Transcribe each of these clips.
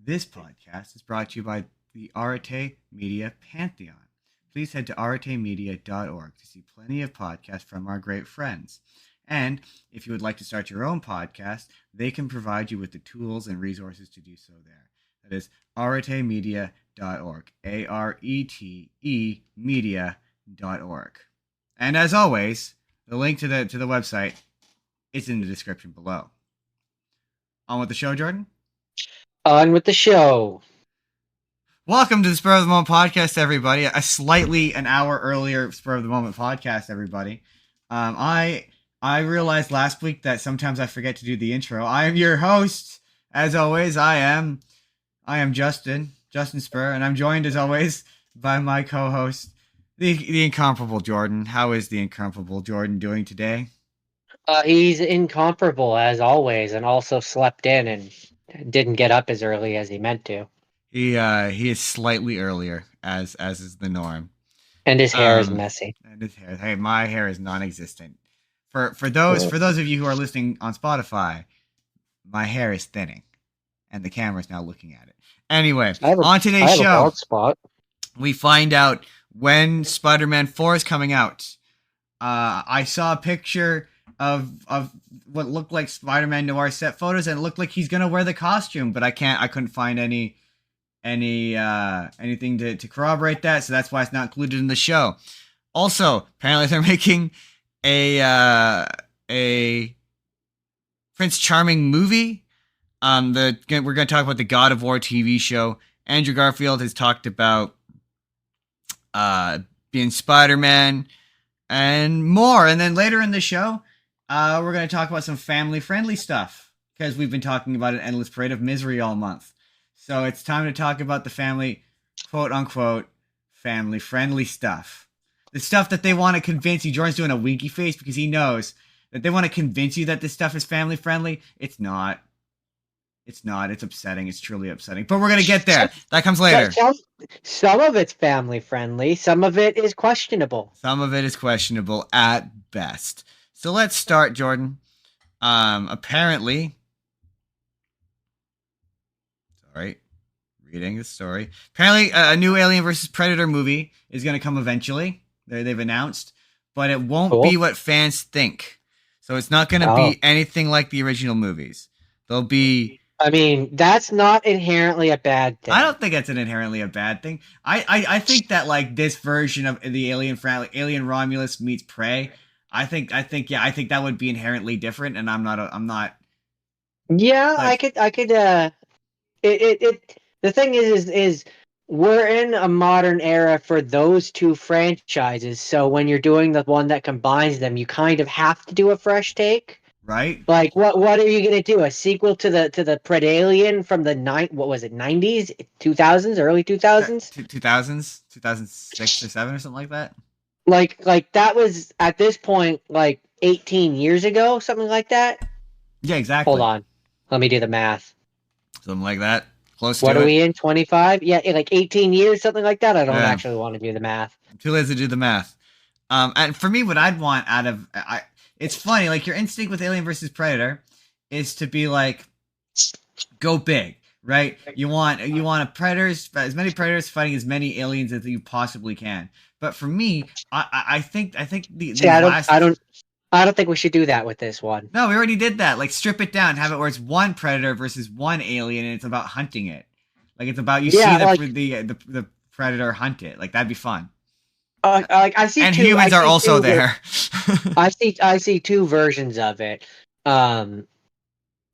This podcast is brought to you by the Arate Media Pantheon. Please head to aratemedia.org to see plenty of podcasts from our great friends. And if you would like to start your own podcast, they can provide you with the tools and resources to do so there. That is aratemedia.org. ARETE media.org. And as always, the link to the website is in the description below. On with the show, Jordan? On with the show. Welcome to the Spur of the Moment podcast, everybody. A slightly an hour earlier Spur of the Moment podcast, everybody. I realized last week that sometimes I forget to do the intro. I am your host, as always. I am Justin Spur, and I'm joined as always by my co-host, the incomparable Jordan. How is the incomparable Jordan doing today? He's incomparable as always, and also slept in and didn't get up as early as he meant to. He is slightly earlier, as is the norm. And his hair is messy. And his hair. Hey, my hair is non-existent. For those of you who are listening on Spotify, my hair is thinning, and the camera's now looking at it. Anyway, on today's show, we find out when Spider-Man 4 is coming out. I saw a picture of what looked like Spider-Man Noir set photos, and it looked like he's gonna wear the costume, but I couldn't find anything to corroborate that, so that's why it's not included in the show. Also, apparently they're making a Prince Charming movie. We're going to talk about the God of War TV show. Andrew Garfield has talked about being Spider-Man and more. And then later in the show, we're going to talk about some family-friendly stuff, because we've been talking about an endless parade of misery all month. So it's time to talk about the family, quote-unquote, family-friendly stuff. The stuff that they want to convince you. Jordan's doing a winky face because he knows that they want to convince you that this stuff is family-friendly. It's not. It's not. It's upsetting. It's truly upsetting. But we're going to get there. That comes later. Some of it's family-friendly. Some of it is questionable. Some of it is questionable at best. So let's start, Jordan. Apparently... Sorry. Reading the story. Apparently, a new Alien vs. Predator movie is going to come eventually. They've announced. But it won't be what fans think. So it's not going to be anything like the original movies. They'll be... I mean, that's not inherently a bad thing. I don't think it's an inherently a bad thing. I think that, like, this version of the Alien Romulus meets Prey, I think that would be inherently different, and I'm not. Yeah, like, I could. The thing is we're in a modern era for those two franchises. So when you're doing the one that combines them, you kind of have to do a fresh take. Right. Like, what are you gonna do? A sequel to the Predalien from the 90s, 2000s, early 2000s, 2000s, 2006 or 7 or something like that. Like that was at this point like 18 years ago, something like that. Yeah, exactly. Hold on, let me do the math. Something like that. Close to it. What are we in? 25? Yeah, like 18 years, something like that. I don't actually want to do the math. I'm too lazy to do the math. And for me, what I'd want out of it's funny, like, your instinct with Alien vs. Predator is to be like, go big, right? You want as many predators fighting as many aliens as you possibly can. But for me, I think I don't think we should do that with this one. No, we already did that. Like, strip it down, have it where it's one predator versus one alien, and it's about hunting it. Like, it's about see the predator hunt it. Like, that'd be fun. I see, and humans are also there. I see two versions of it. The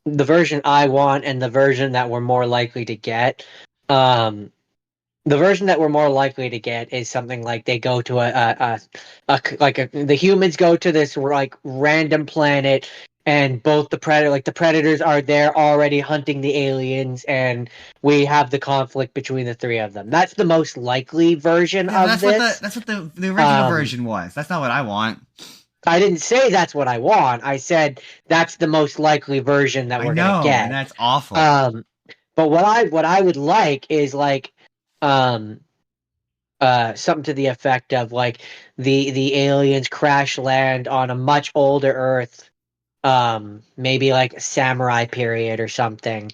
version I want and the version that we're more likely to get. The version that we're more likely to get is something like they go to the humans go to this like random planet, and both the predators are there already hunting the aliens, and we have the conflict between the three of them. That's the most likely version of this. That's what the original version was. That's not what I want. I didn't say that's what I want. I said that's the most likely version that we're gonna get. And that's awful. But what I would like is like something to the effect of like the aliens crash land on a much older Earth, maybe like samurai period or something,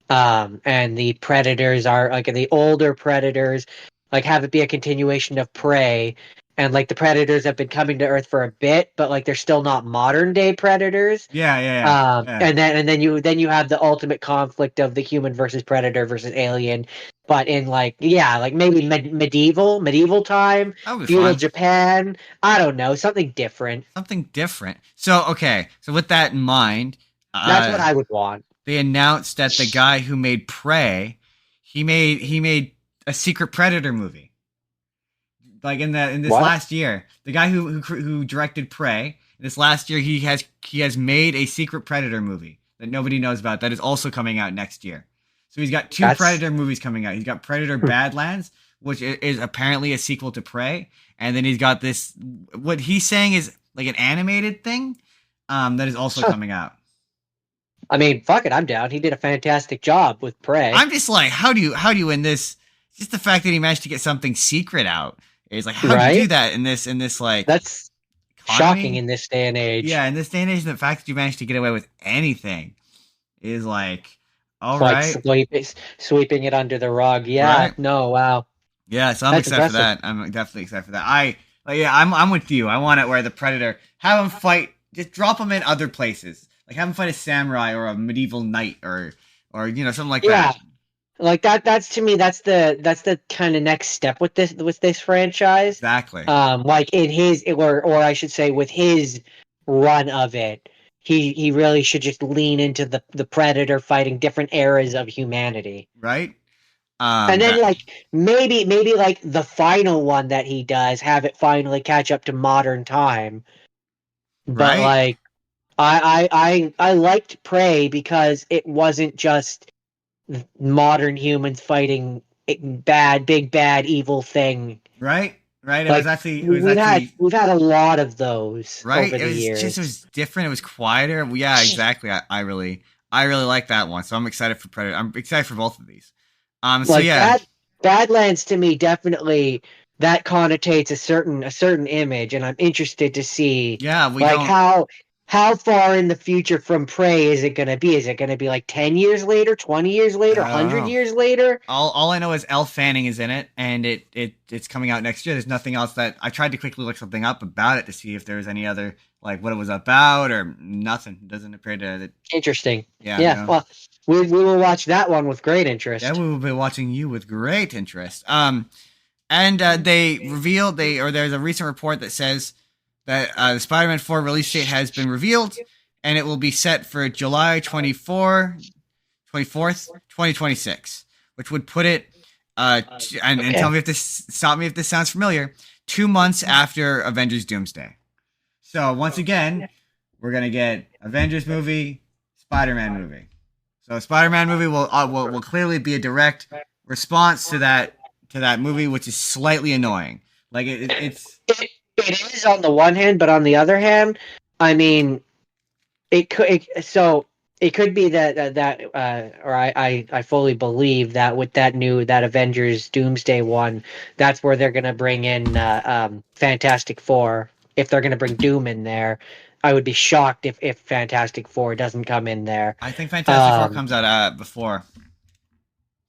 And the predators are like the older predators, like have it be a continuation of Prey, and like the predators have been coming to Earth for a bit, but like they're still not modern day predators. Yeah, yeah, yeah. And then you have the ultimate conflict of the human versus predator versus alien, but in like maybe medieval time, That would be feudal fun. Japan. I don't know, something different. Something different. So, okay. So with that in mind, That's what I would want. they announced that the guy who made Prey, he made a Secret Predator movie. Like in this What? last year, the guy who directed Prey, this last year he has made a Secret Predator movie that nobody knows about that is also coming out next year. So he's got two That's Predator movies coming out. He's got Predator Badlands, which is apparently a sequel to Prey, and then he's got this what he's saying is like an animated thing that is also coming out. I mean, fuck it, I'm down. He did a fantastic job with Prey. I'm just like, how do you in this? Just the fact that he managed to get something secret out is like, how do you do Right? that in this like That's shocking economy? in this day and age. Yeah, in this day and age, the fact that you managed to get away with anything is like, all Like right, sweeping it under the rug. Yeah, right? no, wow. Yeah, so I'm That's excited for impressive. that. I'm definitely excited for that. I'm with you. I want it where the predator have him fight, just drop him in other places, like have him fight a samurai or a medieval knight or something like Yeah. that. Like that's to me that's the kind of next step with this franchise. Exactly. Like in his or I should say with his run of it, he really should just lean into the Predator fighting different eras of humanity. Right. And then That like maybe like the final one that he does have it finally catch up to modern time. But right. like I liked Prey because it wasn't just modern humans fighting big bad evil thing. Right. Right. It was Like actually it was we've had actually we've had a lot of those right. over It the was just it years. was different. It was quieter. Yeah, exactly. I really like that one. So I'm excited for Predator. I'm excited for both of these. So Like yeah. Badlands to me definitely that connotates a certain image, and I'm interested to see Yeah, we like don't how far in the future from Prey is it going to be? Is it going to be like 10 years later, 20 years later, I don't 100 know. years later? All I know is Elle Fanning is in it, and it's coming out next year. There's nothing else that I tried to quickly look something up about it to see if there was any other like what it was about or nothing. It doesn't appear to. That, Interesting. yeah, Yeah, no. well, we will watch that one with great Yeah, interest. we will be watching you with great interest. And they revealed there's a recent report that says that the Spider-Man 4 release date has been revealed, and it will be set for July 24th, 2026, which would put it and tell Okay. me if this stop me if this sounds familiar. 2 months after Avengers Doomsday. So once again, we're gonna get Avengers movie, Spider-Man movie. So Spider-Man movie will clearly be a direct response to that movie, which is slightly annoying. Like it's It is on the one hand, but on the other hand, I mean, it could be or I fully believe that with that Avengers Doomsday one, that's where they're gonna bring in Fantastic Four. If they're gonna bring Doom in there, I would be shocked if Fantastic Four doesn't come in there. I think Fantastic Four Um, comes out before.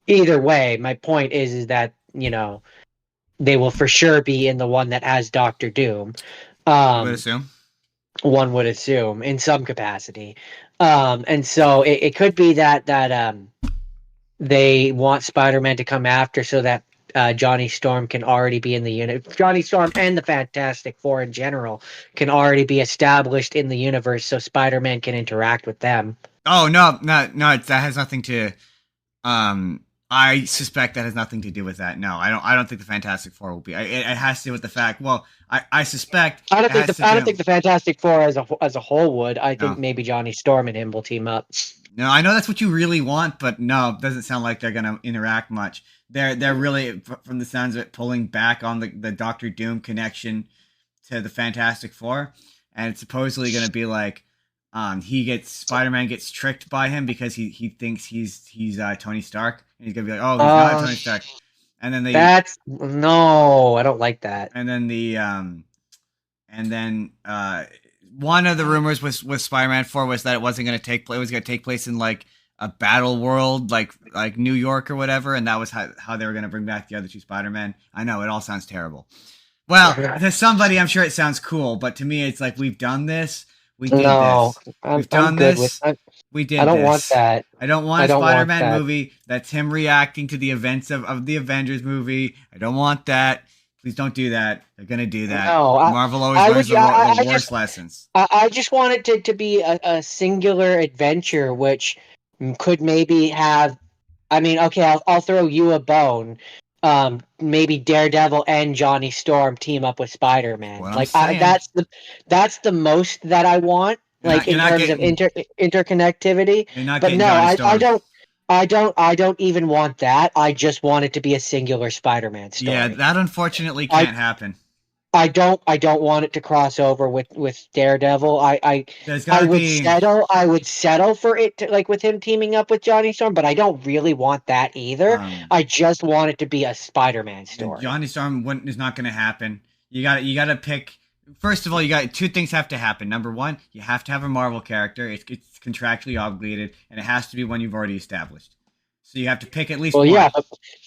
Either way, my point is that they will for sure be in the one that has Doctor Doom. You would Um, assume. one would assume in some capacity. And so it could be that they want Spider-Man to come after so that Johnny Storm can already be in the unit. Johnny Storm and the Fantastic Four in general can already be established in the universe, so Spider-Man can interact with them. Oh no, no, that has nothing to. Um, I suspect that has nothing to do with that. No, I don't. I don't think the Fantastic Four will be. It has to do with the fact. Well, I suspect I it don't think has the to I don't do. think the Fantastic Four as a whole would. I think No, maybe Johnny Storm and him will team up. no, I know that's what you really want, but no, it doesn't sound like they're gonna interact much. They're really, from the sounds of it, pulling back on the Doctor Doom connection to the Fantastic Four, and it's supposedly gonna be like, Spider-Man gets tricked by him because he thinks he's Tony Stark, and he's gonna be like, oh, he's not Uh, Tony Stark, and then that's no, I don't like that. and then the and then one of the rumors was with Spider-Man 4 was that it wasn't going to take place. It was going to take place in like a battle world like New York or whatever, and that was how they were going to bring back the other two Spider-Man. I know it all sounds terrible. Well, to somebody, I'm sure it sounds cool, but to me, it's like we've done this. We did No, this. I'm We've I'm done good with. this. I We I did don't want this. that. I don't want I a don't want Spider-Man that. movie that's him reacting to the events of the Avengers movie. I don't want that. Please don't do that. They're gonna do that. No, Marvel always I learns would. the I worst just lessons. I just want it to be a singular adventure, which could maybe have. I mean, okay, I'll throw you a bone. Maybe Daredevil and Johnny Storm team up with Spider-Man. What I'm Like, saying. that's the most that I want. Like You're in not terms of getting interconnectivity. you're not But getting no, Johnny I Storm. don't. I don't even want that. I just want it to be a singular Spider-Man Yeah, story. that unfortunately I can't happen. I don't want it to cross over with Daredevil. There's gotta be I would settle for it to, like with him teaming up with Johnny Storm, but I don't really want that either. um I just want it to be a Spider-Man story. Johnny Storm is not going to happen. You got to pick. First of all, you got two things have to happen. Number one, you have to have a Marvel character. It's contractually obligated, and it has to be one you've already established. So you have to pick at least Well, one. yeah,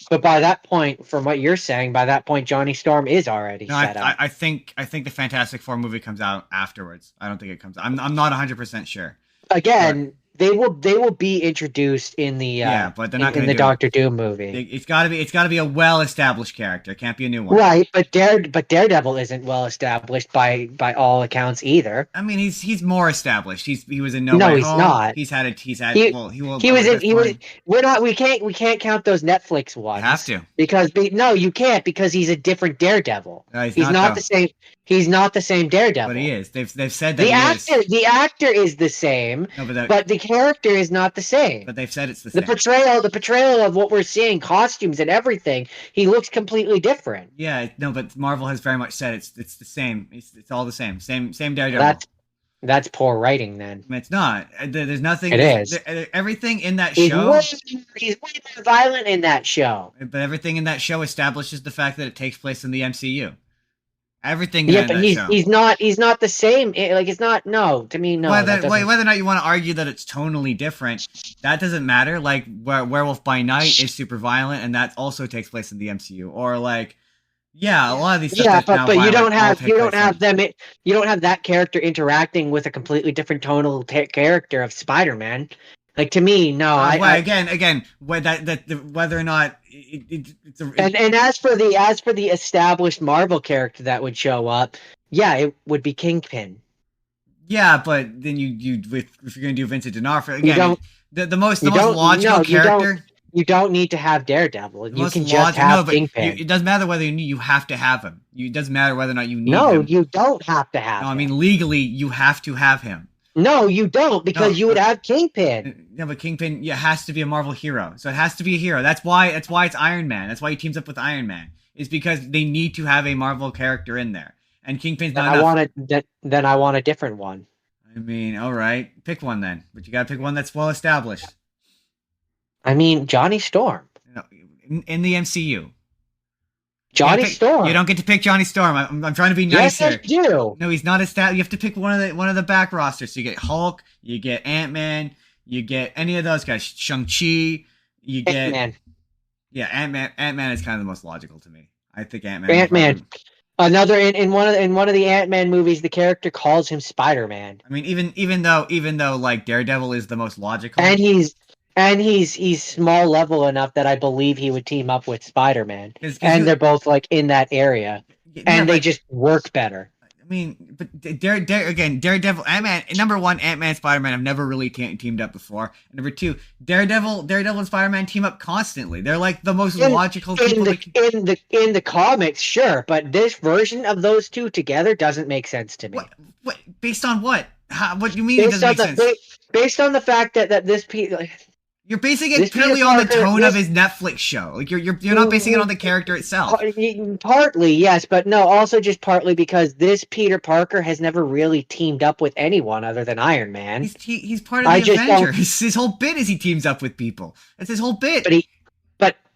but by that point, from what you're saying, by that point Johnny Storm is already No, set up. I think the Fantastic Four movie comes out afterwards. I don't think it comes. I'm not 100% sure, but Again, they will be introduced yeah, but they're not in going to the do it. Doctor Doom movie. It's got to be a well established character. It can't be a new one. Right, but Daredevil isn't well established by all accounts either. I mean, he's more established. He was in No No, Way he's Home. not. He's had He well he will he was at in this point. we're not we can't count those Netflix You have ones to. because no, you can't because he's a different Daredevil. No, he's He's not not though. the same. He's not the same But he Daredevil. is. They've said that he is. The actor is the same, No, but the character is not the same. but they've said it's the same. The portrayal of what we're seeing, costumes and everything, he looks completely different. Yeah, no, but Marvel has very much said it's the same. It's all the same. Same Daredevil. That's poor writing then. I mean, it's not. There's nothing. It is. Everything in that show. He's way more violent in that show. But everything in that show establishes the fact that it takes place in the MCU. Everything Yeah, in but that show. he's not the same. Like it's not no to me. No, Whether or not you want to argue that it's tonally different, that doesn't matter. Like Werewolf by Night is super violent, and that also takes place in the MCU. Or like, yeah, a lot of these stuff. Yeah, That's now but you don't violent have you don't have that character interacting with a completely different tonal character of Spider-Man. Like to me, no. Again, whether or not it's and as for the established Marvel character that would show up, yeah, it would be Kingpin. yeah, but then if you're gonna do Vincent D'Onofrio again, the most logical character. You don't need to have Daredevil. You can just have Kingpin. It doesn't matter whether you have to have him. It doesn't matter whether or not you need him. No, you don't have to have him. I mean, legally, you have to have him. No, you don't, because you would have Kingpin. No, but Kingpin has to be a Marvel hero. So it has to be a hero. That's why it's Iron Man. That's why he teams up with Iron Man. Is because they need to have a Marvel character in there. And Kingpin's not enough. Then I want a different one. I mean, all right. Pick one then. But you got to pick one that's well established. I mean, Johnny Storm. In the MCU. Johnny Storm. You don't get to pick Johnny Storm. I'm trying to be nice here. Yes, I do. No, he's not established. You have to pick one of the back rosters. So you get Hulk, you get Ant-Man, you get any of those guys. Shang-Chi, you get Ant-Man. Yeah, Ant-Man is kind of the most logical to me. I think Ant-Man. Ant-Man. Another in one of the Ant-Man movies, the character calls him Spider-Man. I mean, even though like Daredevil is the most logical, and he's small level enough that I believe he would team up with Spider-Man. They're both like in that area, and they just work better. I mean, but Daredevil, Ant-Man, number one, Ant-Man and Spider-Man have never really teamed up before. And number two, Daredevil and Spider-Man team up constantly. They're like the most logical people. In the comics, sure, but this version of those two together doesn't make sense to me. What based on what? What do you mean it doesn't make sense? Based on the fact that this you're basing it purely on the tone of his Netflix show. Like you're not basing it on the character itself. Partly, yes, but no, also just partly because this Peter Parker has never really teamed up with anyone other than Iron Man. He's part of the Avengers. His whole bit is he teams up with people. That's his whole bit.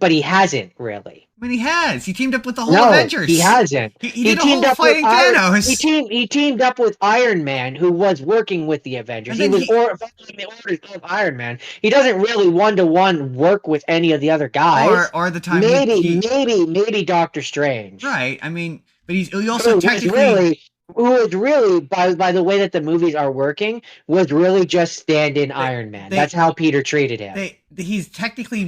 but he hasn't really. I mean, he has. He teamed up with the whole No, he Avengers. hasn't. He He did a teamed whole up with fighting Thanos. He teamed up with Iron Man, who was working with the Avengers. And He then was he, following the orders of Iron Man. He doesn't really one-to-one work with any of the other guys. or the time Maybe Doctor Strange. right. I mean, but he also who was technically, really who was really by the way that the movies are working was really just stand-in they, Iron Man. That's they, how Peter treated him. he's technically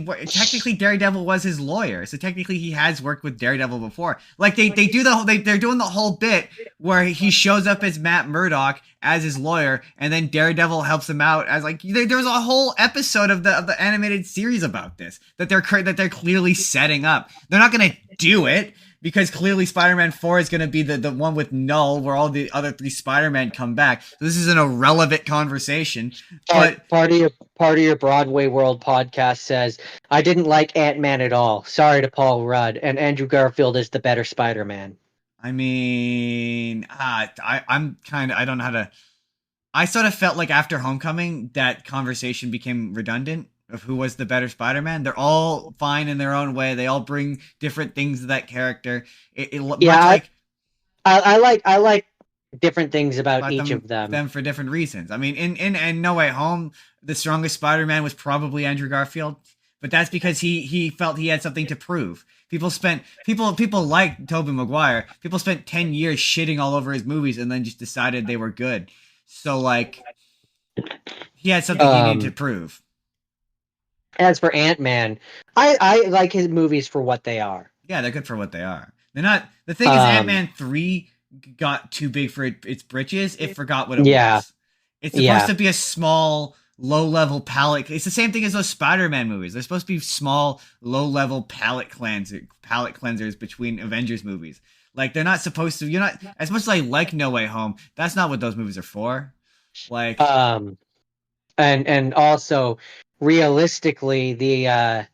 Daredevil was his lawyer, so technically he has worked with Daredevil before. Like they're doing the whole bit where he shows up as Matt Murdock as his lawyer, and then Daredevil helps him out as like there's a whole episode of the animated series about this that they're clearly setting up. They're not gonna do it, because clearly Spider-Man 4 is going to be the one with Null, where all the other 3 Spider-Men come back. So this is an irrelevant conversation. But part of your Broadway World podcast says, I didn't like Ant-Man at all. Sorry to Paul Rudd, and Andrew Garfield is the better Spider-Man. I mean, I'm kind of, I don't know how to. I sort of felt like after Homecoming that conversation became redundant of who was the better Spider-Man. They're all fine in their own way. They all bring different things to that character. I like different things about each of them. Them for different reasons. I mean, in No Way Home, the strongest Spider-Man was probably Andrew Garfield, but that's because he felt he had something to prove. People like Tobey Maguire. People spent 10 years shitting all over his movies and then just decided they were good. So like, he had something he needed to prove. As for Ant-Man, I like his movies for what they are. Yeah, they're good for what they are. They're not. The thing is, Ant-Man 3 got too big for its britches. It forgot what it was. It's supposed to be a small, low-level palate. It's the same thing as those Spider-Man movies. They're supposed to be small, low-level palate cleansers between Avengers movies. Like, they're not supposed to. You're not, as much as I like No Way Home, that's not what those movies are for. Like, and also, realistically, the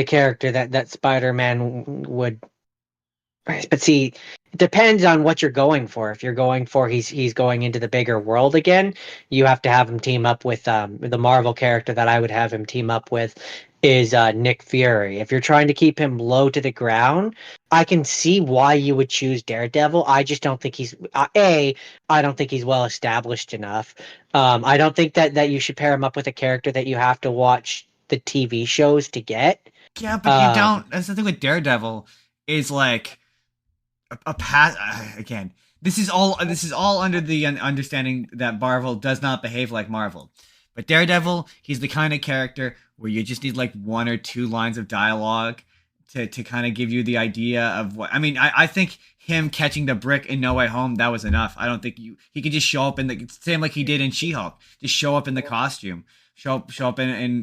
character that Spider-Man would. But see, it depends on what you're going for. If you're going for he's going into the bigger world again, you have to have him team up with the Marvel character that I would have him team up with is Nick Fury. If you're trying to keep him low to the ground, I can see why you would choose Daredevil. I just don't think he's I don't think he's well established enough. I don't think that you should pair him up with a character that you have to watch the TV shows to get. Yeah, but you don't. That's the thing with Daredevil is like a pass again. This is all under the understanding that Marvel does not behave like Marvel. But Daredevil, he's the kind of character where you just need like 1 or 2 lines of dialogue to kind of give you the idea of what. I mean, I think him catching the brick in No Way Home, that was enough. I don't think he could just show up in the same like he did in She-Hulk, just show up in the costume. Show up in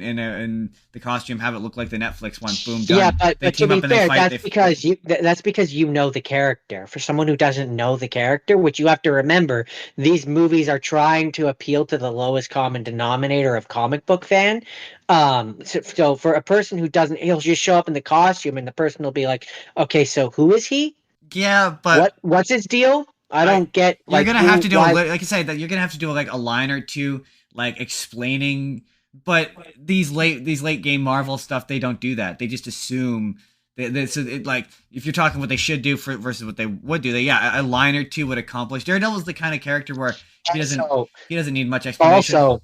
the costume, have it look like the Netflix one. Boom, done. Yeah, but to be fair, that's because you know the character. For someone who doesn't know the character, which you have to remember, these movies are trying to appeal to the lowest common denominator of comic book fan. So for a person who doesn't, he'll just show up in the costume, and the person will be like, "Okay, so who is he? Yeah, but what's his deal? I don't get." You're gonna have to do like I said, that you're gonna have to do like a line or two, like explaining. But these late game Marvel stuff, they don't do that. They just assume like if you're talking what they should do versus what they would do, a line or two would accomplish. Daredevil's the kind of character where he doesn't need much explanation. Also,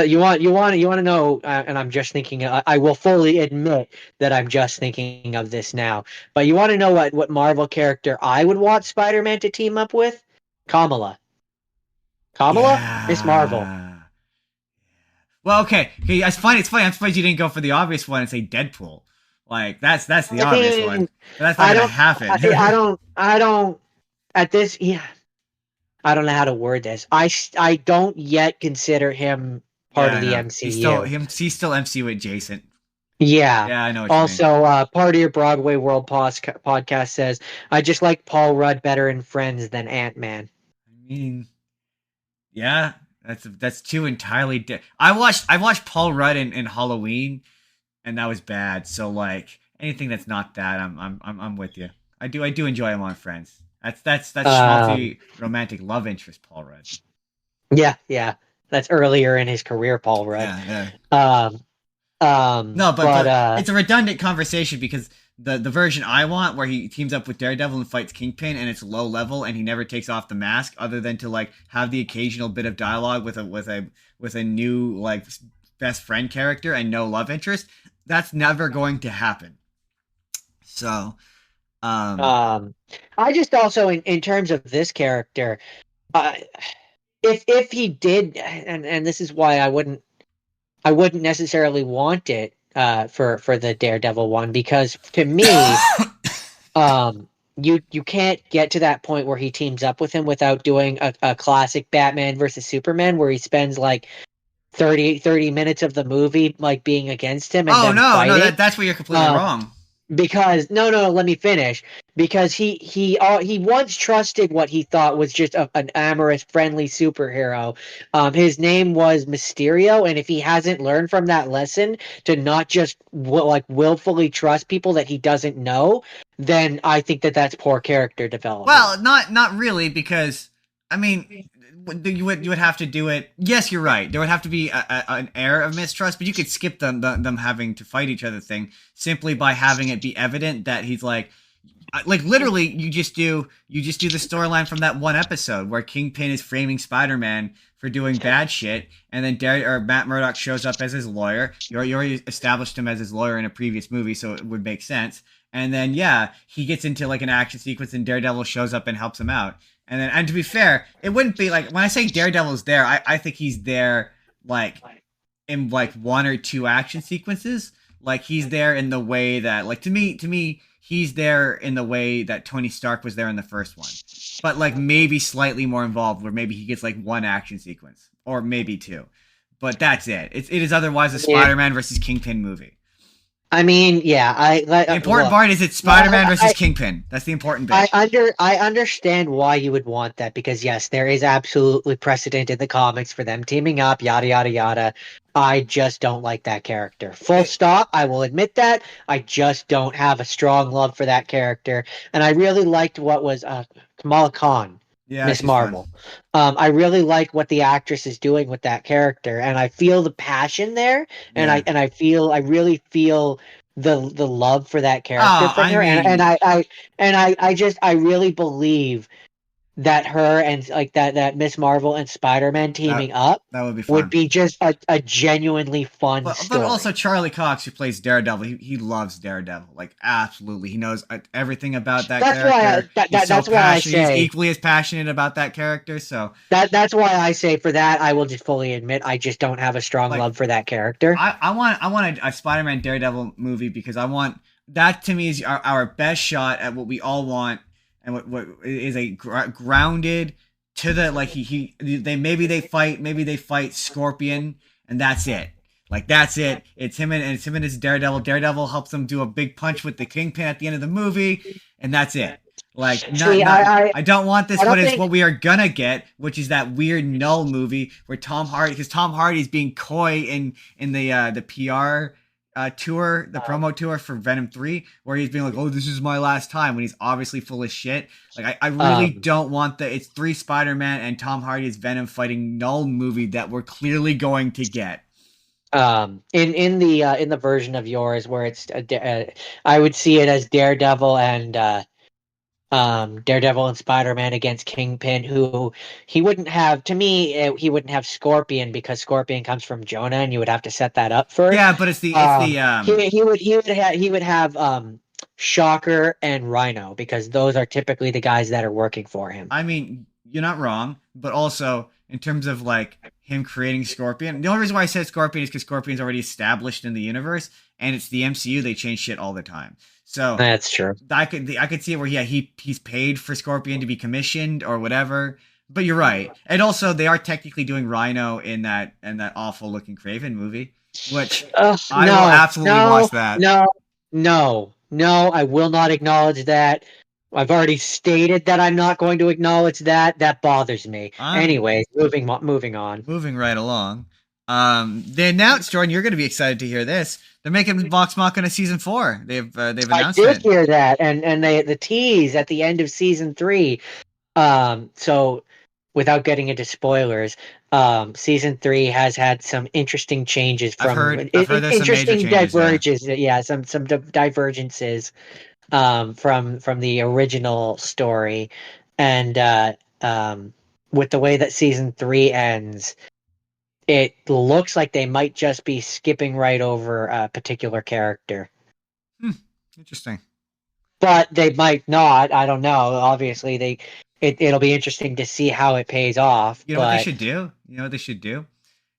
you want to know, and I'm just thinking. I will fully admit that I'm just thinking of this now. But you want to know what Marvel character I would want Spider-Man to team up with? Kamala. Miss Marvel. Well, okay. It's funny. I'm surprised you didn't go for the obvious one and say Deadpool. Like that's the obvious one. But that's not gonna happen. I don't. At this, yeah. I don't know how to word this. I don't yet consider him part of the MCU. He's still MCU adjacent. Yeah. Yeah, I know what also, you mean. Part of your Broadway World podcast says, I just like Paul Rudd better in Friends than Ant-Man. I mean, yeah, that's two entirely I watched Paul Rudd in Halloween, and that was bad. So like anything that's not that, I'm with you. I do enjoy him on Friends. That's schmaltzy romantic love interest Paul Rudd. Yeah. That's earlier in his career, Paul Rudd. Yeah. No, but But it's a redundant conversation because the version I want, where he teams up with Daredevil and fights Kingpin, and it's low level, and he never takes off the mask, other than to like have the occasional bit of dialogue with a new like best friend character and no love interest. That's never going to happen. So, um, um, I just also in terms of this character, uh, if he did, and this is why I wouldn't necessarily want it for the Daredevil one, because to me, you can't get to that point where he teams up with him without doing a classic Batman versus Superman where he spends like 30 minutes of the movie like being against him and oh them no, fighting. that's where you're completely Um, wrong. because no, let me finish. Because he once trusted what he thought was just an amorous, friendly superhero. His name was Mysterio, and if he hasn't learned from that lesson to not just like willfully trust people that he doesn't know, then I think that that's poor character development. Well, not really, because I mean, you would have to do it. Yes, you're right. There would have to be an air of mistrust, but you could skip them having to fight each other thing simply by having it be evident that he's like literally you just do the storyline from that one episode where Kingpin is framing Spider-Man for doing bad shit, and then Matt Murdock shows up as his lawyer. You already established him as his lawyer in a previous movie, so it would make sense. And then yeah, he gets into like an action sequence, and Daredevil shows up and helps him out. And to be fair, it wouldn't be like when I say Daredevil's there, I think he's there like in like one or two action sequences. Like he's there in the way that like to me he's there in the way that Tony Stark was there in the first one. But like maybe slightly more involved, where maybe he gets like one action sequence or maybe two. But that's it. It is otherwise a Spider-Man versus Kingpin movie. I mean, yeah, The important part is it's Spider-Man versus Kingpin. That's the important bit. I understand why you would want that, because yes, there is absolutely precedent in the comics for them teaming up, yada yada yada. I just don't like that character. Full stop. I will admit that. I just don't have a strong love for that character, and I really liked what was Kamala Khan. Yeah, Miss she's fun. Marvel. I really like what the actress is doing with that character, and I feel the passion there, and Yeah. I really feel the love for that character Oh, from I her, and mean, I really believe that her and like that Miss Marvel and Spider-Man that teaming up that would be would fun. be just a genuinely fun But also story. Charlie Cox, who plays Daredevil, he loves Daredevil, like absolutely. He knows everything about that That's why character. He's so that's why I passionate. He's say equally as passionate about that character. So that's why I say for that I will just fully admit I just don't have a strong like love for that character. I want a Spider-Man Daredevil movie because I want that to me is our best shot at what we all want, and what is a grounded to the like they maybe they fight Scorpion, and that's it. Like that's it. It's him and his Daredevil. Daredevil helps him do a big punch with the Kingpin at the end of the movie, and that's it. Like See, I don't want this, I but don't it's think what we are gonna get, which is that weird Null movie where because Tom Hardy's being coy in the PR tour, the promo tour for Venom 3, where he's being like, "Oh, this is my last time," when he's obviously full of shit. Like I really um don't want it's three Spider-Man and Tom Hardy's Venom fighting Null movie that we're clearly going to get. in the version of yours where I would see it as Daredevil and Daredevil and Spider-Man against Kingpin, who he wouldn't have. To me, he wouldn't have Scorpion because Scorpion comes from Jonah, and you would have to set that up first. Yeah, but it's the He would have Shocker and Rhino, because those are typically the guys that are working for him. I mean, you're not wrong, but also in terms of like him creating Scorpion, the only reason why I said Scorpion is because Scorpion's already established in the universe, and it's the MCU. They change shit all the time, so That's true. I could see it where he's paid for Scorpion to be commissioned or whatever. But you're right, and also they are technically doing Rhino in that awful looking Craven movie, which I will absolutely watch that. No. I will not acknowledge that. I've already stated that I'm not going to acknowledge that. That bothers me. I'm Anyways, moving on. moving right along. They announced, Jordan, you're going to be excited to hear this. They're making Vox Machina season 4. They've I announced did it. hear that, and the tease at the end of season 3. So without getting into spoilers, season 3 has had some interesting changes I've heard there's some major interesting changes. Yeah. diverges. Yeah, some divergences from the original story, and with the way that season 3 ends, it looks like they might just be skipping right over a particular character. Hmm. Interesting. But they might not. I don't know. Obviously, it'll be interesting to see how it pays off. You know what they But should do? You know what they should do?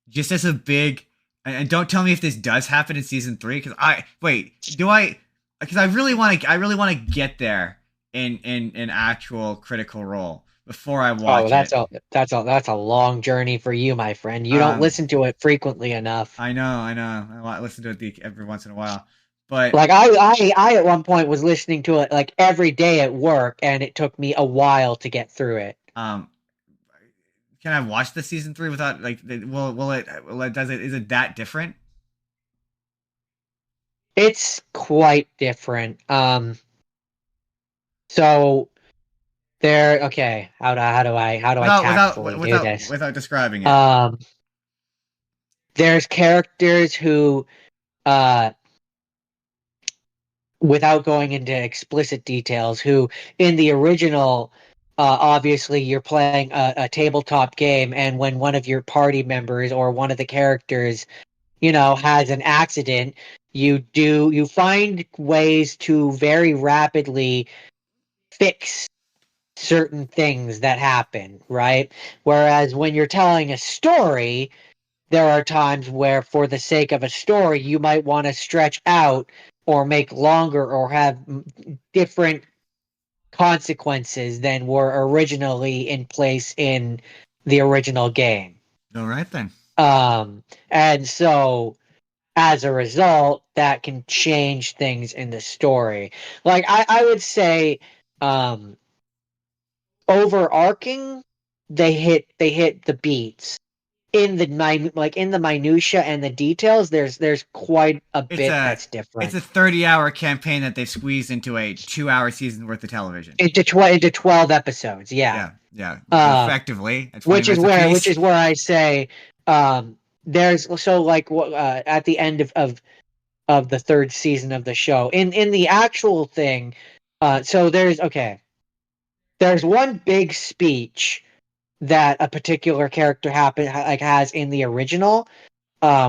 Just as a big, and don't tell me if this does happen in season 3, because I wait. Do I? Because I really want to get there in an actual Critical Role before I oh, watch it. that's a long journey for you, my friend. You don't Um, listen to it frequently enough. I know. I listen to it every once in a while, but Like I at one point was listening to it like every day at work, and it took me a while to get through it. um, can I watch the season 3 without like? Will it does it? Is it that different? It's quite different. So there. Okay, how do I tactfully do this? Without describing it. Um, there's characters who, uh, without going into explicit details, who in the original, obviously you're playing a tabletop game, and when one of your party members or one of the characters, has an accident, you find ways to very rapidly fix certain things that happen, right? Whereas when you're telling a story, there are times where, for the sake of a story, you might want to stretch out or make longer or have different consequences than were originally in place in the original game. All right then. And so as a result, that can change things in the story. Like I would say, um, overarching, they hit the beats. In the minutia and the details, there's quite a It's bit a that's it's different. a 30-hour campaign that they squeezed into a 2-hour season worth of television. Into 12 episodes, yeah. Yeah, yeah. Um, Effectively, at 20 which is minutes a where which piece. is where I say, there's so like at the end of the third season of the show, in the actual thing, so there's one big speech that a particular character has in the original,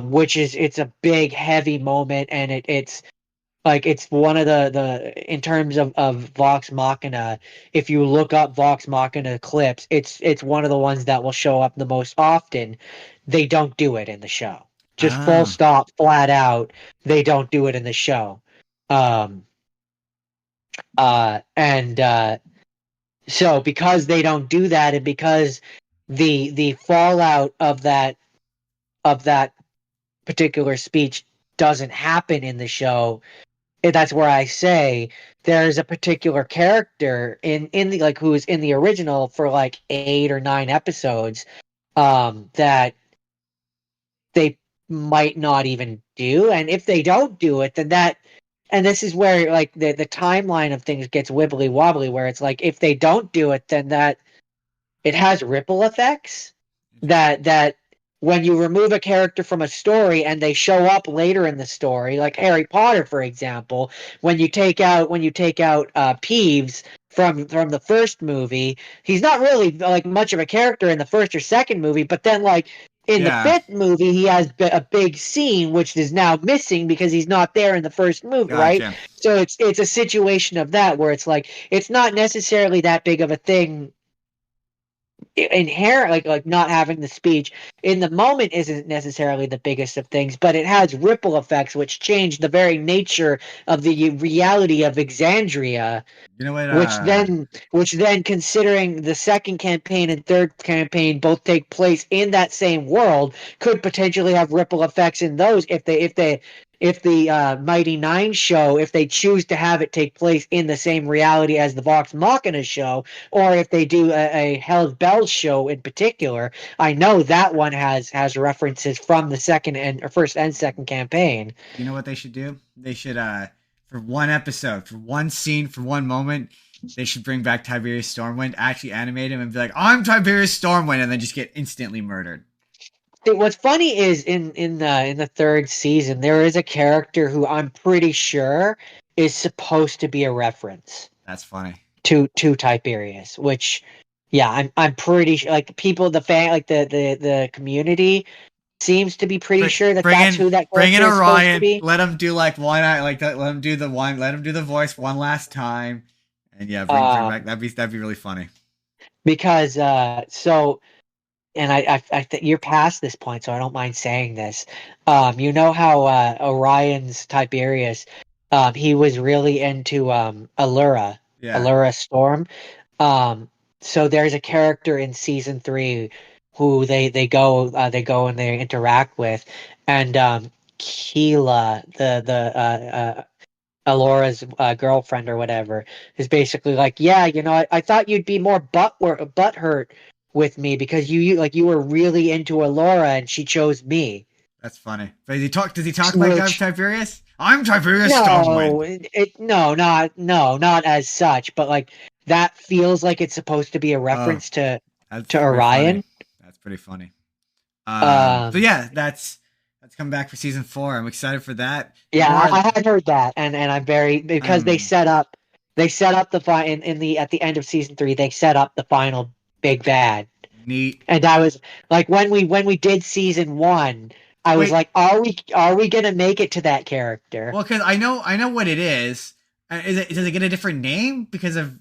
which is, it's a big heavy moment, and it's like, it's one of the in terms of Vox Machina. If you look up Vox Machina clips, it's one of the ones that will show up the most often. They don't do it in the show. Just full Oh. stop, flat out, they don't do it in the show. Um and So because they don't do that, and because the fallout of that particular speech doesn't happen in the show, that's where I say there's a particular character in the, like, who is in the original for like 8 or 9 episodes, that they might not even do. And if they don't do it, then and this is where, like, the timeline of things gets wibbly wobbly, where it's like, if they don't do it, then that it has ripple effects, Interesting. that when you remove a character from a story and they show up later in the story, like Harry Potter, for example, when you take out Peeves from the first movie, he's not really like much of a character in the first or second movie, but then, like, in the Yeah. fifth movie, he has a big scene which is now missing because he's not there in the first movie, right? Gotcha. So it's a situation of that, where it's like, it's not necessarily that big of a thing inherent, like not having the speech in the moment isn't necessarily the biggest of things, but it has ripple effects which change the very nature of the reality of Exandria, You know what? which then, considering the second campaign and third campaign both take place in that same world, could potentially have ripple effects in those, if the Mighty Nine show, if they choose to have it take place in the same reality as the Vox Machina show, or if they do a Hell's Bells show in particular. I know that one has references from the second and or first and second campaign. You know what they should do? They should for one episode, for one scene, for one moment, they should bring back Tiberius Stormwind, actually animate him, and be like, "I'm Tiberius Stormwind," and then just get instantly murdered. What's funny is in the third season there is a character who I'm pretty sure is supposed to be a reference That's funny. to Tiberius, which yeah, I'm pretty sure, like people, the fan, like the community seems to be pretty sure that Bring that's in, who that bring in character is supposed to Orion. be. Let him do like one, like that. Let him do the one. Let him do the voice one last time. And yeah, bring back. Um, That'd be really funny. because so and you're past this point, so I don't mind saying this. You know how Orion's Tiberius, he was really into Yeah. Allura Storm. Um, so there's a character in season 3 who they go and they interact with, and Keela, the Alora's girlfriend or whatever, is basically like, yeah, I thought you'd be more butt hurt with me because you were really into Alora and she chose me. That's funny. But does he talk? Does he talk like Which Tiberius? I'm Tiberius Stormwind. no, not as such, but like that feels like it's supposed to be a Oh, reference that's to pretty funny. Orion. That's pretty funny. But Um, yeah, that's coming back for season 4. I'm excited for that. yeah, More. I had heard that, and I'm very, because I'm they set up the in the at the end of season 3 they set up the final big bad. neat. And I was like, when we did season 1, I was Wait. like, are we gonna make it to that character? Well, because I know what it is. Does it get a different name because of?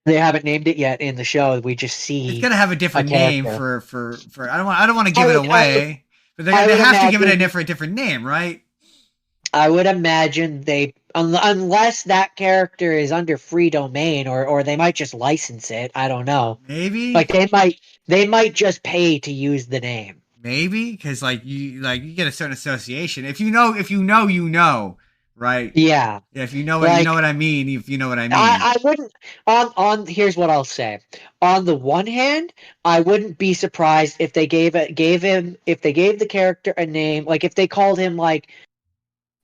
They haven't named it yet in the show. We just It's see gonna have a a different name character. for. I don't want to give I it would I would away, but I they would have to give it a imagine different name, right? I would imagine they, unless that character is under free domain, or they might just license it. I don't know. Maybe. Like they might just pay to use the name. Maybe because you get a certain association. If you know, right? Yeah. Yeah, if you know Like what I mean. If you know what I mean. I wouldn't, on here's what I'll say. On the one hand, I wouldn't be surprised if they if they gave the character a name, like if they called him like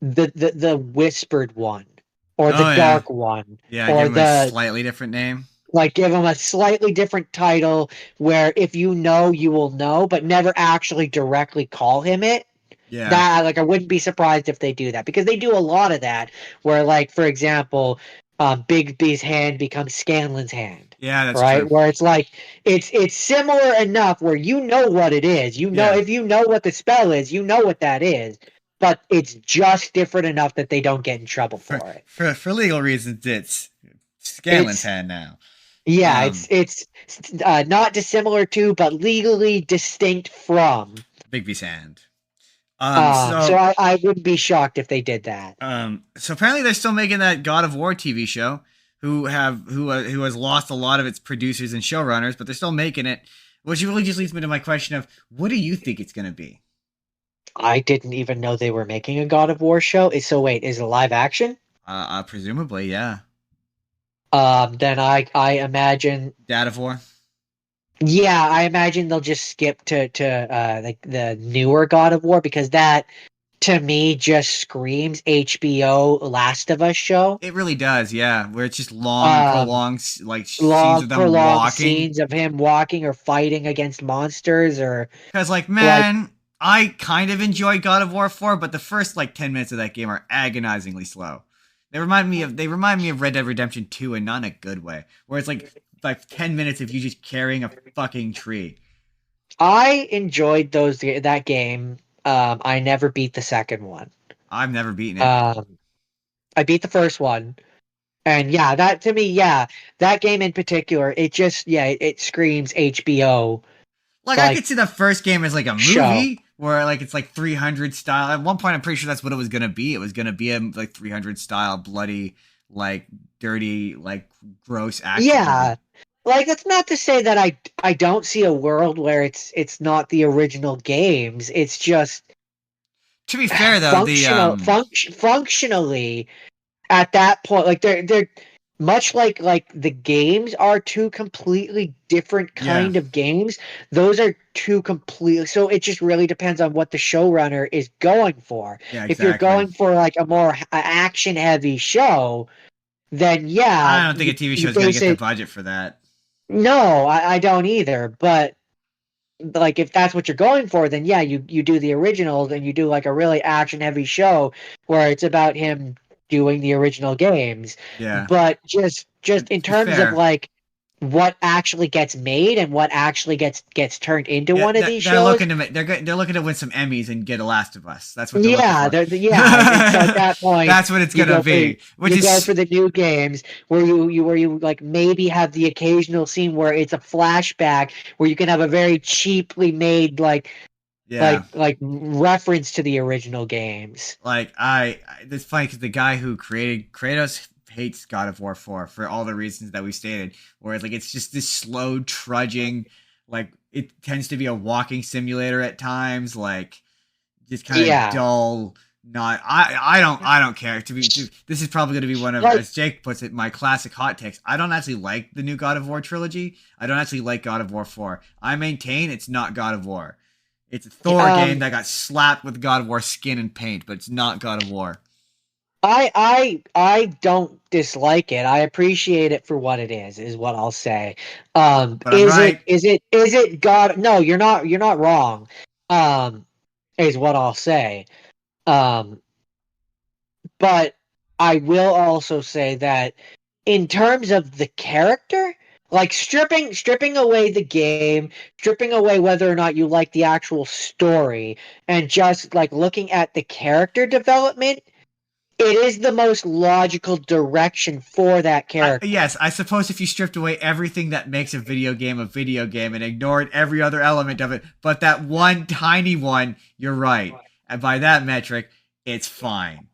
the whispered one, or the Oh yeah, dark one, yeah. Give or him a the, slightly different name. like give him a slightly different title where if you know you will know, but never actually directly call him it. Yeah, That, like, I wouldn't be surprised if they do that, because they do a lot of that where, like, for example, Bigby's hand becomes Scanlan's hand, yeah. That's true. right? Where it's like it's similar enough where you know what it is. You know, Yeah, if you know what the spell is, you know what that is. But it's just different enough that they don't get in trouble for for it. for legal reasons, it's Scanlan's It's hand now. yeah, Um, it's not dissimilar to, but legally distinct from. Bigby's hand. So So I wouldn't be shocked if they did that. so apparently they're still making that God of War TV show. Who has lost a lot of its producers and showrunners, but they're still making it. Which really just leads me to my question of what do you think it's gonna be? I didn't even know they were making a God of War show. So wait, is it live action? Presumably, yeah. Then I imagine, Dad of War. yeah, I imagine they'll just skip to like the newer God of War, because that to me just screams HBO Last of Us show. It really does, yeah. Where it's just long, Um, prolonged, like scenes long of them prolonged walking. scenes of him walking or fighting against monsters, or Because, like, like, man, I kind of enjoy God of War 4, but the first like 10 minutes of that game are agonizingly slow. They remind me of Red Dead Redemption 2, and not in a good way. Where it's like 10 minutes of you just carrying a fucking tree. I enjoyed that game. I never beat the second one. I've never beaten it. Um, I beat the first one, and yeah, that to me, yeah, that game in particular, it just, yeah, it screams HBO Like I like could see the first game as like a show. movie where like it's like 300 style. At one point, I'm pretty sure that's what it was gonna be. It was gonna be a like 300 style, bloody, like dirty, like gross action Yeah, movie. like that's not to say that I don't see a world where it's not the original games. It's just To be fair, though, functionally at that point, like they're much like the games are two completely different yeah, kind of games. Those are two completely, so it just really depends on what the showrunner is going for. yeah, If you're exactly. going for like a more action heavy show, then yeah, I don't think a TV show you is going to base get the it. budget for that. No, I don't either. But like, if that's what you're going for, then yeah, you do the originals and you do like a really action heavy show where it's about him doing the original games. Yeah. But just in To be terms of fair, like what actually gets made and what actually gets turned into yeah, one of these they're shows. looking to they're looking to win some Emmys and get a Last of Us. That's what they're looking Yeah, for. yeah, and so at that point, That's what it's you gonna go for be. Which you go is for the new games where you like maybe have the occasional scene where it's a flashback where you can have a very cheaply made yeah. like reference to the original games. Like it's funny because the guy who created Kratos hates God of War 4 for all the reasons that we stated. Whereas like it's just this slow trudging, like it tends to be a walking simulator at times, like just kind of Yeah, dull. Not I don't care. This is probably going to be one of, like as Jake puts it, my classic hot takes. I don't actually like the new God of War trilogy. I don't actually like God of War 4. I maintain it's not God of War. It's a Thor game um, that got slapped with God of War skin and paint, but it's not God of War. I don't dislike it. I appreciate it for what it is what I'll say. But I'm right. Is it God? No, you're not wrong. Um, is what I'll say. Um, but I will also say that in terms of the character, like stripping away the game, stripping away whether or not you like the actual story, and just like looking at the character development, it is the most logical direction for that character. Yes, I suppose if you stripped away everything that makes a video game and ignored every other element of it, but that one tiny one, you're right. And by that metric, it's fine.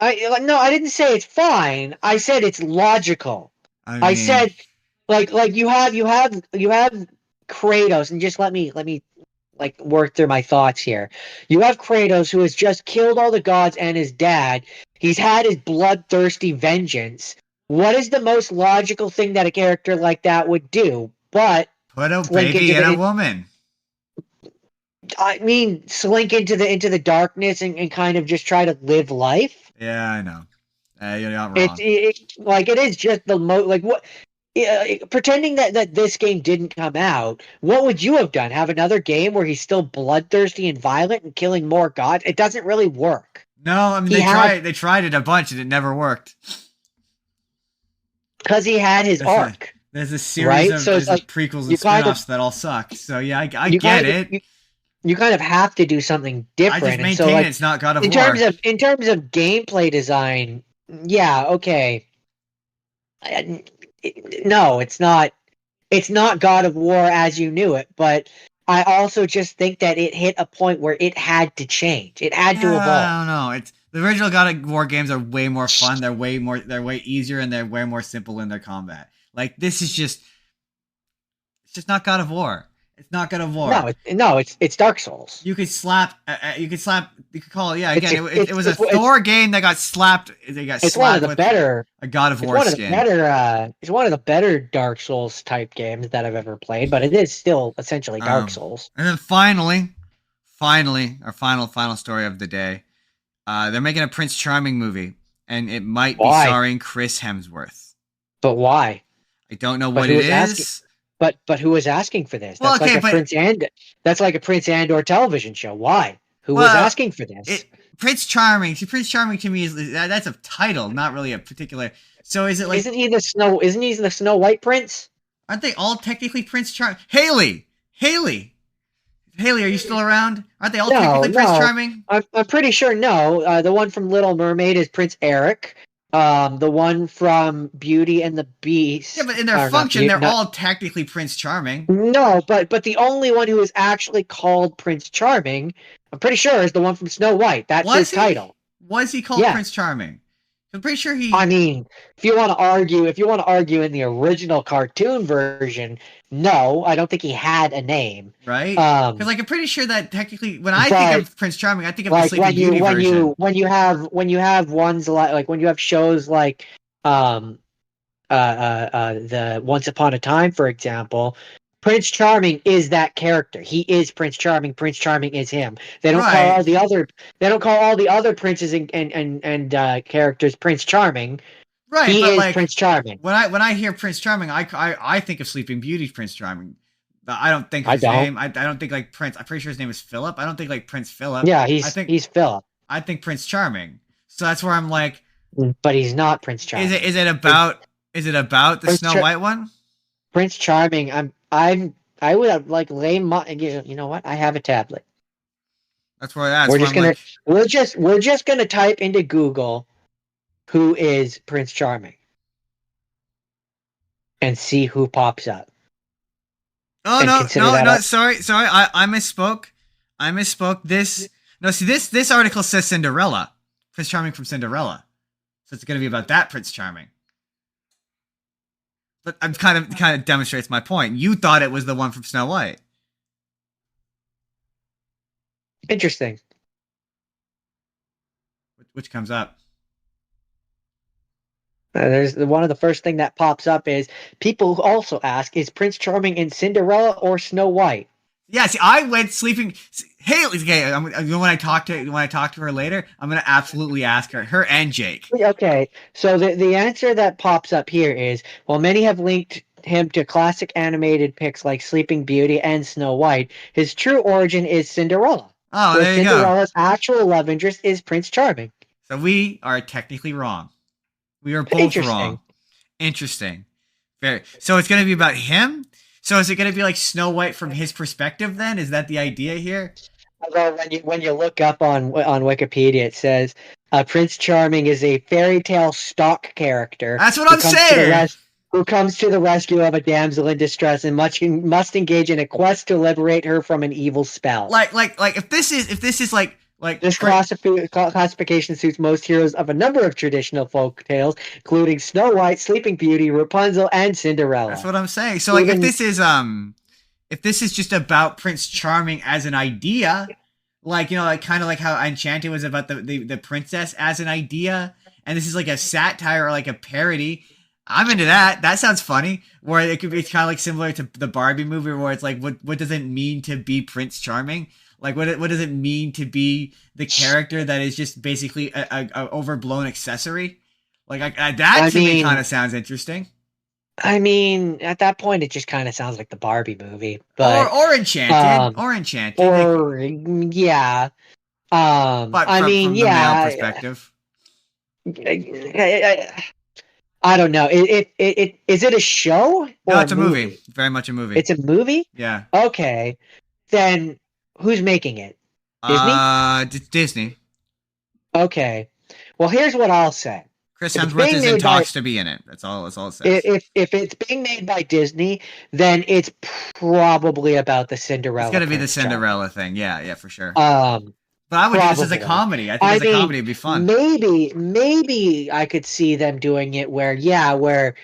No, I didn't say it's fine. I said it's logical. I I mean, said like you have Kratos, and just let me like work through my thoughts here. You have Kratos who has just killed all the gods and his dad. He's had his bloodthirsty vengeance. What is the most logical thing that a character like that would do? But put a slink baby into in a the woman. I mean slink into the darkness and kind of just try to live life. Yeah, I know. You're not It, wrong. it like it is just the like what pretending that this game didn't come out, what would you have done? Have another game where he's still bloodthirsty and violent and killing more gods? It doesn't really work. No, I mean He had they tried it a bunch and it never worked. because he had his arc, There's a series right? of So it's like prequels and you kind of spin-offs that all suck. So yeah, I you get kind of it. you kind of have to do something I just different, and so maintain like it's not God of War. in terms of gameplay design, yeah, okay. No, it's not. It's not God of War as you knew it, but I also just think that it hit a point where it had to change. It had to evolve. I don't know. It's the original God of War games are way more fun. They're way easier and they're way more simple in their combat. Like this is just it's just not God of War. It's not God of War. No, it's Dark Souls. You could slap. You could call it. Yeah, It's again, a, it was a it's Thor game that got slapped. They got it's one of slapped the with better a God of it's War one of the skin. better it's one of the better Dark Souls type games that I've ever played, but it is still essentially Dark Souls. And then finally, our final story of the day. They're making a Prince Charming movie, and it might be Why? starring Chris Hemsworth. But why? I don't know But what who it was asking? is. But who was asking for this? Well, That's okay, like a but That's like a Prince Andor television show. Why? Who was well, asking for this? Prince Charming. See, Prince Charming to me is that's a title, not really a particular. So is it like? Isn't he the Snow White prince? Aren't they all technically Prince Charming? Haley, are you still around? Aren't they all technically Prince Charming? I'm pretty sure no. The one from Little Mermaid is Prince Eric. The one from Beauty and the Beast. Yeah, but in their function, they're all technically Prince Charming. No, but the only one who is actually called Prince Charming, I'm pretty sure, is the one from Snow White. That's his title. Was he called Prince Charming? I'm pretty sure he. I mean, if you want to argue in the original cartoon version, no, I don't think he had a name. Right? Because like I'm pretty sure that technically, when I think of Prince Charming, I think of the Sleeping Beauty version. When you have ones like when you have shows like the Once Upon a Time, for example. Prince Charming is that character. He is Prince Charming. Prince Charming is him. They don't call all the other. They don't call all the other princes and characters Prince Charming. Right, He but is like Prince Charming. when I hear Prince Charming, I think of Sleeping Beauty Prince Charming. But I don't think of I his don't. name. I don't think like Prince. I'm pretty sure his name is Philip. I don't think like Prince Philip. Yeah, I think he's Philip, I think Prince Charming. So that's where I'm like, but he's not Prince is it Charming. is it Prince, about the Prince, Snow Char- White one? Prince Charming. I would have like laid my. You know what? I have a tablet. That's We're where just I'm like, gonna we're just gonna type into Google who is Prince Charming and see who pops up oh and no consider no that no up. sorry I misspoke. I misspoke. This no see this article says Cinderella. Prince Charming from Cinderella. So it's gonna be about that Prince Charming. But I'm kind of demonstrates my point. You thought it was the one from Snow White. Interesting. Which comes up. There's one of the first thing that pops up is people also ask, is Prince Charming in Cinderella or Snow White? Yeah, see, I went sleeping. Hey, okay, when I talk to her later, I'm gonna absolutely ask her and Jake. Okay, so the answer that pops up here is, while many have linked him to classic animated pics like Sleeping Beauty and Snow White, his true origin is Cinderella, Oh, where there you go. Cinderella's actual love interest is Prince Charming. So we are technically wrong. We are both Interesting. wrong. Interesting. Very. So it's gonna be about him. So is it gonna be like Snow White from his perspective? Then is that the idea here? Although when you look up on Wikipedia, it says Prince Charming is a fairy tale stock character That's what I'm saying. who comes to the rescue of a damsel in distress and must engage in a quest to liberate her from an evil spell. Like if this is like This classification suits most heroes of a number of traditional folk tales, including Snow White, Sleeping Beauty, Rapunzel, and Cinderella. That's what I'm saying. So like if this is just about Prince Charming as an idea, like like kind of like how Enchanted was about the princess as an idea, and this is like a satire or like a parody. I'm into that. That sounds funny. Where it could be, it's kind of like similar to the Barbie movie, where it's like, what does it mean to be Prince Charming? Like, what does it mean to be the character that is just basically a overblown accessory? Like, that to me kind of sounds interesting. I mean, at that point, it just kind of sounds like the Barbie movie, but or Enchanted, or Enchanted, or yeah. But I mean, from yeah. the male perspective, I don't know. Is it a show? No, it's a movie. Very much a movie. It's a movie? Yeah. Okay. Then who's making it? Disney? Disney. Okay. Well, here's what I'll say. Chris Hemsworth is in talks to be in it. That's all it says. If it's being made by Disney, then it's probably about the Cinderella. It's gonna be the Cinderella thing. Yeah, for sure. But I would do this as a comedy. I think as a comedy it'd be fun. Maybe I could see them doing it where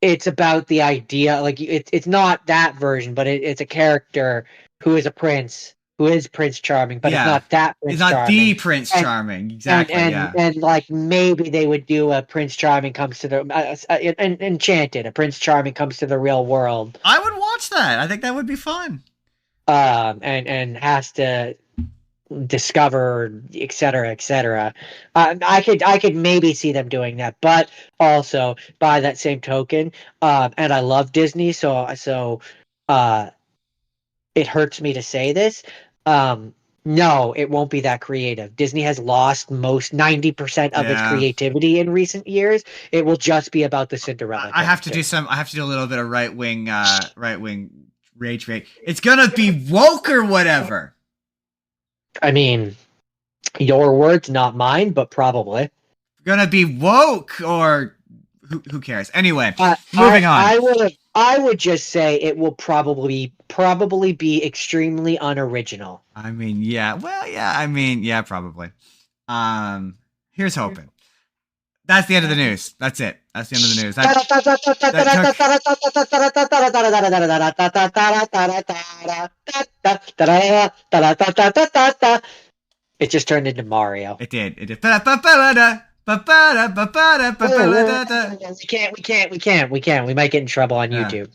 it's about the idea, like it's not that version, but it's a character who is a prince, who is Prince Charming, but it's not that Prince Charming. It's not the Prince Charming, exactly. And like maybe they would do a Prince Charming comes to the Enchanted. A Prince Charming comes to the real world. I would watch that. I think that would be fun. And has to discover, etc., etc. I could maybe see them doing that, but also by that same token, and I love Disney, so it hurts me to say this. No, it won't be that creative. Disney has lost 90% of its creativity in recent years. It will just be about the Cinderella. I have to do a little bit of right wing rage bait. It's gonna be woke or whatever. I mean, your words, not mine, but probably. Gonna be woke or who cares? Anyway, moving on. I would just say it will probably be extremely unoriginal. I mean, yeah. Well, yeah. I mean, yeah, probably. Here's hoping. That's the end of the news. That's it. That's the end of the news. It just turned into Mario. It did. We can't. We might get in trouble on YouTube.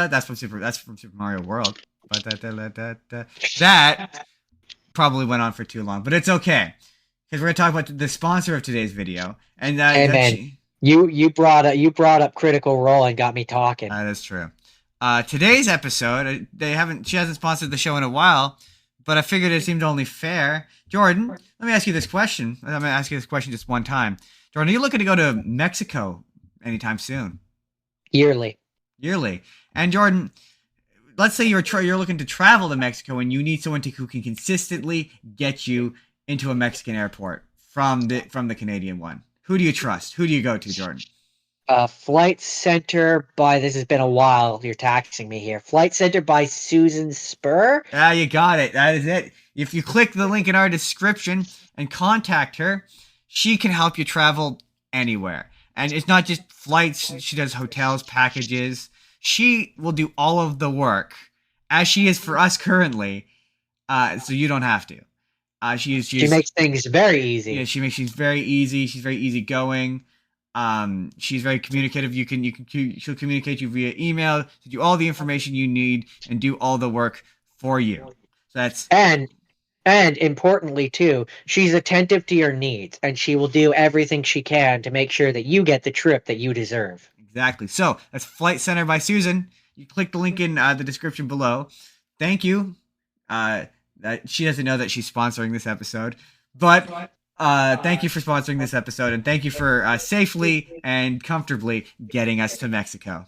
That's from Super Mario World. That probably went on for too long, but it's okay. because we're gonna talk about the sponsor of today's video, and Hey that man, she. you brought up Critical Role and got me talking. That is true. Today's episode, she hasn't sponsored the show in a while, but I figured it seemed only fair. Jordan, let me ask you this question. I'm gonna ask you this question just one time. Jordan, are you looking to go to Mexico anytime soon? Yearly. Yearly. And Jordan, let's say you're looking to travel to Mexico and you need someone who can consistently get you into a Mexican airport from the Canadian one. Who do you trust? Who do you go to, Jordan? Flight Center by, this has been a while, you're taxing me here. Flight Center by Susan Spur. Ah, you got it. That is it. If you click the link in our description and contact her, she can help you travel anywhere. And it's not just flights, she does hotels, packages. She will do all of the work, as she is for us currently, so you don't have to. She makes things very easy. Yeah, she makes things very easy. She's very easygoing. She's very communicative. She'll communicate you via email to do all the information you need and do all the work for you. So that's and importantly too, she's attentive to your needs, and she will do everything she can to make sure that you get the trip that you deserve. exactly. So that's Flight Center by Susan. You click the link in the description below. Thank you. That she doesn't know that she's sponsoring this episode, but thank you for sponsoring this episode, and thank you for safely and comfortably getting us to Mexico.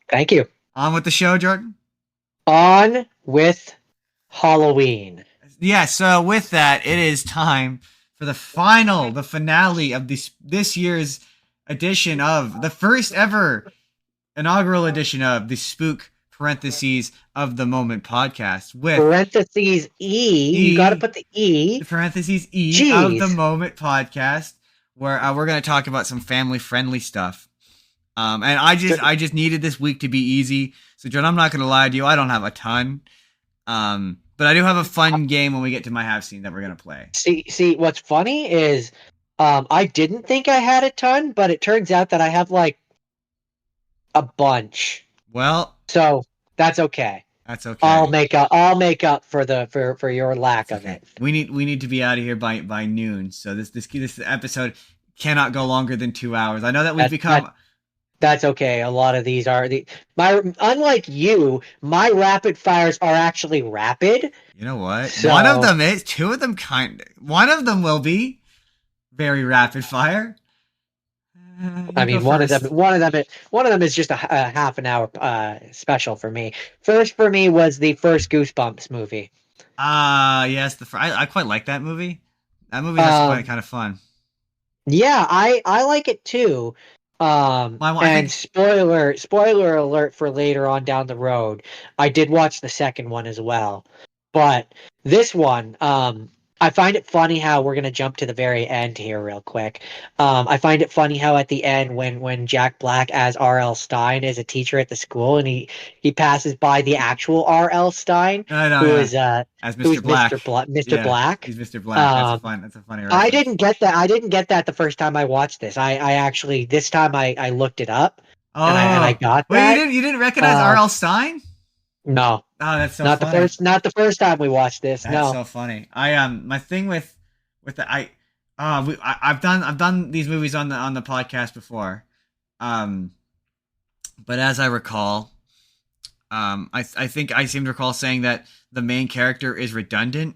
Thank you. On with the show, Jordan. On with Halloween. Yeah, so with that, it is time for the finale of this year's edition of the first ever inaugural edition of the Spook parentheses of the Moment podcast with parentheses E. You got to put the E. Parentheses E Jeez. Of the Moment podcast, where we're going to talk about some family friendly stuff. And I just needed this week to be easy. So John, I'm not going to lie to you, I don't have a ton. But I do have a fun game when we get to my have seen that we're going to play. See, what's funny is I didn't think I had a ton, but it turns out that I have like a bunch. Well, so that's okay. That's okay. I'll make up for your lack of it. We need to be out of here by noon. So this episode cannot go longer than 2 hours. I know that we've become. That's okay. A lot of these are unlike you, my rapid fires are actually rapid. You know what? So, one of them is. Two of them one of them will be very rapid fire. I mean, one of them is just a half an hour special for me. First for me was the first Goosebumps movie. Yes, I quite like that movie. That movie is actually kind of fun. Yeah, I like it too. And spoiler alert for later on down the road. I did watch the second one as well, but this one, I find it funny how we're gonna jump to the very end here real quick. I find it funny how at the end when Jack Black as R.L. Stein is a teacher at the school and he passes by the actual R.L. Stein who is as Mr. Black. Mr. Black. He's Mr. Black. That's a funny reference. I didn't get that the first time I watched this. I actually this time I looked it up and I got that. Wait, you didn't recognize R.L. Stein? No. Oh, that's so not funny. Not the first time we watched this. That's so funny. My thing with I've done these movies on the podcast before, but as I recall, I think I seem to recall saying that the main character is redundant,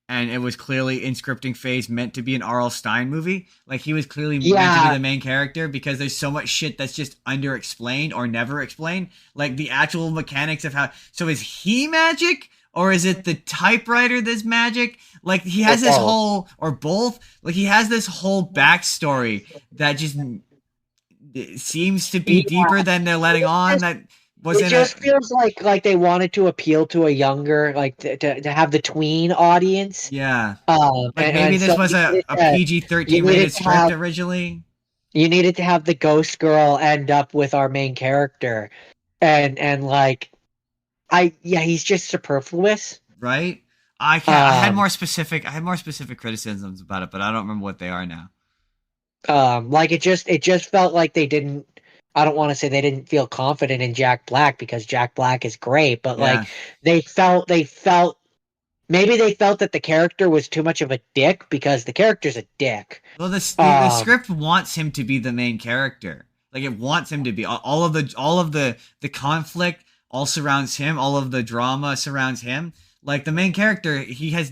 and it was clearly in scripting phase meant to be an R.L. Stein movie. Like he was clearly meant to be the main character because there's so much shit that's just underexplained or never explained. Like the actual mechanics of how. So is he magic or is it the typewriter that's magic? Like he has this whole or both. Like he has this whole backstory that just seems to be deeper than they're letting on. That. It just feels like they wanted to appeal to a younger, like to have the tween audience. Yeah. Maybe this was a PG-13 rated script originally. You needed to have the ghost girl end up with our main character, and he's just superfluous. Right. I had more specific criticisms about it, but I don't remember what they are now. It just felt like they didn't. I don't want to say they didn't feel confident in Jack Black because Jack Black is great, but like they felt maybe they felt that the character was too much of a dick because the character's a dick. Well, the Um, script wants him to be the main character. Like it wants him to be all of the conflict all surrounds him. All of the drama surrounds him. Like the main character, he has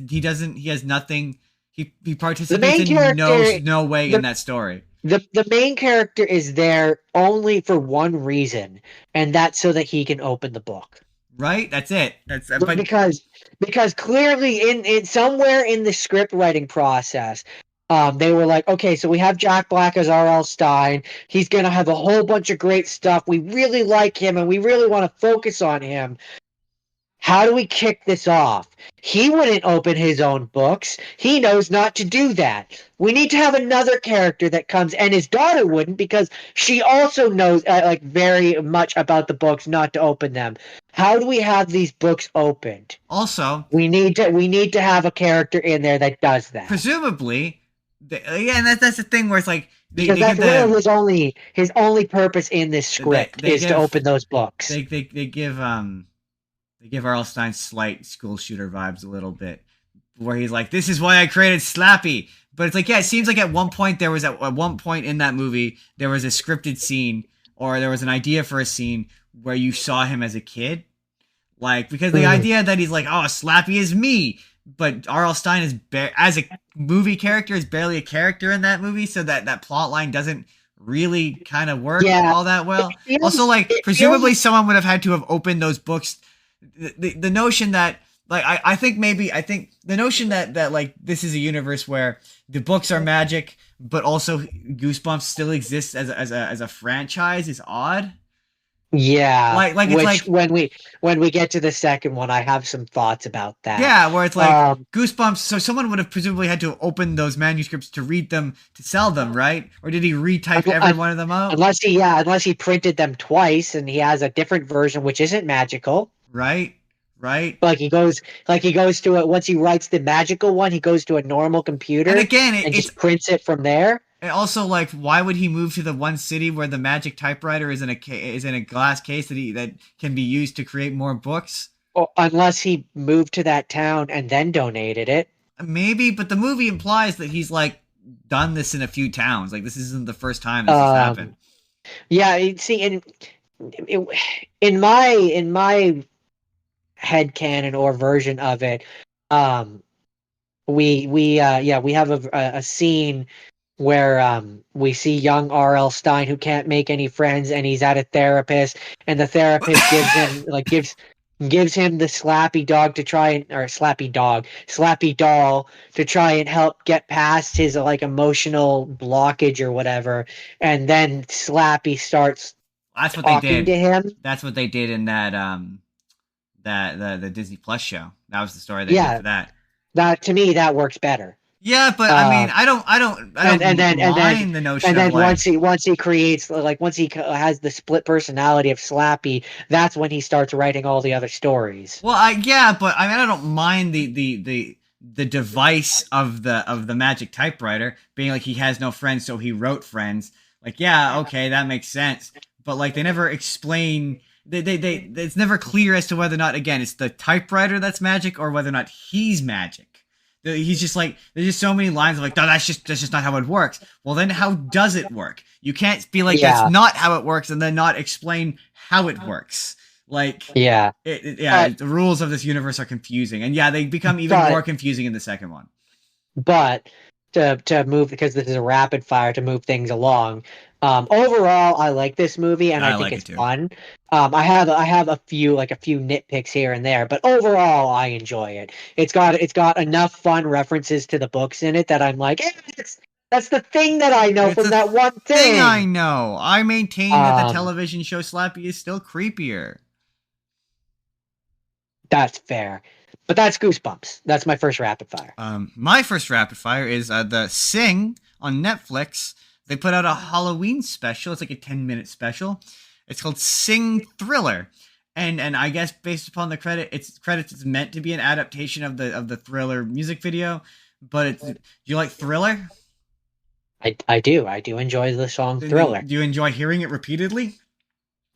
nothing. He the participates main in character, no way in the that story. the main character is there only for one reason, and that's so that he can open the book. Right? That's it. That's But but because clearly in somewhere in the script writing process, they were like, okay, so we have Jack Black as R.L. Stein. He's gonna have a whole bunch of great stuff. We really like him, and we really want to focus on him. How do we kick this off? He wouldn't open his own books. He knows not to do that. We need to have another character that comes, and his daughter wouldn't because she also knows like very much about the books, not to open them. How do we have these books opened? also We need to have a character in there that does that presumably, yeah, and that's the thing where it's like because they give that's really the his only purpose in this script they is to give open those books. they give they give R.L. Stein slight school shooter vibes a little bit, where he's like, "This is why I created Slappy." But it's like, yeah, it seems like at one point at one point in that movie there was a scripted scene or there was an idea for a scene where you saw him as a kid, like because the idea that he's like, "Oh, Slappy is me," but R.L. Stein is as a movie character is barely a character in that movie, so that plot line doesn't really kind of work all that well. Also, like presumably someone would have had to have opened those books the notion that like I think the notion that like this is a universe where the books are magic but also Goosebumps still exists as a franchise is odd. Yeah, Like it's which like when we get to the second one, I have some thoughts about that. yeah, where it's like Goosebumps, so someone would have presumably had to open those manuscripts to read them to sell them, right? Or did he retype every one of them out? Unless he printed them twice and he has a different version which isn't magical. Right? Right? Like he goes to it once he writes the magical one, he goes to a normal computer And again, and it's just prints it from there. and also like why would he move to the one city where the magic typewriter is in a glass case that can be used to create more books? Or unless he moved to that town and then donated it. Maybe, but the movie implies that he's like done this in a few towns. Like this isn't the first time this has happened. Yeah, see, in my headcanon or version of it, we have a scene where we see young R.L. Stein who can't make any friends and he's at a therapist and the therapist gives him the slappy dog to try and or slappy doll to try and help get past his like emotional blockage or whatever, and then Slappy starts That's what they talking did. to him. That's what they did in that the Disney Plus show. That was the story they did for that. That to me that works better. Yeah, but I mean, I don't mind the notion and then of like, once he creates like once he has the split personality of Slappy, that's when he starts writing all the other stories. well, but I mean, I don't mind the device of the magic typewriter being like he has no friends, so he wrote friends. Like, yeah, okay, that makes sense. But like, they never explain. It's never clear as to whether or not again it's the typewriter that's magic or whether or not he's magic. He's just like there's just so many lines of like no, that's just not how it works. Well, then how does it work? You can't be like that's not how it works and then not explain how it works. Like the rules of this universe are confusing, and yeah, they become even more confusing in the second one. But to move because this is a rapid fire to move things along. Overall, I like this movie and I think it's fun. I have a few nitpicks here and there, but overall, I enjoy it. It's got enough fun references to the books in it that I'm like, that's the thing that I know from that one thing. I know. I maintain that the television show Slappy is still creepier. That's fair. But that's Goosebumps. That's my first rapid fire. My first rapid fire is the Sing on Netflix. They put out a Halloween special. It's like a 10-minute special. It's called Sing Thriller. And I guess based upon the credits, it's meant to be an adaptation of the Thriller music video. But do you like Thriller? I do. I do enjoy the song Thriller. Do you enjoy hearing it repeatedly?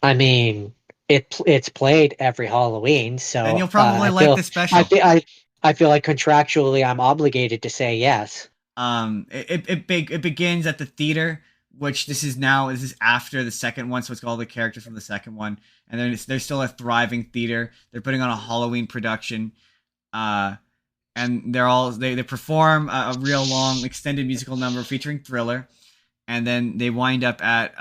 I mean, it's played every Halloween, so then you'll probably like the special. I feel like contractually I'm obligated to say yes. It begins at the theater, which this is after the second one, so it's got all the characters from the second one, and then there's still a thriving theater. They're putting on a Halloween production, uh, and they perform a real long extended musical number featuring Thriller, and then they wind up at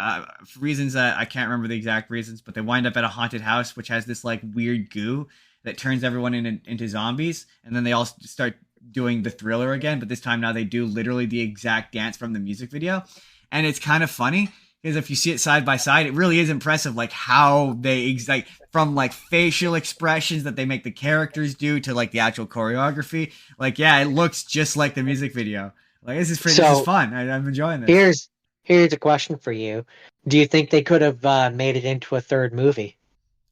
for reasons that I can't remember the exact reasons, but they wind up at a haunted house which has this like weird goo that turns everyone into zombies, and then they all start doing the Thriller again, but this time now they do literally the exact dance from the music video, and it's kind of funny because if you see it side by side, it really is impressive, like how like from like facial expressions that they make the characters do to like the actual choreography. Like, yeah, it looks just like the music video. Like, this is fun. I'm enjoying this. Here's a question for you. Do you think they could have made it into a third movie?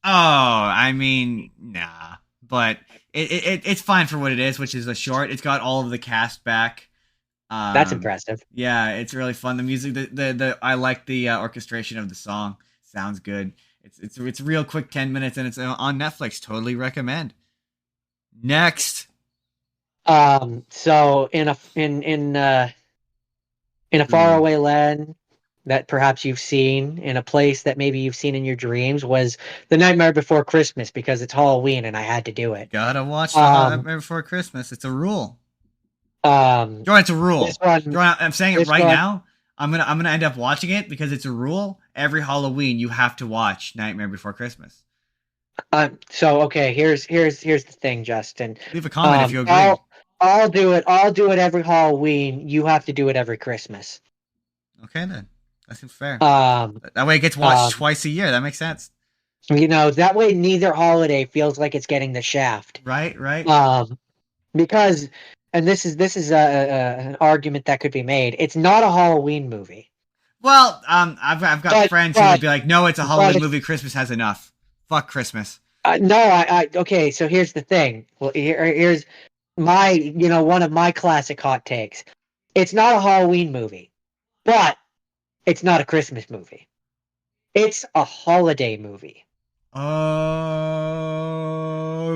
Oh, I mean, nah. But it's fine for what it is, which is a short. It's got all of the cast back. That's impressive. Yeah, it's really fun. The music, the I like the orchestration of the song. Sounds good. It's a real quick 10 minutes, and it's on Netflix. Totally recommend. Next. So in a faraway land that perhaps you've seen, in a place that maybe you've seen in your dreams, was The Nightmare Before Christmas, because it's Halloween and I had to do it. Gotta watch The Nightmare Before Christmas. It's a rule. Jordan, it's a rule. Jordan, I'm saying it right now. I'm gonna end up watching it because it's a rule. Every Halloween, you have to watch Nightmare Before Christmas. So okay, here's the thing, Justin. Leave a comment if you agree. I'll do it. I'll do it every Halloween. You have to do it every Christmas. Okay, then. That seems fair. That way it gets watched twice a year. That makes sense. You know, that way neither holiday feels like it's getting the shaft. Right. Because, and this is an argument that could be made. It's not a Halloween movie. Well, I've got friends who would be like, no, it's a Halloween movie. Christmas has enough. Fuck Christmas. Okay, so here's the thing. Well, here's my, one of my classic hot takes. It's not a Halloween movie, but it's not a Christmas movie. It's a holiday movie. Oh,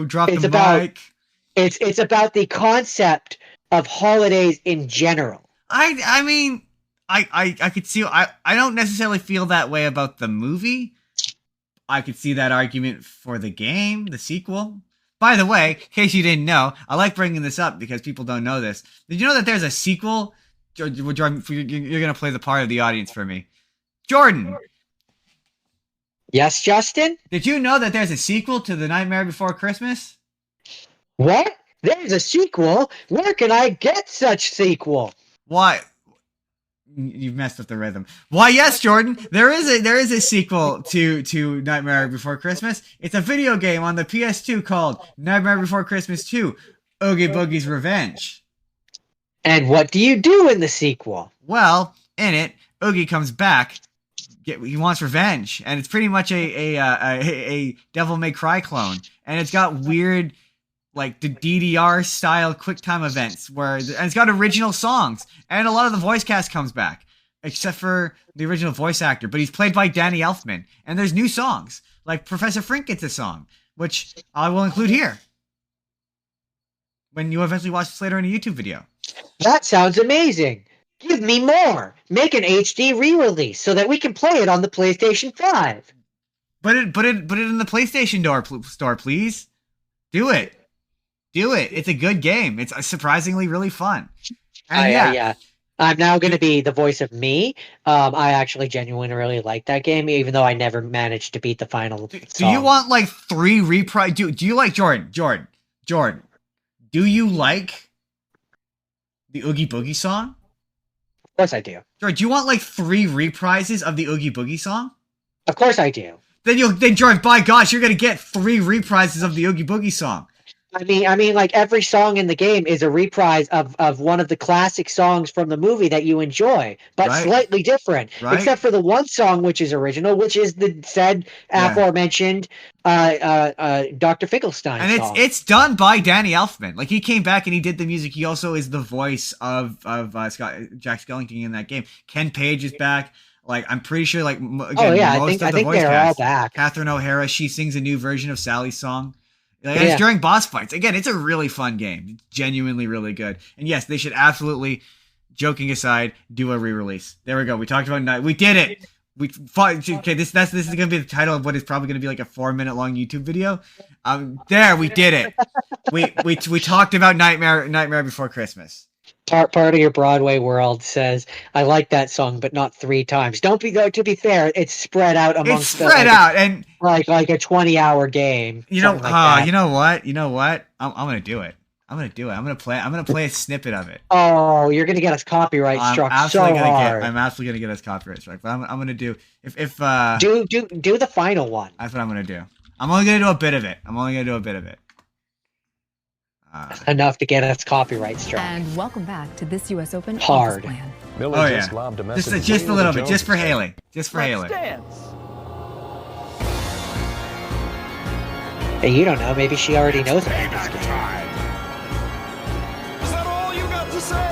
drop it's the about, mic. It's about the concept of holidays in general. I mean, I could see. I don't necessarily feel that way about the movie. I could see that argument for the game, the sequel. By the way, in case you didn't know, I like bringing this up because people don't know this. Did you know that there's a sequel? Jordan, you're going to play the part of the audience for me. Jordan. Yes, Justin? Did you know that there's a sequel to The Nightmare Before Christmas? What? There's a sequel? Where can I get such sequel? Why? You've messed up the rhythm. Why, yes, Jordan. There is a sequel to Nightmare Before Christmas. It's a video game on the PS2 called Nightmare Before Christmas 2: Oogie Boogie's Revenge. And what do you do in the sequel? Well, in it, Oogie comes back. He wants revenge, and it's pretty much a Devil May Cry clone, and it's got weird, like, the DDR style QuickTime events and it's got original songs, and a lot of the voice cast comes back, except for the original voice actor, but he's played by Danny Elfman, and there's new songs, like Professor Frink gets a song, which I will include here when you eventually watch this later in a YouTube video. That sounds amazing. Give me more. Make an HD re-release so that we can play it on the PlayStation 5. Put it in the PlayStation store, please. Do it. It's a good game. It's surprisingly really fun. And yeah. I'm now going to be the voice of me. I actually genuinely really like that game, even though I never managed to beat the final song. Do you want like 3 reprise? Do you like Jordan? Do you like the Oogie Boogie song? Of course I do. Jordan, do you want like 3 reprises of the Oogie Boogie song? Of course I do. Then Jordan, by gosh, you're gonna get 3 reprises of the Oogie Boogie song. I mean, like every song in the game is a reprise of one of the classic songs from the movie that you enjoy, but slightly different, except for the one song which is original, which is the said aforementioned Dr. Finkelstein and song. it's done by Danny Elfman. Like, he came back and he did the music. He also is the voice of Jack Skellington in that game. Ken Page is back. Like, I'm pretty sure, like, again, I think they're all back. Catherine O'Hara, she sings a new version of Sally's song Like, and it's during boss fights. Again, it's a really fun game. It's genuinely really good. And yes, they should absolutely, joking aside, do a re-release. There we go. We talked about Night. We did it. We fought. Okay, this is going to be the title of what is probably going to be like a 4-minute long YouTube video. There, we did it. We talked about Nightmare Before Christmas. Part of your Broadway world says, "I like that song, but not 3 times." Don't be To be fair, it's spread out amongst. It's spread out, and like a 20-hour game. You know, like you know what? I'm gonna do it. I'm gonna play a snippet of it. Oh, you're gonna get us copyright struck so hard. I'm absolutely gonna get us copyright struck. But I'm gonna do if do the final one. That's what I'm gonna do. I'm only gonna do a bit of it. Enough to get us copyright struck. And welcome back to this U.S. Open. Hard. Oh yeah. Just a little bit, just for Haley. Dance. Hey, you don't know. Maybe she already knows about this game.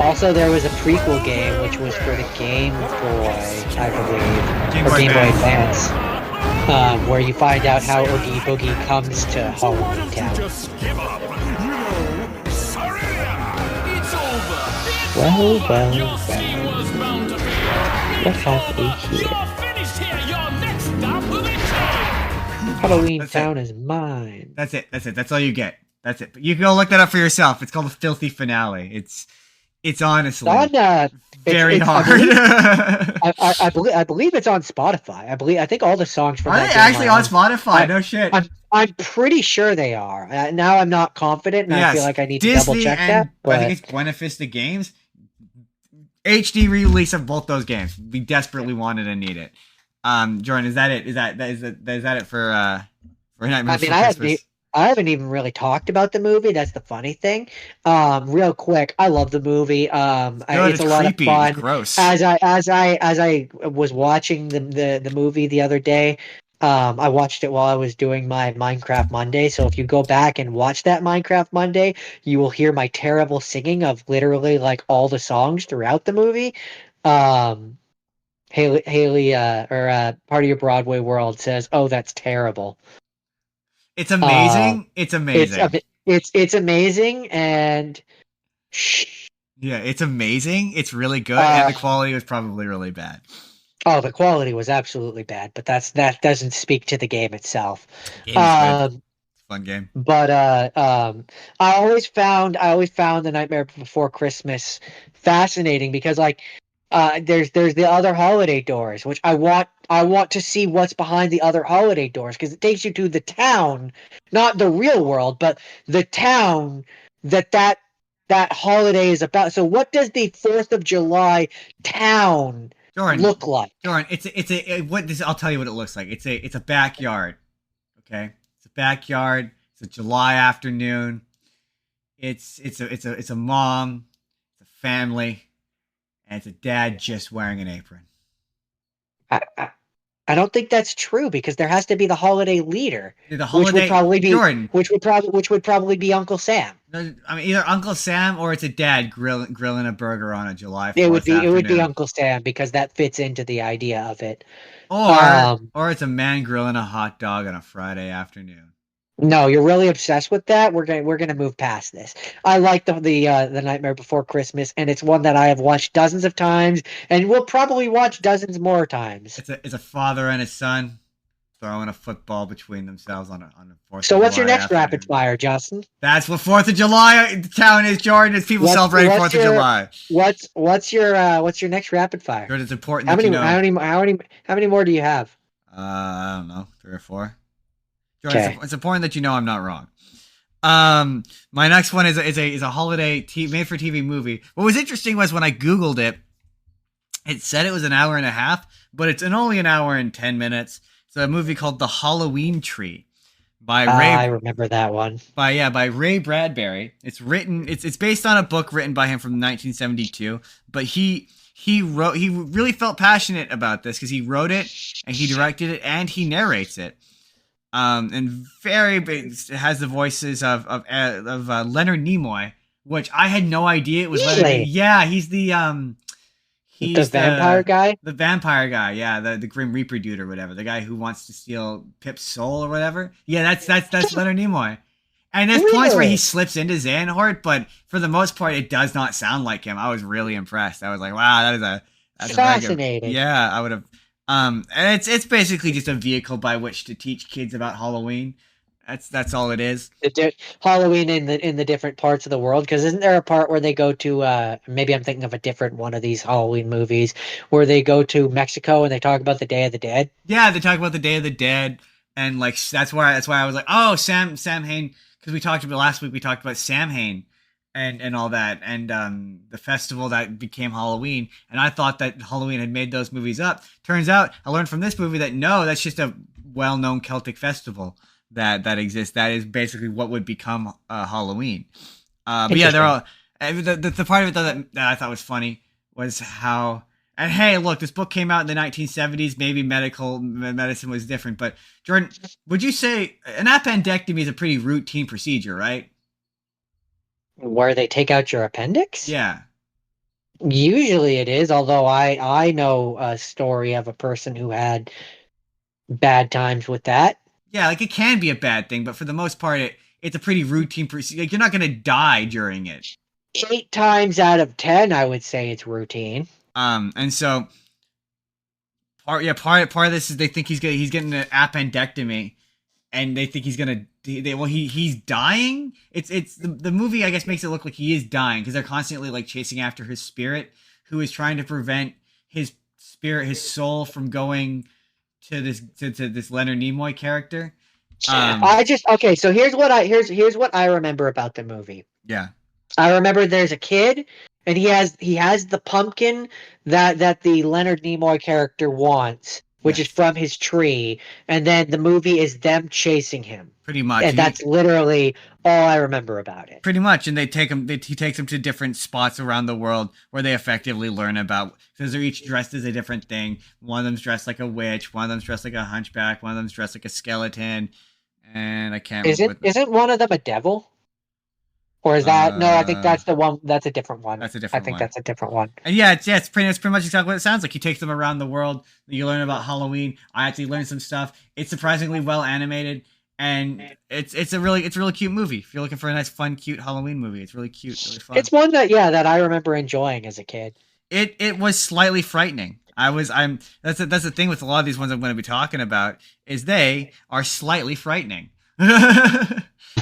Also, there was a prequel game which was for the Game Boy, I believe, or Game Boy Advance, where you find out how Oogie Boogie comes to Halloween Town. Well. What have we here? Halloween Town is mine. That's it. That's all you get. That's it. But you can go look that up for yourself. It's called the Filthy Finale. It's honestly very hard. I believe it's on Spotify. I think all the songs from. Are they actually on Spotify? No shit. I'm pretty sure they are. Now I'm not confident, and I feel like I need to double check that. But I think it's Buena Vista Games. HD release of both those games. We desperately wanted and need it. Jordan, is that it? Is that it for Nightmare Before Christmas? I haven't even really talked about the movie. That's the funny thing. Real quick, I love the movie. It's a lot of fun. It's gross. As I was watching the movie the other day, I watched it while I was doing my Minecraft Monday. So if you go back and watch that Minecraft Monday, you will hear my terrible singing of literally like all the songs throughout the movie. Haley, part of your Broadway world says, "Oh, that's terrible." It's amazing. It's amazing. It's amazing, and yeah, it's amazing. It's really good, and the quality was probably really bad. Oh, the quality was absolutely bad, but that doesn't speak to the game itself. It's a fun game. But I always found the Nightmare Before Christmas fascinating because there's the other holiday doors, which I want to see what's behind the other holiday doors because it takes you to the town, not the real world, but the town that holiday is about. So what does the 4th of July town look like? Jordan, I'll tell you what it looks like. It's a backyard. Okay? It's a backyard. It's a July afternoon. It's a mom, it's a family. And it's a dad just wearing an apron. I don't think that's true because there has to be the holiday leader, which would probably be Jordan. Which would probably be Uncle Sam. I mean, either Uncle Sam or it's a dad grilling a burger on a July 4th It would be Uncle Sam because that fits into the idea of it. Or it's a man grilling a hot dog on a Friday afternoon. No, you're really obsessed with that. We're gonna move past this. I like the Nightmare Before Christmas, and it's one that I have watched dozens of times, and will probably watch dozens more times. It's a father and his son throwing a football between themselves on a 4th. So what's your next rapid fire, Justin? That's what 4th of July town is, Jordan. It's people celebrating 4th of July. What's your next rapid fire? Jordan, it's important that you know. How many more do you have? I don't know, 3 or 4. Jordan, okay. It's important that you know I'm not wrong. My next one is a holiday made for TV movie. What was interesting was when I Googled it, it said it was an hour and a half, but it's only an hour and 10 minutes. It's a movie called The Halloween Tree by Ray. I remember that one. By Ray Bradbury. It's based on a book written by him from 1972, but he really felt passionate about this because he wrote it and he directed it and he narrates it. And it has the voices of Leonard Nimoy, which I had no idea it was. Really? Yeah, he's the vampire guy. The vampire guy, yeah, the Grim Reaper dude or whatever, the guy who wants to steal Pip's soul or whatever. Yeah, that's Leonard Nimoy. And there's points where he Really? slips into Xehanort, but for the most part, it does not sound like him. I was really impressed. I was like, wow, that's a very good. Fascinating. Yeah, I would have. And it's basically just a vehicle by which to teach kids about Halloween. That's all it is. Halloween in the different parts of the world, because isn't there a part where they go to maybe I'm thinking of a different one of these Halloween movies where they go to Mexico and they talk about the Day of the Dead? Yeah, they talk about the Day of the Dead, and like that's why I was like, oh, Samhain, because we talked about last week. We talked about Samhain and all that, and the festival that became Halloween. And I thought that Halloween had made those movies up. Turns out, I learned from this movie that no, that's just a well-known Celtic festival that exists. That is basically what would become Halloween. But yeah, they're all. The part of it though that I thought was funny was how. And hey, look, this book came out in the 1970s. Maybe medicine was different, but Jordan, would you say an appendectomy is a pretty routine procedure, right? Where they take out your appendix? Yeah. Usually it is, although I know a story of a person who had bad times with that. Yeah, like it can be a bad thing, but for the most part, it's a pretty routine procedure. Like you're not gonna die during it. 8 times out of 10, I would say it's routine. And so part of this is they think he's getting an appendectomy, and they think he's gonna he's dying. It's the movie I guess makes it look like he is dying because they're constantly like chasing after his spirit, who is trying to prevent his soul from going to this Leonard Nimoy character. Okay, so here's what I remember about the movie. Yeah. I remember there's a kid and he has the pumpkin that the Leonard Nimoy character wants, which is from his tree, and then the movie is them chasing him. Pretty much. And that's literally all I remember about it. Pretty much, and he takes them to different spots around the world where they effectively learn about, because they're each dressed as a different thing. One of them's dressed like a witch, one of them's dressed like a hunchback, one of them's dressed like a skeleton, and I can't remember. Isn't one of them a devil? Or is that no? I think that's the one. That's a different one. That's a different one. I think that's a different one. And yeah, it's pretty much exactly what it sounds like. You take them around the world. You learn about Halloween. I actually learned some stuff. It's surprisingly well animated, and it's a really cute movie. If you're looking for a nice, fun, cute Halloween movie, it's really cute, really fun. It's one that I remember enjoying as a kid. It was slightly frightening. That's the thing with a lot of these ones I'm going to be talking about is they are slightly frightening.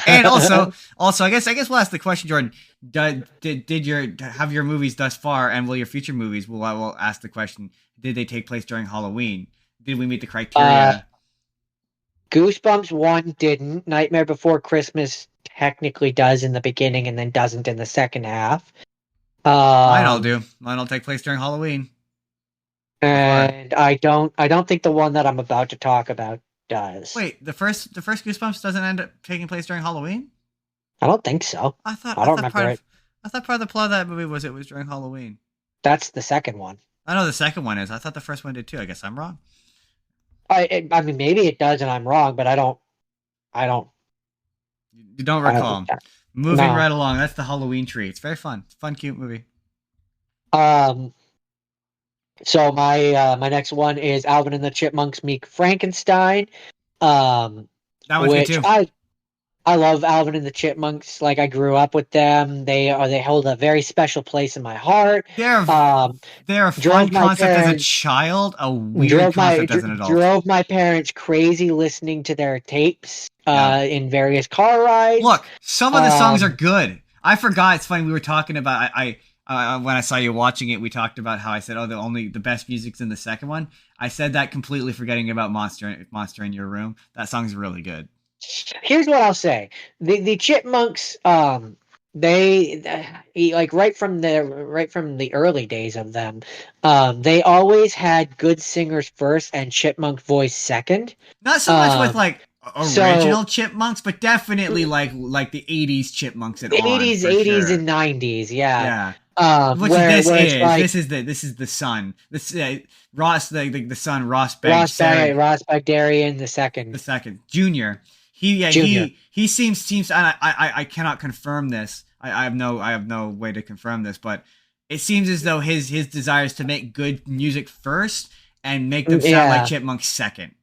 And also, I guess we'll ask the question, Jordan. Did your movies thus far, and will your future movies? We'll ask the question: did they take place during Halloween? Did we meet the criteria? Goosebumps 1 didn't. Nightmare Before Christmas technically does in the beginning, and then doesn't in the second half. Mine all do. Mine all take place during Halloween. And I don't think the one that I'm about to talk about does. Wait, the first Goosebumps doesn't end up taking place during Halloween? I don't think so. I thought remember it. I thought part of the plot of that movie was during Halloween. That's the second one. I know the second one is. I thought the first one did too. I guess I'm wrong. I mean, maybe it does, and I'm wrong, but I don't. You don't recall. Moving right along. That's the Halloween tree. It's very fun. It's a fun, cute movie. So my next one is Alvin and the Chipmunks Meet Frankenstein. That one's good too. I love Alvin and the Chipmunks. Like I grew up with them. They hold a very special place in my heart. They're a fun concept as a child, a weird concept as an adult. Drove my parents crazy listening to their tapes in various car rides. Look, some of the songs are good. I forgot. It's funny. We were talking about when I saw you watching it, we talked about how I said, "Oh, the best music's in the second one." I said that completely forgetting about Monster in Your Room. That song's really good. Here's what I'll say: the Chipmunks, they like right from the early days of them, they always had good singers first and chipmunk voice second. Not so much with like original Chipmunks, but definitely like the 80s Chipmunks and 80s and 90s, yeah. This is the son. Ross the son, Ross Bagdarian the second Junior. He seems I cannot confirm this. I have no way to confirm this, but it seems as though his desire is to make good music first and make them sound like Chipmunks second.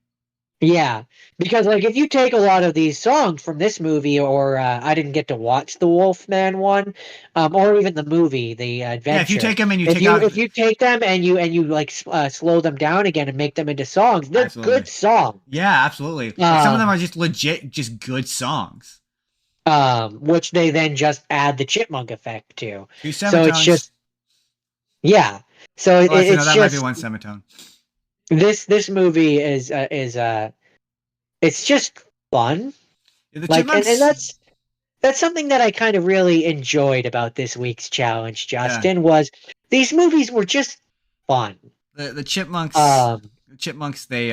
Yeah, because like if you take a lot of these songs from this movie, or I didn't get to watch the Wolfman one, or even the movie, the Yeah, if you adventure. take them and you If take you out, if you take them and you like slow them down again and make them into songs, they're absolutely. good songs. Yeah, absolutely. Like some of them Um, are just legit, just good songs. which they then just add the chipmunk effect to. Two So it's semitones. just yeah. So Oh, actually, no, it's that might be just one semitone. this movie is it's just fun. Yeah, the Like and chipmunks. that's something that I kind of really enjoyed about this week's challenge, Yeah, Justin, was these movies were just fun. the chipmunks. Um, The chipmunks. They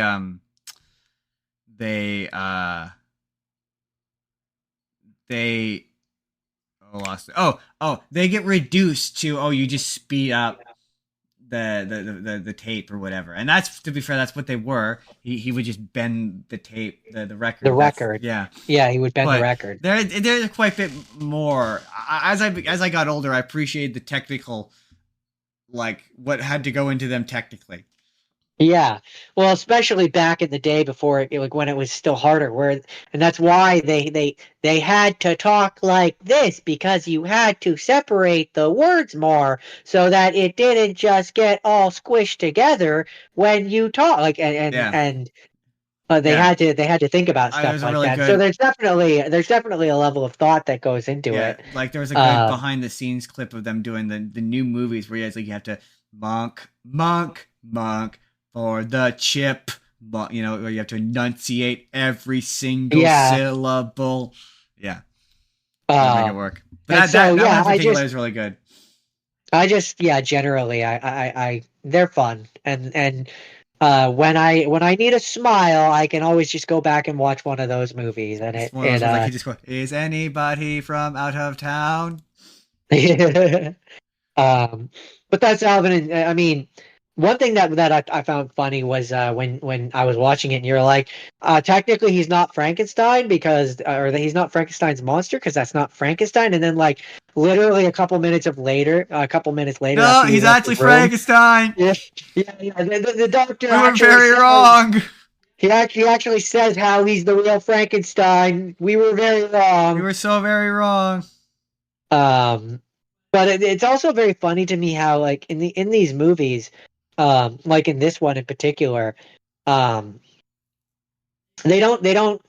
they oh, lost it. Oh, they get reduced to, oh, you just speed up the tape or whatever. And that's, to be fair, that's what they were. He would just bend the tape, the the record. That's, record. yeah. Yeah, he would bend the But record. there's quite a bit more. As I got older, I appreciated the technical, like what had to go into them technically. Yeah. Well, especially back in the day before like when it was still harder, and that's why they had to talk like this, because you had to separate the words more so that it didn't just get all squished together when you talk, like Yeah, and yeah. they had to think about There's stuff a like really that. So good, there's definitely a level of thought that goes into yeah, it. like there was a good Um, behind the scenes clip of them doing the new movies where you have to monk for the chip, where you have to enunciate every single yeah. syllable. Yeah, to make it Um, work. But and that so that one yeah, in particular is really good. generally I they're fun, and when I need a smile, I can always just go back and watch one of those movies, and It's one of those ones I can just go, is anybody from out of town? um, but that's Alvin. And I mean, one thing that I found funny was when I was watching it, and you're like, technically he's not Frankenstein because, or that he's not Frankenstein's monster because that's not Frankenstein. And then like literally a couple minutes later No, after you he's left the actually room, Frankenstein. yeah, yeah, the doctor We were actually very says wrong. he actually says how he's the real Frankenstein. We were very We wrong. were so very wrong. Um, but it's also very funny to me how like in these movies, like in this one in particular, um, they don't they don't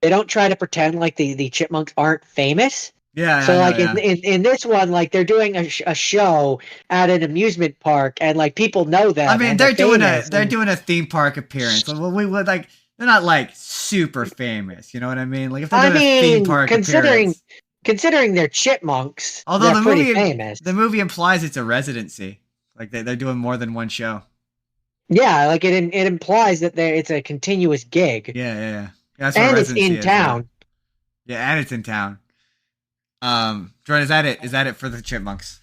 they don't try to pretend like the chipmunks aren't famous. Yeah, I So know, like yeah. in this one, like they're doing a show at an amusement park, and like people know them I mean, and they're famous. they're doing a theme park appearance. Well, we would like, they're not like super famous. You know what I mean? Like if they're I doing a theme mean, park appearance. considering they're chipmunks, Although they're pretty famous. the movie implies it's a residency. Like they're doing more than one show. Yeah, like it implies that it's a continuous gig, Yeah. That's what and it's residency in is. Yeah. town. Yeah, and it's in town. Jordan, is that it? Is that it for the chipmunks?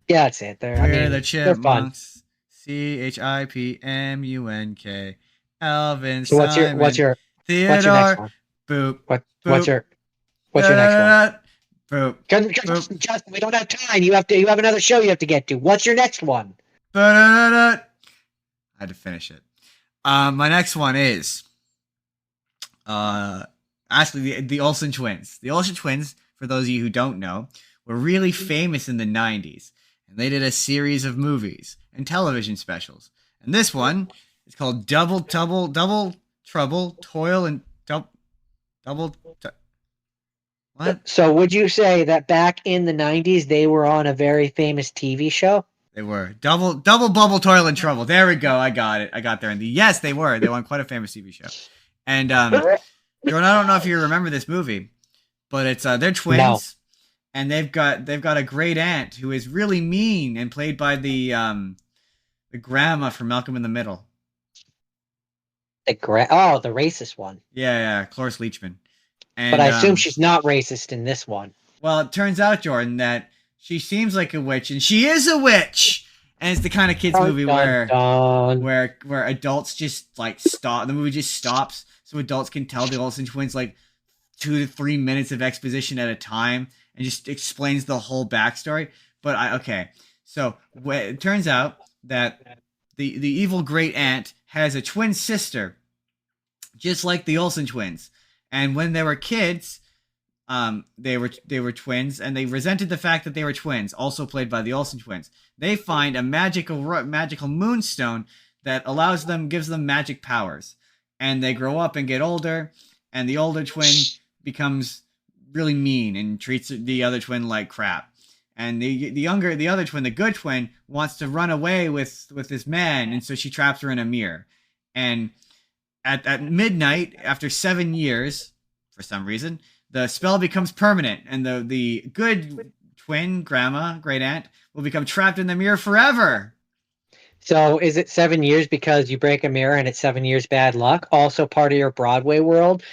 Yeah, that's it. We're I mean, the they're fun. chipmunks. CHIPMUNK. Alvin, So Simon, Theodore. What's your next one? Boop. What's Boop. your next one? Boop. Justin, we don't have time. You have another show you have to get to. What's your next one? I had to finish it. My next one is actually the Olsen twins. The Olsen twins, for those of you who don't know, were really famous in the 90s. And they did a series of movies and television specials. And this one is called Double Trouble, Toil and What? So would you say that back in the 90s they were on a very famous TV show? They were double bubble, toil and trouble. There we go. I got it. I got there. And yes, they were. They were on quite a famous TV show. And Jordan, I don't know if you remember this movie, but it's they're twins, No. and they've got a great aunt who is really mean and played by the grandma from Malcolm in the Middle. The racist one. Yeah, Cloris Leachman. And, But I assume she's not racist in this one. Well, it turns out, Jordan, that she seems like a witch, and she is a witch. And it's the kind of kids movie where adults just like stop. The movie just stops so adults can tell the Olsen twins like 2 to 3 minutes of exposition at a time, and just explains the whole backstory. But so it turns out that the evil great aunt has a twin sister just like the Olsen twins. And when they were kids, they were twins, and they resented the fact that they were twins, also played by the Olsen twins. They find a magical moonstone that gives them magic powers, and they grow up and get older, and the older twin becomes really mean and treats the other twin like crap. And the other twin, the good twin, wants to run away with this man, and so she traps her in a mirror. And at midnight, after 7 years, for some reason, the spell becomes permanent, and the good twin, grandma, great aunt, will become trapped in the mirror forever. So is it 7 years because you break a mirror and it's 7 years bad luck? Also part of your Broadway world.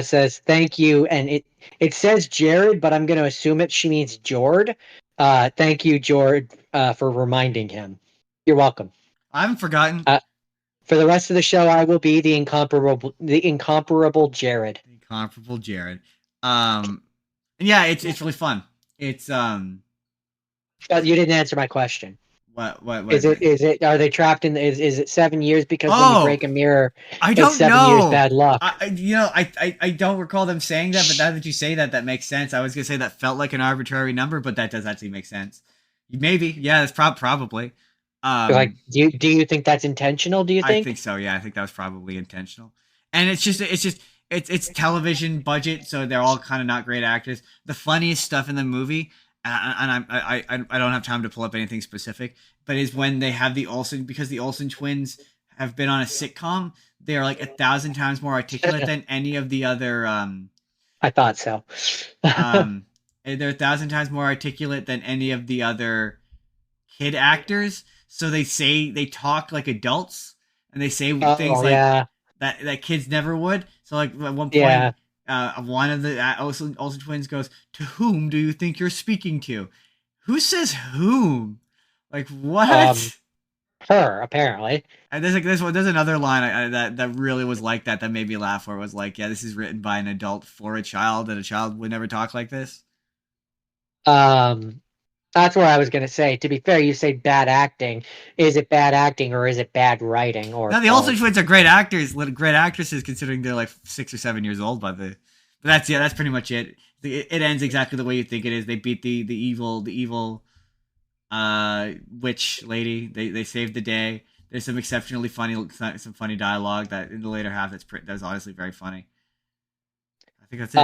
Says thank you, and it says Jared, but I'm going to assume she means Jord. Thank you, Jord, for reminding him. You're welcome. I haven't forgotten. For the rest of the show, I will be the incomparable Jared. The incomparable Jared. Yeah, it's really fun. It's But you didn't answer my question. What is it? Are they trapped in? Is it 7 years because when you break a mirror, I don't it's 7 know. years bad luck? I don't recall them saying that, but now that you say that, that makes sense. I was gonna say that felt like an arbitrary number, but that does actually make sense. Maybe, yeah, that's probably. Like, do you think that's intentional? Do you think? I think so. Yeah, I think that was probably intentional. And it's television budget, so they're all kind of not great actors. The funniest stuff in the movie, and I don't have time to pull up anything specific, but is when they have the Olsen, because the Olsen twins have been on a sitcom. They are like 1,000 times more articulate than any of the other. I thought so. They're 1,000 times more articulate than any of the other kid actors. So they talk like adults, and they say things like that kids never would. So like at one point, one of the Olsen twins goes, "To whom do you think you're speaking to?" Who says whom? Like what? Her, apparently. And there's another line that really was like that made me laugh, where it was like, yeah, this is written by an adult for a child, and a child would never talk like this. That's what I was going to say. To be fair, you say bad acting. Is it bad acting or is it bad writing? Or no, the Olsen twins are great actors, great actresses, considering they're like 6 or 7 years old by the. But that's pretty much it. It ends exactly the way you think it is. They beat the evil witch lady. They saved the day. There's some exceptionally funny dialogue that in the later half that's honestly very funny. I think that's it.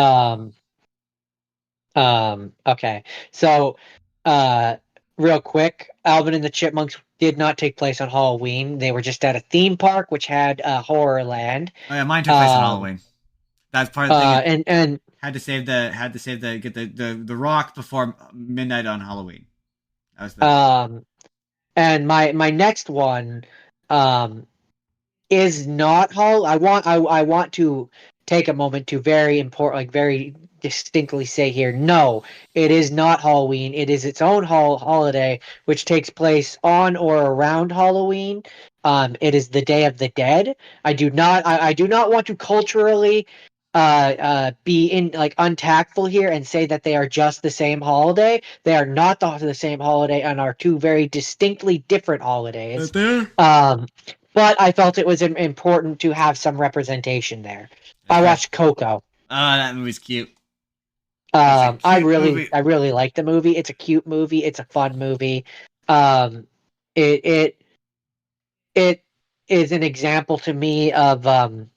Okay. So, real quick, Alvin and the Chipmunks did not take place on Halloween. They were just at a theme park, which had horror land. Oh yeah, mine took place on Halloween. That's part of the thing. And had to get the rock before midnight on Halloween. That was and my next one is not I want to take a moment to very distinctly say here, no, it is not Halloween. It is its own holiday, which takes place on or around Halloween. It is the Day of the Dead. I do not want to culturally be untactful here and say that they are just the same holiday. They are not the same holiday and are two very distinctly different holidays. But I felt it was important to have some representation there. I watched Coco. Oh, that movie's cute. I really like the movie. It's a cute movie. It's a fun movie. It is an example to me of a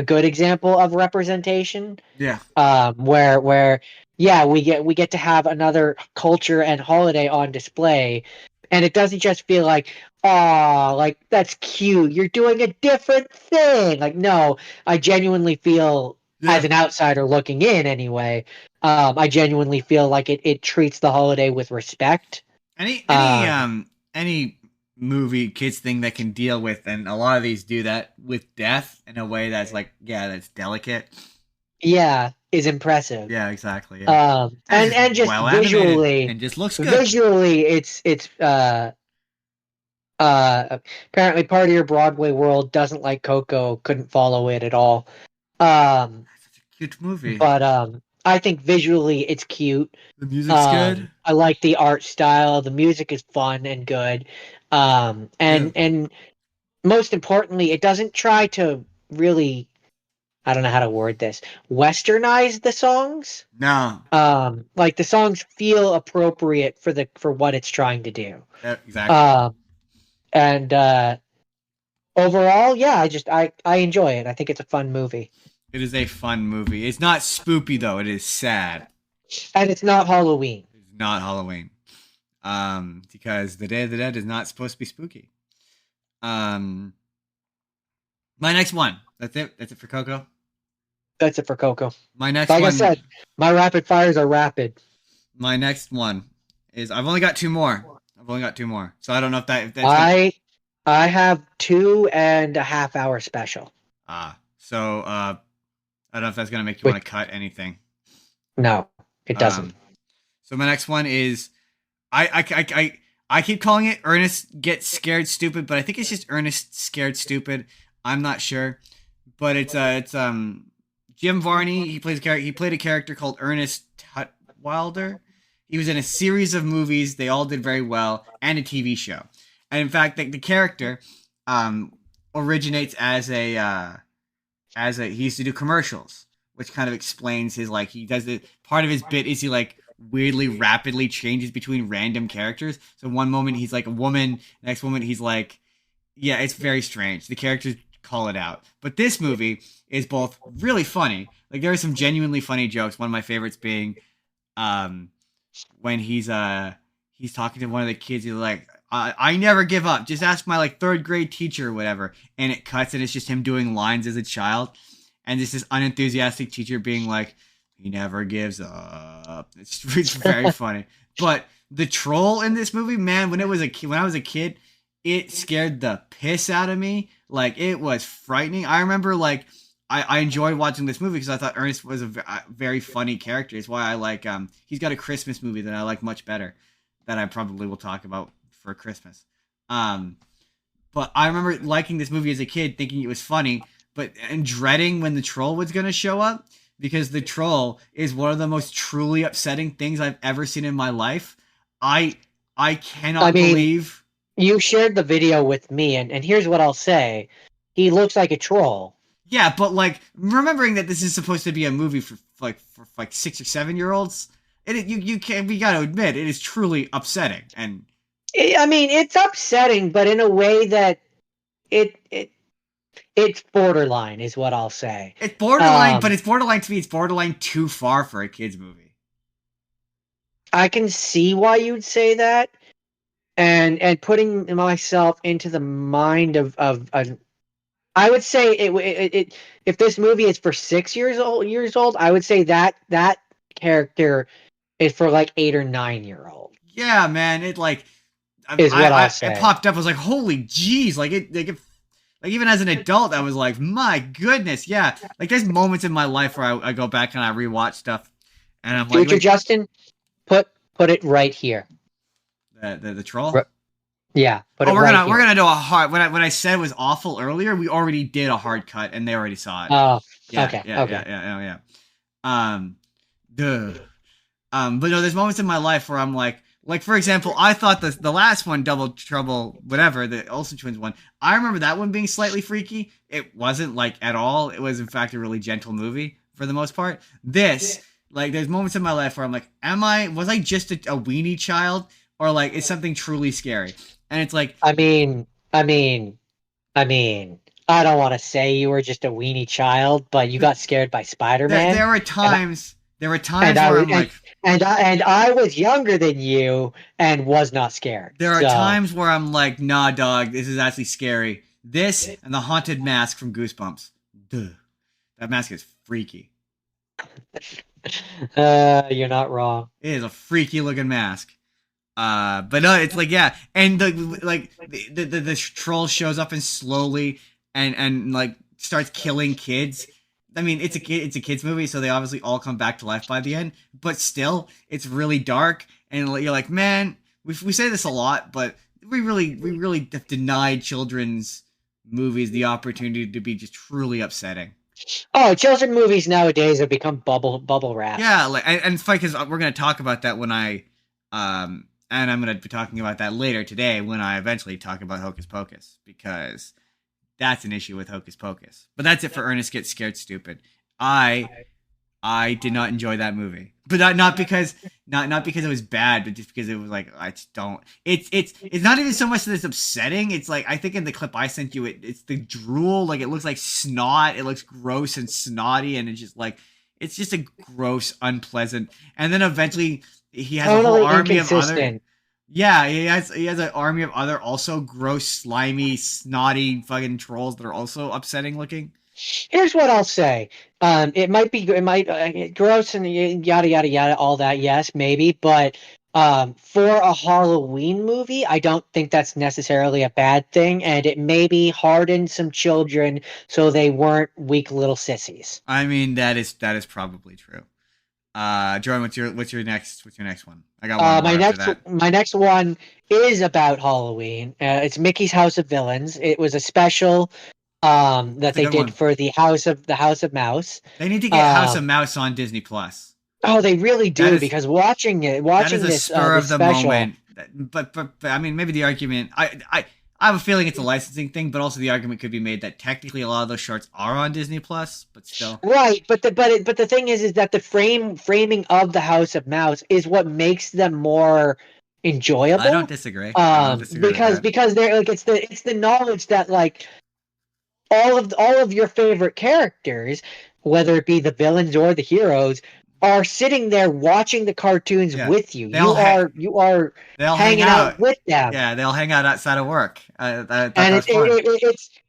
good example of representation. Yeah. Where we get to have another culture and holiday on display, and it doesn't just feel like, oh, like that's cute. You're doing a different thing. Like, no, I genuinely feel, as an outsider looking in anyway, I genuinely feel like it treats the holiday with respect. Any movie kids thing that can deal with, and a lot of these do that with death in a way that's like, that's delicate. Yeah, is impressive. Yeah, exactly. Yeah. And just visually, and just looks good. Visually, it's apparently part of your Broadway world doesn't like Coco, couldn't follow it at all. That's such a cute movie. But I think visually it's cute. The music's good. I like the art style. The music is fun and good. And most importantly, it doesn't try to really I don't know how to word this, westernize the songs. No. Like the songs feel appropriate for what it's trying to do. Exactly. And overall, yeah, I enjoy it. I think it's a fun movie. It is a fun movie. It's not spoopy though. It is sad. And it's not Halloween. It's not Halloween. Because the Day of the Dead is not supposed to be spooky. My next one. That's it. That's it for Coco. That's it for Coco. My next like one. I said, my rapid fires are rapid. My next one is I've only got two more. So I don't know if that's I have 2.5 hour special. So I don't know if that's gonna make you want to cut anything. No, it doesn't. So my next one is I keep calling it Ernest Gets Scared Stupid, but I think it's just Ernest Scared Stupid. I'm not sure, but it's Jim Varney. He played a character called Ernest Tutwiler. He was in a series of movies. They all did very well, and a TV show. And in fact, the character originates as he used to do commercials, which kind of explains his he does it. Part of his bit is he weirdly rapidly changes between random characters. So one moment he's like a woman, next moment he's yeah, it's very strange. The characters call it out. But this movie is both really funny. There are some genuinely funny jokes. One of my favorites being when he's talking to one of the kids. He's like, I never give up. Just ask my third grade teacher or whatever. And it cuts and it's just him doing lines as a child. And it's this unenthusiastic teacher being like, he never gives up. It's very funny. But the troll in this movie, man, when I was a kid, it scared the piss out of me. It was frightening. I remember I enjoyed watching this movie because I thought Ernest was a very funny character. It's why I he's got a Christmas movie that I like much better that I probably will talk about for Christmas. But I remember liking this movie as a kid, thinking it was funny, and dreading when the troll was going to show up, because the troll is one of the most truly upsetting things I've ever seen in my life. I cannot believe... You shared the video with me, and here's what I'll say. He looks like a troll. Yeah, but remembering that this is supposed to be a movie for 6 or 7 year olds, we gotta admit it is truly upsetting. And it's upsetting, but in a way that it's borderline, is what I'll say. It's borderline, but it's borderline to me. It's borderline too far for a kids movie. I can see why you'd say that, and putting myself into the mind of I would say it if this movie is for 6 years old, I would say that character is for 8 or 9 year old. Yeah, man, it I'll say. It popped up. I was like, holy jeez, even as an adult, I was like, my goodness, yeah. There's moments in my life where I go back and I rewatch stuff, and I'm Future Justin, put it right here. The troll. Yeah, but we're gonna do a hard. When I said it was awful earlier, we already did a hard cut, and they already saw it. Oh, yeah, okay, yeah, okay. Yeah. But no, there's moments in my life where I'm like for example, I thought the last one, Double Trouble, whatever, the Olsen twins one, I remember that one being slightly freaky. It wasn't at all. It was in fact a really gentle movie for the most part. This, there's moments in my life where I'm like, was I just a weenie child, or is something truly scary? And it's I mean, I don't want to say you were just a weenie child, but you got scared by Spider-Man. There were times where I'm like... And I was younger than you and was not scared. There are times where I'm like, nah, dog, this is actually scary. This and the haunted mask from Goosebumps. Duh. That mask is freaky. You're not wrong. It is a freaky looking mask. But no, it's yeah, and the troll shows up and slowly and starts killing kids. I mean, it's a kids movie, so they obviously all come back to life by the end. But still, it's really dark, and you're like, man, we say this a lot, but we really have denied children's movies the opportunity to be just truly upsetting. Oh, children movies nowadays have become bubble wrap. Yeah, and it's funny because we're gonna talk about that when and I'm gonna be talking about that later today when I eventually talk about Hocus Pocus, because that's an issue with Hocus Pocus. But that's it for Ernest Gets Scared Stupid. I did not enjoy that movie, but not because it was bad, but just because it was like I just don't. It's not even so much that it's upsetting. It's like I think in the clip I sent you, it's the drool. Like it looks like snot. It looks gross and snotty, and it's just like it's just a gross, unpleasant. And then eventually he has a whole army of other. Yeah, he has an army of other also gross, slimy, snotty fucking trolls that are also upsetting looking. Here's what I'll say. It might gross and yada yada yada, all that. Yes, maybe, but for a Halloween movie, I don't think that's necessarily a bad thing, and it maybe hardened some children so they weren't weak little sissies. I mean, that is probably true. Jordan, what's your next one? I got one more after that. My next one is about Halloween. It's Mickey's House of Villains. It was a special that they did for the House of Mouse. They need to get House of Mouse on Disney Plus. Oh, they really do, because watching this spur of the special, moment. But I mean, maybe the argument I have a feeling it's a licensing thing, but also the argument could be made that technically a lot of those shorts are on Disney Plus, but still. Right, but the thing is that the framing of the House of Mouse is what makes them more enjoyable. I don't disagree. Because they're like it's the knowledge that like all of your favorite characters, whether it be the villains or the heroes, are sitting there watching the cartoons with you. They'll hanging out with them. Yeah, they'll hang out outside of work. And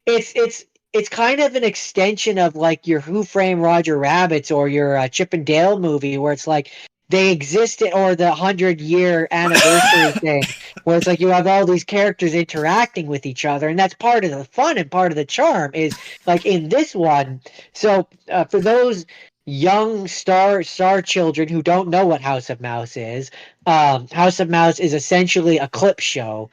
it's kind of an extension of like your Who Framed Roger Rabbits or your Chip and Dale movie, where it's like they exist, or the 100-year anniversary thing, where it's like you have all these characters interacting with each other, and that's part of the fun and part of the charm. Is like in this one. So for those young star children who don't know what House of Mouse is, House of Mouse is essentially a clip show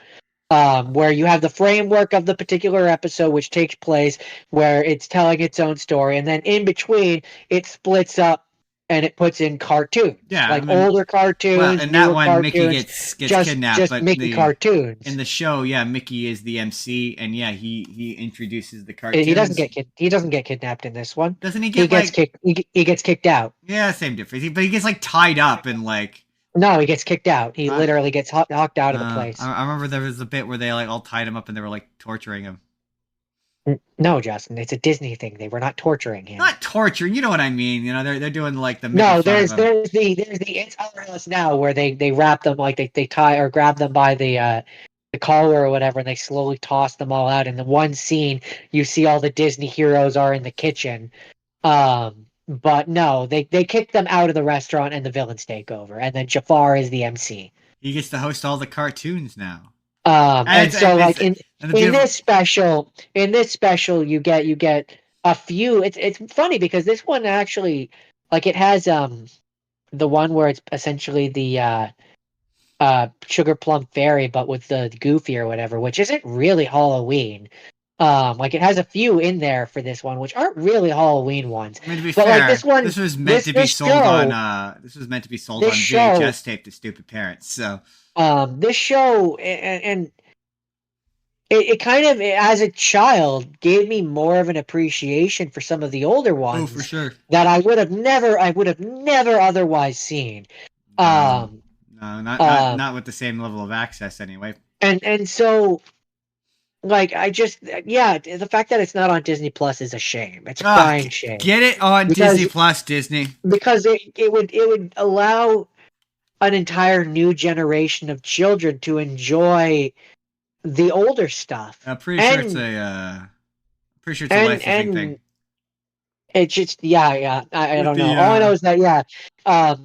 where you have the framework of the particular episode, which takes place where it's telling its own story, and then in between it splits up and it puts in cartoons, older cartoons. Well, in that one, Mickey gets kidnapped, just but Mickey cartoons. In the show, Mickey is the MC, and he introduces the cartoons. He doesn't get kidnapped in this one. Doesn't he get? He gets kicked out. Yeah, same difference. But he gets like tied up and like. No, he gets kicked out. He literally gets knocked out of the place. I remember there was a bit where they like all tied him up and they were like torturing him. No, Justin, it's a Disney thing. They were not torturing him. Not torturing, you know what I mean? You know, they're doing like the there's the It's Us Now where they wrap them, like they tie or grab them by the collar or whatever, and they slowly toss them all out. In the one scene, you see all the Disney heroes are in the kitchen. But no, they kick them out of the restaurant and the villains take over, and then Jafar is the MC. He gets to host all the cartoons now. In this special, you get a few. It's funny because this one actually, like, it has the one where it's essentially the Sugar Plum Fairy, but with the Goofy or whatever, which isn't really Halloween. Like, it has a few in there for this one, which aren't really Halloween ones. I mean, to be fair, like this was meant to be sold on VHS tape to stupid parents. So this show and it kind of, as a child, gave me more of an appreciation for some of the older ones. Oh, for sure. That I would have never otherwise seen. No, not with the same level of access anyway. And so, like, the fact that it's not on Disney Plus is a shame. It's a crying shame. Get it on Disney Plus, Disney. Because it would allow an entire new generation of children to enjoy the older stuff. I'm pretty sure it's a licensing thing. It's just I don't know. All I know is that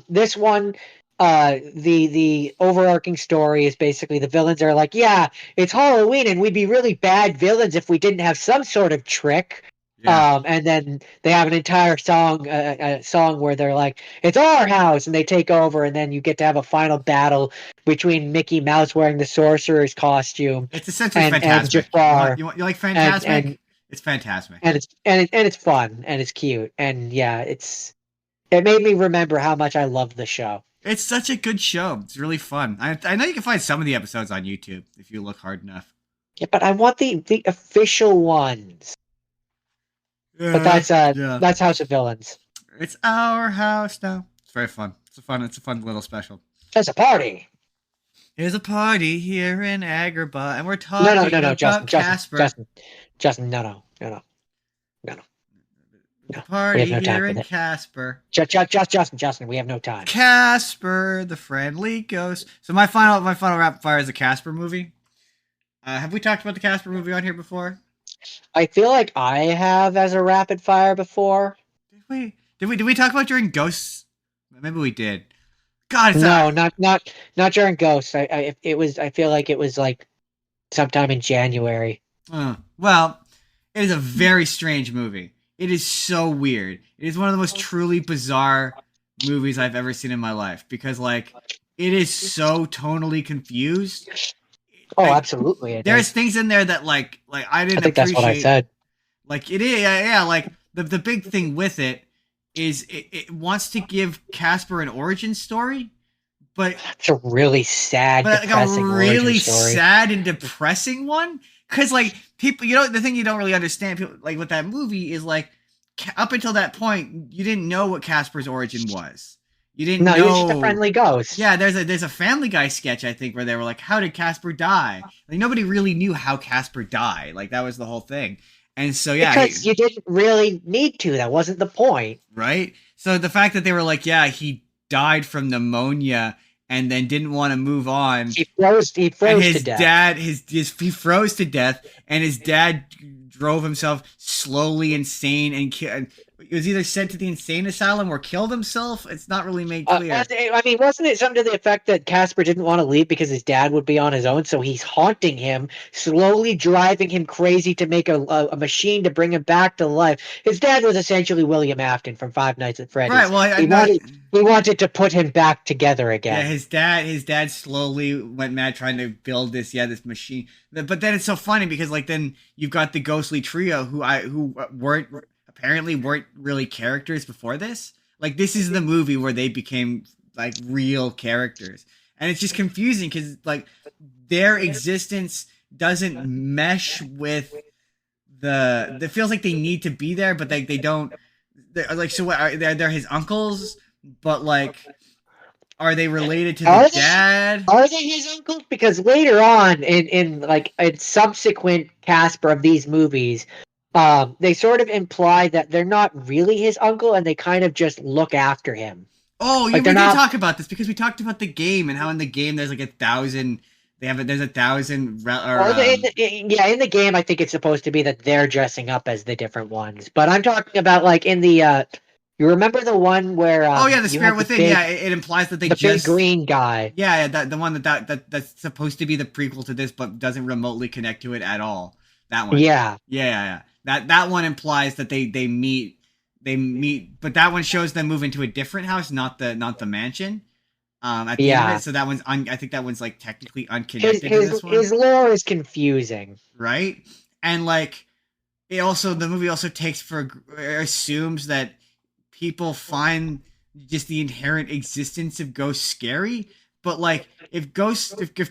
this one, the overarching story is basically the villains are like, it's Halloween and we'd be really bad villains if we didn't have some sort of trick. Yeah. And then they have an entire song where they're like, it's our house, and they take over, and then you get to have a final battle between Mickey Mouse wearing the sorcerer's costume. It's essentially fantastic. And Jafar. You like Fantasmic? It's fantastic. And it's fun and it's cute, and it made me remember how much I love the show. It's such a good show. It's really fun. I know you can find some of the episodes on YouTube if you look hard enough. Yeah, but I want the official ones. But Yeah. that's House of Villains. It's our house now. It's very fun. It's a fun little special. That's a party. There's a party here in Agrabah, and we're No, talking no, about Casper. Justin, no. The We have party no time here for in that. Casper. Justin, we have no time. Casper, the friendly ghost. So my final rapid fire is the Casper movie. Have we talked about the Casper movie on here before? I feel like I have as a rapid fire before. Did we talk about during Ghosts? Maybe we did. God, it's No, not during Ghosts. I feel like it was like sometime in January. Well, it is a very strange movie. It is so weird. It is one of the most truly bizarre movies I've ever seen in my life because, like, it is so tonally confused. Oh, Like, absolutely. There's things in there that, like I didn't I think appreciate. that's what I said. Like, it is, yeah. Like, the big thing with it is it wants to give Casper an origin story, but It's a really sad, like depressing a really origin story. sad and depressing one. Because like people, the thing you don't really understand, people, like with that movie, is like up until that point, you didn't know what Casper's origin was. You didn't know. No, he was just a friendly ghost. Yeah, there's a Family Guy sketch I think where they were like, "How did Casper die?" Like nobody really knew how Casper died. Like that was the whole thing. And so yeah, because you didn't really need to. That wasn't the point, right? So the fact that they were like, "Yeah, he died from pneumonia." And then didn't want to move on. He froze and his to death. Dad, he froze to death, and his dad drove himself slowly insane and he was either sent to the insane asylum or killed himself. It's not really made clear. I mean, wasn't it something to the effect that Casper didn't want to leave because his dad would be on his own, so he's haunting him, slowly driving him crazy to make a machine to bring him back to life. His dad was essentially William Afton from Five Nights at Freddy's. Right. Well, he wanted to put him back together again. Yeah, his dad slowly went mad trying to build this machine. But then it's so funny because like then you've got the ghostly trio who weren't really characters before this. Like this is the movie where they became like real characters, and it's just confusing because like their existence doesn't mesh with it feels like they need to be there, but they don't. They're like, so what? They're his uncles, but like, are they related to the dad? Are they his uncles? Because later on in subsequent Casper of these movies, they sort of imply that they're not really his uncle and they kind of just look after him. Oh, we did talk about this because we talked about the game and how in the game there's like 1,000. There's 1,000. In the game, I think it's supposed to be that they're dressing up as the different ones. But I'm talking about like in the. You remember the one where? The Spirit Within. It implies that big green guy. Yeah, the one that's supposed to be the prequel to this, but doesn't remotely connect to it at all. That one. Yeah. That one implies that they meet, but that one shows them move into a different house, not the mansion. At the end of it, so that one's I think that one's like technically unconnected to this one. His lore is confusing, right? And like the movie also assumes that people find just the inherent existence of ghosts scary, but like if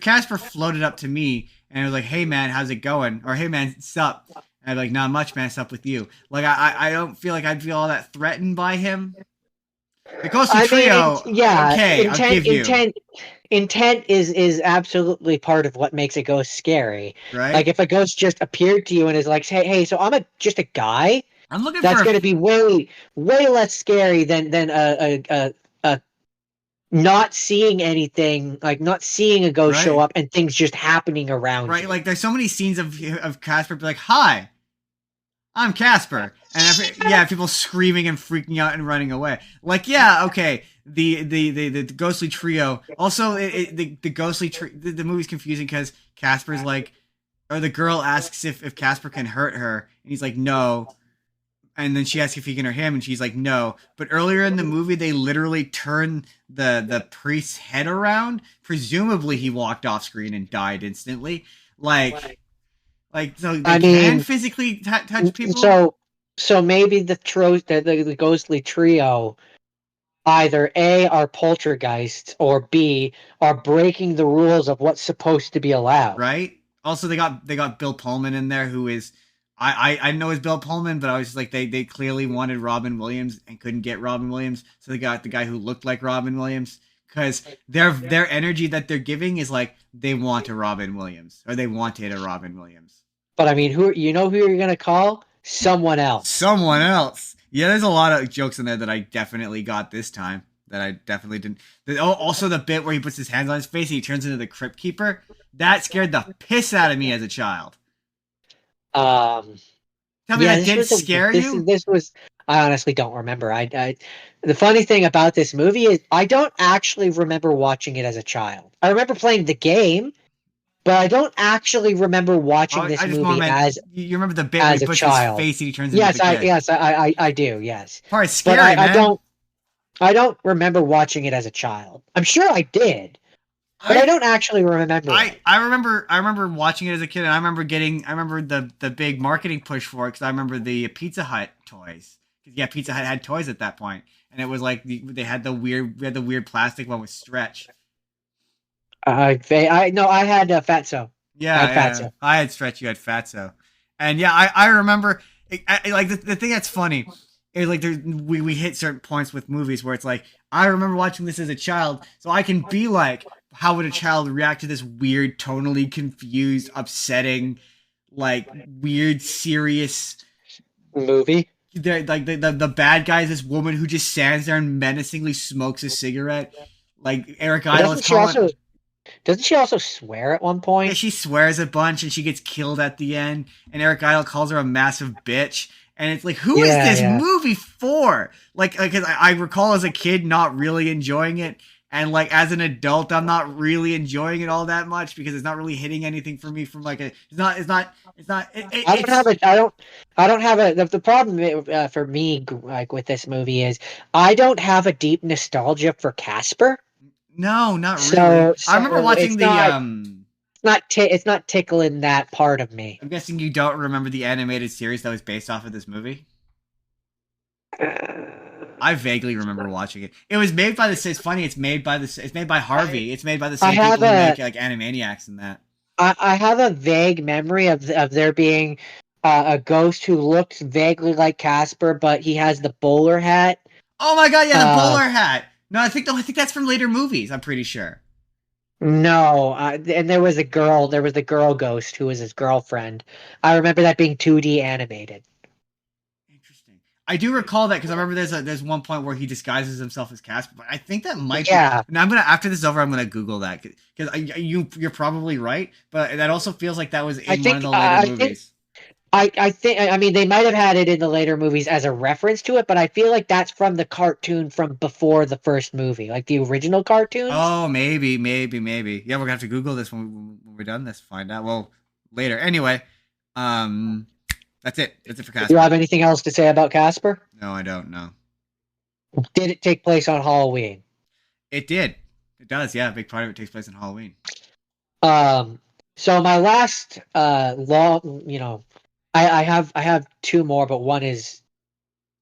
Casper floated up to me and was like, "Hey man, how's it going?" or "Hey man, sup?" and I'd be like, "Not much, man, sup with you?" Like I don't feel like I'd feel all that threatened by him. The ghostly trio, okay, I'll give you. Intent is absolutely part of what makes a ghost scary. Right? Like if a ghost just appeared to you and is like, hey, so I'm just a guy. I'm looking that's going to be way less scary than a not seeing anything, like not seeing a ghost show up and things just happening around. Right, you. like there's so many scenes of Casper be like, "Hi, I'm Casper," and people screaming and freaking out and running away. Like, yeah, okay, the ghostly trio. Also, the ghostly the movie's confusing because Casper's like, or the girl asks if Casper can hurt her, and he's like, no. And then she asks if he can hurt him, and she's like, no. But earlier in the movie, they literally turn the priest's head around. Presumably, he walked off screen and died instantly. So they can physically touch people. So maybe the ghostly trio either A, are poltergeists, or B, are breaking the rules of what's supposed to be allowed. Right. Also, they got Bill Pullman in there, who is I know it's Bill Pullman, but I was just like they clearly wanted Robin Williams and couldn't get Robin Williams, so they got the guy who looked like Robin Williams because their energy that they're giving is like they want a Robin Williams or they wanted a Robin Williams. But I mean, who you're gonna call? Someone else. Someone else. Yeah, there's a lot of jokes in there that I definitely got this time that I definitely didn't. Also, the bit where he puts his hands on his face and he turns into the Crypt Keeper. That scared the piss out of me as a child. Um, Tell me yeah, that didn't scare you? This was. I honestly don't remember. The funny thing about this movie is I don't actually remember watching it as a child. I remember playing the game, but I don't actually remember watching this I just more movie meant as you remember the bit where he a puts child. his face and he turns Yes, into the kid. I do. Yes, Probably scary, but man. I don't remember watching it as a child. I'm sure I did, but I don't actually remember. I remember watching it as a kid, and I remember the big marketing push for it because I remember the Pizza Hut toys. Yeah, Pizza Hut had toys at that point, and it was like they had the weird plastic one with stretch. I no, I had Fatso. Yeah, I had Fatso. I had stretch. You had Fatso, and yeah, I remember. Like the thing that's funny is like we hit certain points with movies where it's like I remember watching this as a child, so I can be like, how would a child react to this weird, tonally confused, upsetting, like weird, serious Movie. The bad guy is this woman who just stands there and menacingly smokes a cigarette. Like Eric Idle is calling. Doesn't she also swear at one point? Yeah, she swears a bunch and she gets killed at the end. And Eric Idle calls her a massive bitch. And it's like, who is this movie for? Like, because I recall as a kid not really enjoying it, and like as an adult, I'm not really enjoying it all that much because it's not really hitting anything for me from like a. I don't have a. The problem for me, like with this movie, is I don't have a deep nostalgia for Casper. No, not really. I remember watching It's not tickling that part of me. I'm guessing you don't remember the animated series that was based off of this movie? I vaguely remember watching it. It was made by it's funny, it's made by Harvey. It's made by the same people who make like Animaniacs and that. I have a vague memory of there being a ghost who looks vaguely like Casper, but he has the bowler hat. Oh my god, yeah, the bowler hat. No, I think that's from later movies, I'm pretty sure. No, and there was a girl ghost who was his girlfriend. I remember that being 2D animated. Interesting. I do recall that because I remember there's one point where he disguises himself as Casper, but I think that might be. Now after this is over, I'm gonna Google that because you're probably right, but that also feels like that was in one of the later movies. I think they might have had it in the later movies as a reference to it, but I feel like that's from the cartoon from before the first movie, like the original cartoons. Oh, maybe. Yeah, we're gonna have to Google this when we're done this. Find out. Well, later. Anyway, that's it. That's it for Casper. Do you have anything else to say about Casper? No, I don't know. Did it take place on Halloween? It did. It does. Yeah, a big part of it takes place on Halloween. So my last I have two more, but one is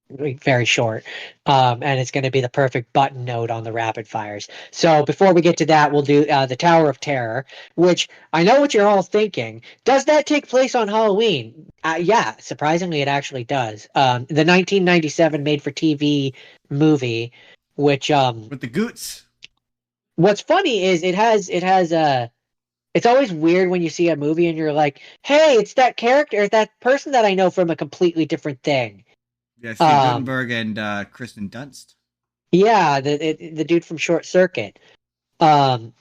very short, and it's going to be the perfect button note on the rapid fires. So before we get to that, we'll do the Tower of Terror, which I know what you're all thinking. Does that take place on Halloween? Yeah, surprisingly, it actually does. The 1997 made-for-TV movie, which with the Goots. What's funny is it has it's always weird when you see a movie and you're like, hey, it's that character, that person that I know from a completely different thing. Yeah, Steve Guttenberg and Kristen Dunst. Yeah, the dude from Short Circuit. And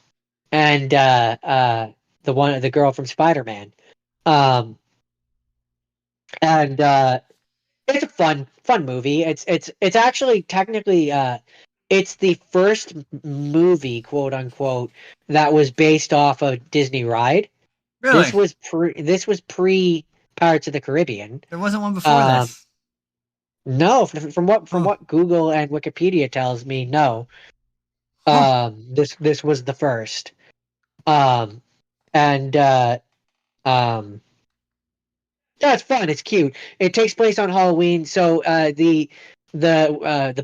the girl from Spider-Man. And it's a fun movie. It's actually technically it's the first movie, quote unquote, that was based off a Disney ride. Really? This was pre Pirates of the Caribbean. There wasn't one before this. No, from what Google and Wikipedia tells me, no. This was the first. Yeah, it's fun. It's cute. It takes place on Halloween, so the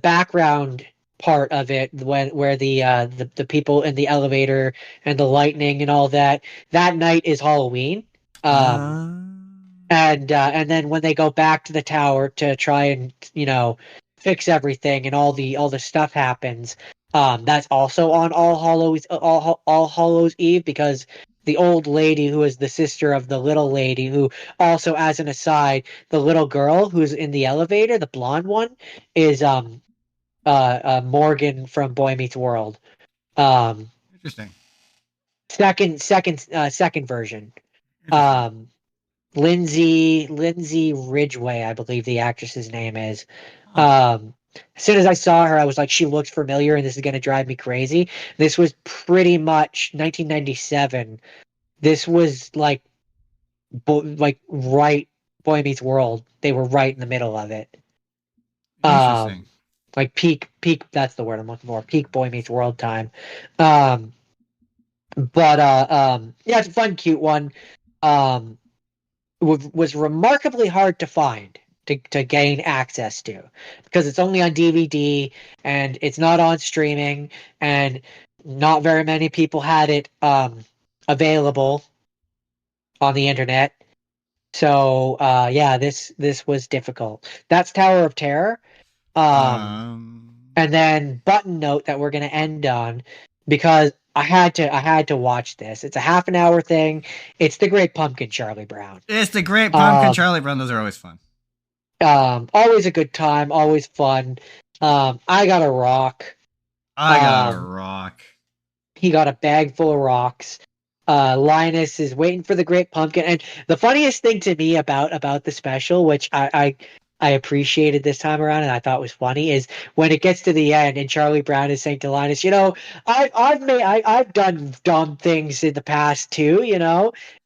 background part of it where the people in the elevator and the lightning and all that night is Halloween. And then when they go back to the tower to try and fix everything and all the stuff happens, that's also on All Hallows Eve, because the old lady who is the sister of the little lady, who also, as an aside, the little girl who's in the elevator, the blonde one, is Morgan from Boy Meets World. Interesting. Second version. Lindsay Ridgway, I believe the actress's name is. As soon as I saw her, I was like, she looks familiar, and this is going to drive me crazy. This was pretty much 1997. This was like right Boy Meets World. They were right in the middle of it. Interesting. Like peak. That's the word I'm looking for. Peak Boy Meets World time. Yeah, it's a fun, cute one. Was remarkably hard to find, to gain access to, because it's only on DVD and it's not on streaming, and not very many people had it available on the internet. So yeah, this was difficult. That's Tower of Terror. And then button note that we're going to end on, because I had to watch this. It's a half an hour thing. It's The Great Pumpkin, Charlie Brown. It's The Great Pumpkin, Charlie Brown. Those are always fun. Always a good time. Always fun. I got a rock. I got a rock. He got a bag full of rocks. Linus is waiting for the Great Pumpkin. And the funniest thing to me about the special, which I appreciated this time around and I thought was funny, is when it gets to the end and Charlie Brown is saying to Linus, I've done dumb things in the past too,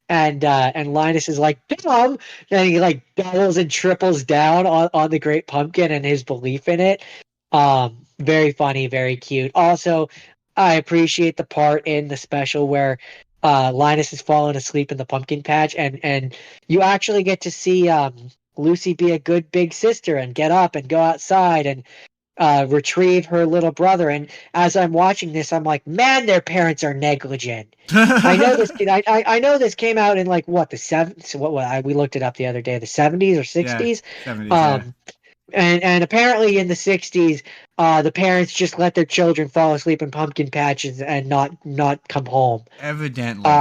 and Linus is like, dumb, and he like doubles and triples down on the Great Pumpkin and his belief in it. Very funny, very cute. Also, I appreciate the part in the special where Linus is falling asleep in the pumpkin patch, and you actually get to see Lucy be a good big sister and get up and go outside and retrieve her little brother. And as I'm watching this, I'm like, man, their parents are negligent. I know this. I know this came out in like what, the 70s. We looked it up the other day. The 70s or 60s. Yeah, 70s. Yeah. And apparently in the 60s, the parents just let their children fall asleep in pumpkin patches and not come home. Evidently.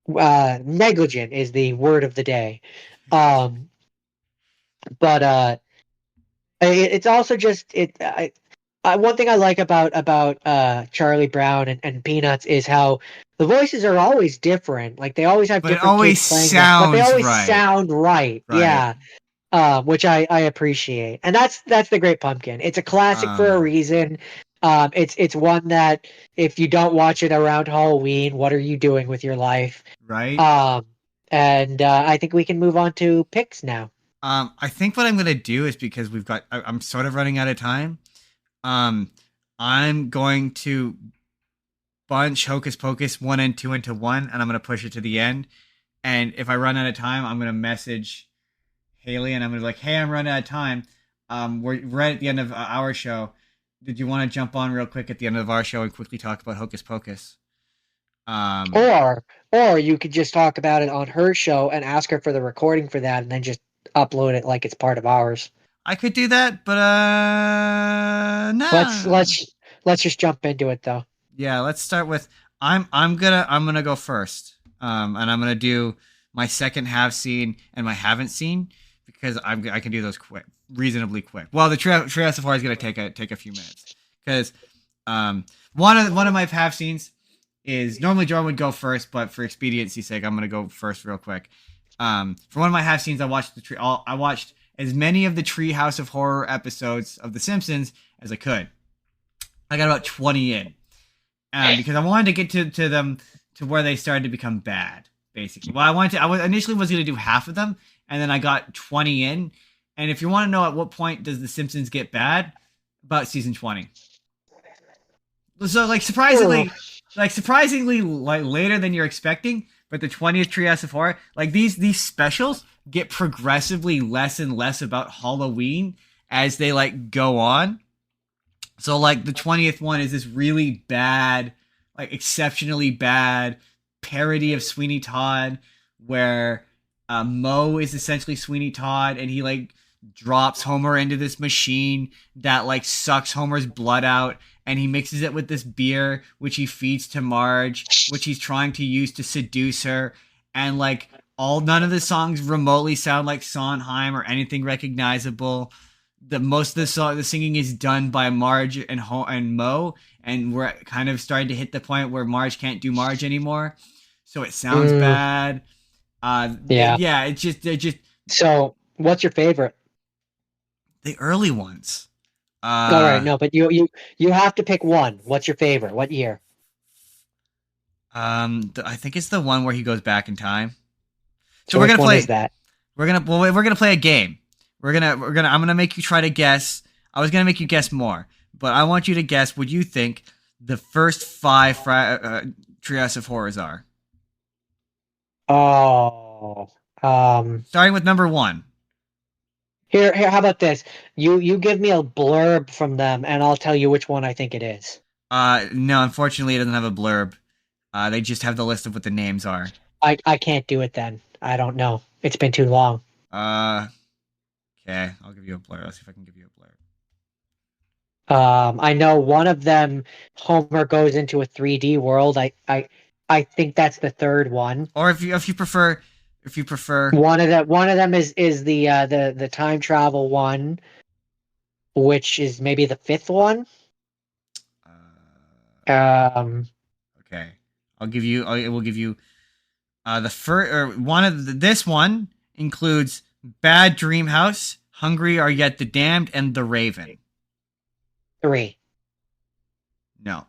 Negligent is the word of the day. But it's also just one thing I like about Charlie Brown and Peanuts is how the voices are always different. Like they always have but different kids playing them, but they always sound right. Yeah. Which I appreciate. And that's The Great Pumpkin. It's a classic for a reason. It's one that if you don't watch it around Halloween, what are you doing with your life? Right. And I think we can move on to picks now. I think what I'm going to do is, because I'm sort of running out of time. I'm going to bunch Hocus Pocus 1 and 2 into one, and I'm going to push it to the end. And if I run out of time, I'm going to message Haley and I'm going to be like, hey, I'm running out of time. We're right at the end of our show. Did you want to jump on real quick at the end of our show and quickly talk about Hocus Pocus? Or you could just talk about it on her show and ask her for the recording for that, and then just upload it like it's part of ours. I could do that, but no. Let's just jump into it though. Yeah, let's start with I'm gonna go first. And I'm gonna do my second have seen and my haven't seen, because I can do those reasonably quick. Well, the Treehouse of Horror is gonna take a few minutes, because one of my have seens is, normally Jordan would go first, but for expediency's sake, I'm gonna go first real quick. For one of my have seens, I watched as many of the Treehouse of Horror episodes of The Simpsons as I could. I got about 20 in, because I wanted to get to them to where they started to become bad. Basically, well, I initially was going to do half of them, and then I got 20 in. And if you want to know at what point does The Simpsons get bad, about season 20. So surprisingly later than you're expecting. But the 20th Treehouse of Horror, these specials get progressively less and less about Halloween as they go on. So like the 20th one is this really bad, like exceptionally bad parody of Sweeney Todd, where Moe is essentially Sweeney Todd, and he like drops Homer into this machine that like sucks Homer's blood out, and he mixes it with this beer, which he feeds to Marge, which he's trying to use to seduce her, and like none of the songs remotely sound like Sondheim or anything recognizable. The most of the singing is done by Marge and Mo, and we're kind of starting to hit the point where Marge can't do Marge anymore, so it sounds bad. Yeah. It's just they're just So, what's your favorite? the early ones. All right, no, but you have to pick one. What's your favorite? What year? I think it's the one where he goes back in time. So we're which gonna one play. is that? We're gonna play a game. I'm gonna make you try to guess. I was gonna make you guess more, but I want you to guess what you think the first five Treehouse of Horrors are. Oh, Starting with number one. here. How about this? You give me a blurb from them, and I'll tell you which one I think it is. No, unfortunately, it doesn't have a blurb. They just have the list of what the names are. I can't do it then. I don't know. It's been too long. Okay, I'll give you a blurb. Let's see if I can give you a blurb. I know one of them, Homer goes into a 3D world. I think that's the third one. Or if you prefer, One of them is the time travel one, which is maybe the fifth one. Okay, I will give you the first or one of this one includes Bad Dream House, Hungry Are Yet the Damned, and The Raven. 3. No,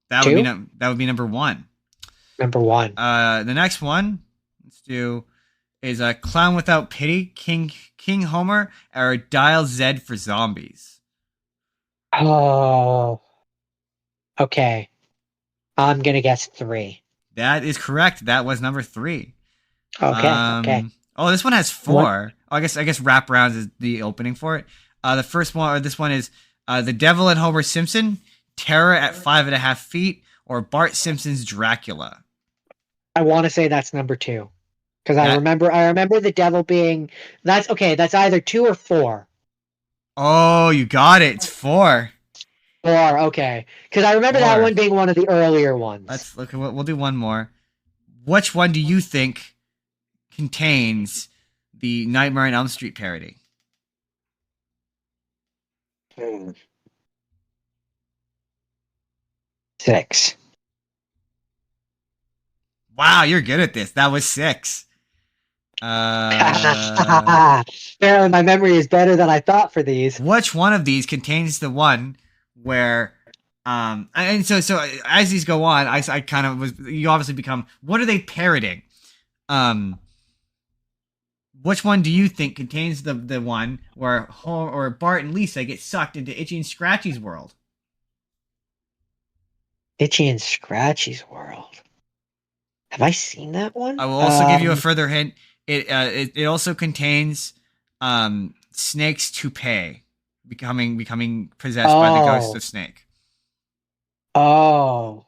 that Two? would be number one. Number 1. The next one let's do is a Clown Without Pity, King Homer, or Dial Z for Zombies. Oh, okay. I'm gonna guess 3. That is correct. That was number 3. Okay. Oh, this one has 4. What? Oh, I guess Wrap Rounds is the opening for it. The first one, or this one is The Devil and Homer Simpson, Terror at 5.5 Feet, or Bart Simpson's Dracula. I want to say that's number 2 because I remember the devil being. That's okay. That's either 2 or 4. Oh, you got it. It's 4. 4. Okay, because I remember 4. that one being one of the earlier ones. Let's look. We'll do one more. Which one do you think contains the Nightmare on Elm Street parody? 6. Wow, you're good at this. That was 6. Apparently, my memory is better than I thought for these. Which one of these contains the one where, and so as these go on, I kind of was. You obviously become. What are they parroting? Which one do you think contains the one where Bart and Lisa get sucked into Itchy and Scratchy's world? Itchy and Scratchy's world. Have I seen that one? I will also give you a further hint. It also contains Snake's toupee becoming possessed by the ghost of Snake. Oh.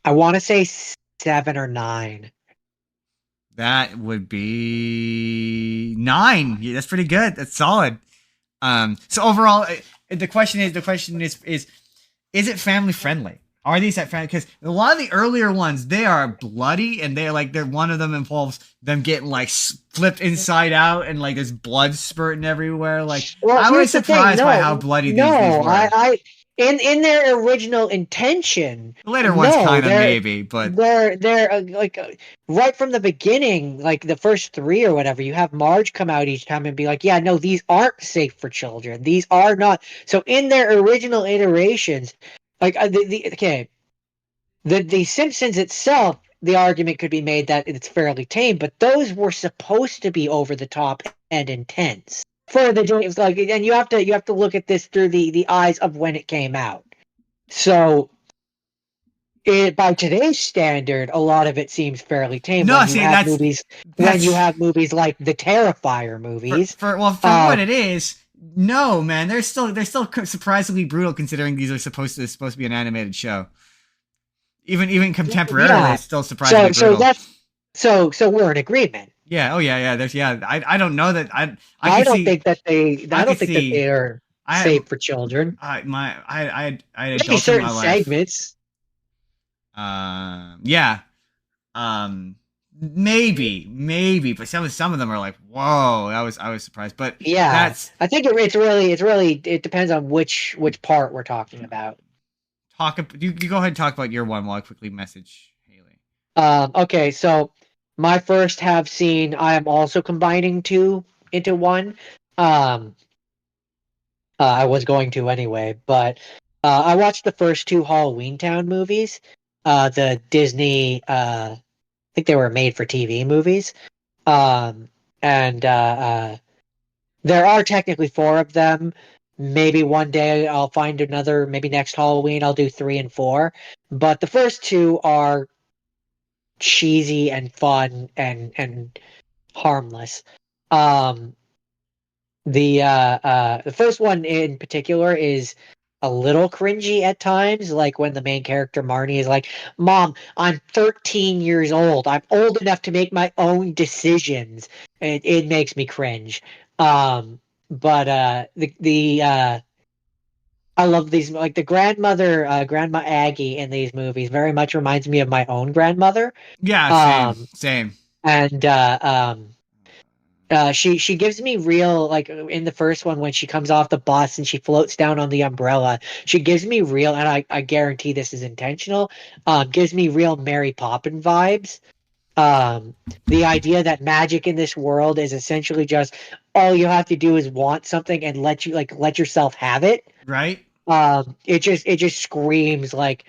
I want to say 7 or 9. That would be 9. Yeah, that's pretty good. That's solid. So overall, the question is it family friendly? Are these at family? Because a lot of the earlier ones, they are bloody, and they're one of them involves them getting like flipped inside out, and like there's blood spurting everywhere. Like, well, I was surprised by how bloody these were. In their original intention, The later ones kind of maybe, but they're right from the beginning, like the first 3 or whatever. You have Marge come out each time and be like, "Yeah, no, these aren't safe for children. These are not." So in their original iterations. Like the Simpsons itself, the argument could be made that it's fairly tame, but those were supposed to be over the top and intense for the James. Like, and you have to look at this through the eyes of when it came out. So, by today's standard, a lot of it seems fairly tame. No, when you have movies like the Terrifier movies. For what it is No, man, they're still surprisingly brutal considering these are supposed to be an animated show. Even contemporarily, Yeah. it's still surprisingly So brutal. that's so we're in agreement. Yeah. Oh yeah. Yeah. There's yeah. I don't know that I I could don't see think that they I I could don't think that see they are I safe for children. I had Maybe adults in certain my life. segments. Yeah. Um, maybe, but some of them are like, whoa. I was surprised, but Yeah. that's I think it's really it depends on which part we're talking about. you go ahead and talk about your one while I quickly message Haley. Okay, so my first have seen I am also combining two into one. Um I was going to anyway, but I watched the first two Halloween Town movies. The Disney I think they were made for TV movies. Um and there are technically four of them. Maybe one day I'll find another, maybe next Halloween I'll do 3 and 4. But the first two are cheesy and fun and harmless. Um, the first one in particular is a little cringy at times, like when the main character Marnie is like, "Mom, I'm 13 years old. I'm old enough to make my own decisions." It makes me cringe. But the I love these, like the grandmother, Grandma Aggie in these movies very much reminds me of my own grandmother. Yeah, same, Um, same. and she gives me real, like in the first one when she comes off the bus and she floats down on the umbrella. She gives me real, and I guarantee this is intentional. Gives me real Mary Poppin vibes. Um, the idea that magic in this world is essentially just all you have to do is want something and let yourself have it. Right. It just screams like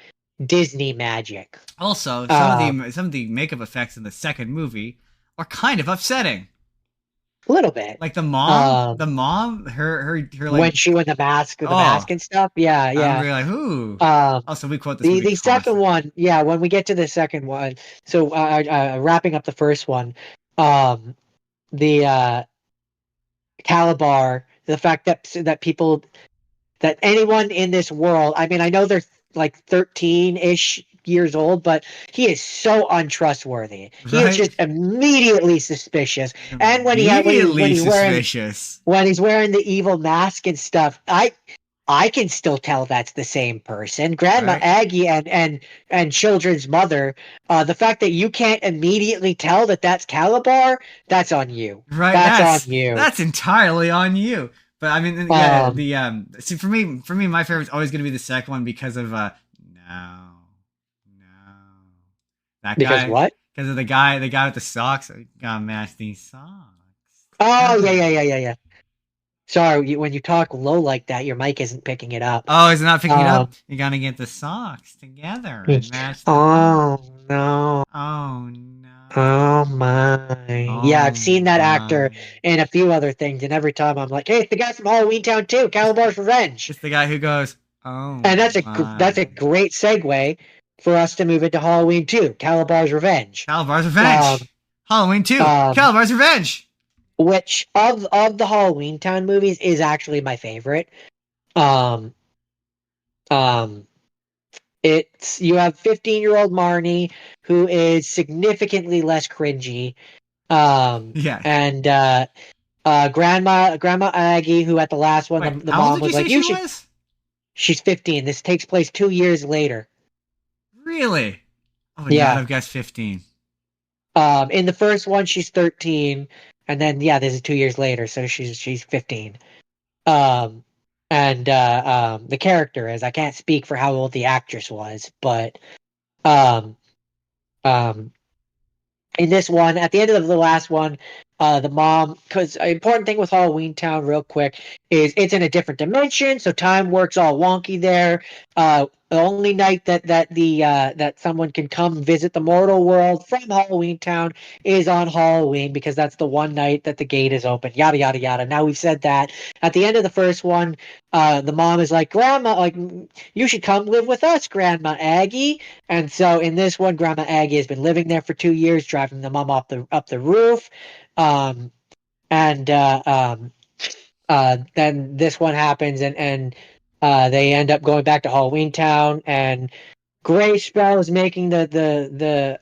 Disney magic. Also, Um, some of the makeup effects in the second movie are kind of upsetting. a little bit. Like Um, the mom, her when like, she with the oh, mask and stuff. Yeah, I'm yeah. really like, ooh. Um, Also, we quote this the movie the second constantly. one, yeah. When we get to the second one, so wrapping up the first one, um, the Calabar, the fact that people that anyone in this world, I mean, I know they're like 13-ish years old, but he is so untrustworthy. He is Right? just immediately suspicious. And Immediately when suspicious. he's wearing the evil mask and stuff, I can still tell that's the same person. Grandma Right? Aggie and children's mother. The fact that you can't immediately tell that that's Calabar, that's on you. Right? That's on you. That's entirely on you. But I mean, yeah, Um, the see for me, my favorite's always going to be the second one because of no, no, that because guy, what? because of the guy with the socks. Gotta match these socks Oh yeah, yeah, together. yeah, yeah, yeah. Sorry, when you talk low like that, your mic isn't picking it up. Oh, is it not picking it up? Um, You gotta get the socks together and match the look. oh no. Oh no. Oh my. Yeah, Oh I've seen that actor my. in a few other things, and every time I'm like, hey, it's the guy from Halloween Town 2, Calabar's Revenge. It's the guy who goes, oh And that's my. a great segue for us to move into Halloween 2, Calabar's Revenge. Calabar's Um, Revenge. Halloween 2. um, Calabar's Revenge. which of the Halloween Town movies is actually my favorite. Um, um, it's you have 15-year-old Marnie who is significantly less cringy. Yeah. And Grandma Aggie, who at the last one, Wait, the how old mom did you was say like, she "You should." was? She's 15. This takes place 2 years later. Really? I would not Yeah. have guessed 15. In the first one, she's 13, and then yeah, this is 2 years later, so she's 15. Um, and the character is, I can't speak for how old the actress was, but um, um, in this one, at the end of the last one, the mom, because an important thing with Halloween Town, real quick, is it's in a different dimension, so time works all wonky there. The only night that someone can come visit the mortal world from Halloween Town is on Halloween, because that's the one night that the gate is open. Yada yada yada. Now we've said that. At the end of the first one, the mom is like, "Grandma, like you should come live with us, Grandma Aggie." And so in this one, Grandma Aggie has been living there for 2 years, driving the mom up the roof. Um, and then this one happens, and they end up going back to Halloween Town, and Gray Spell is making the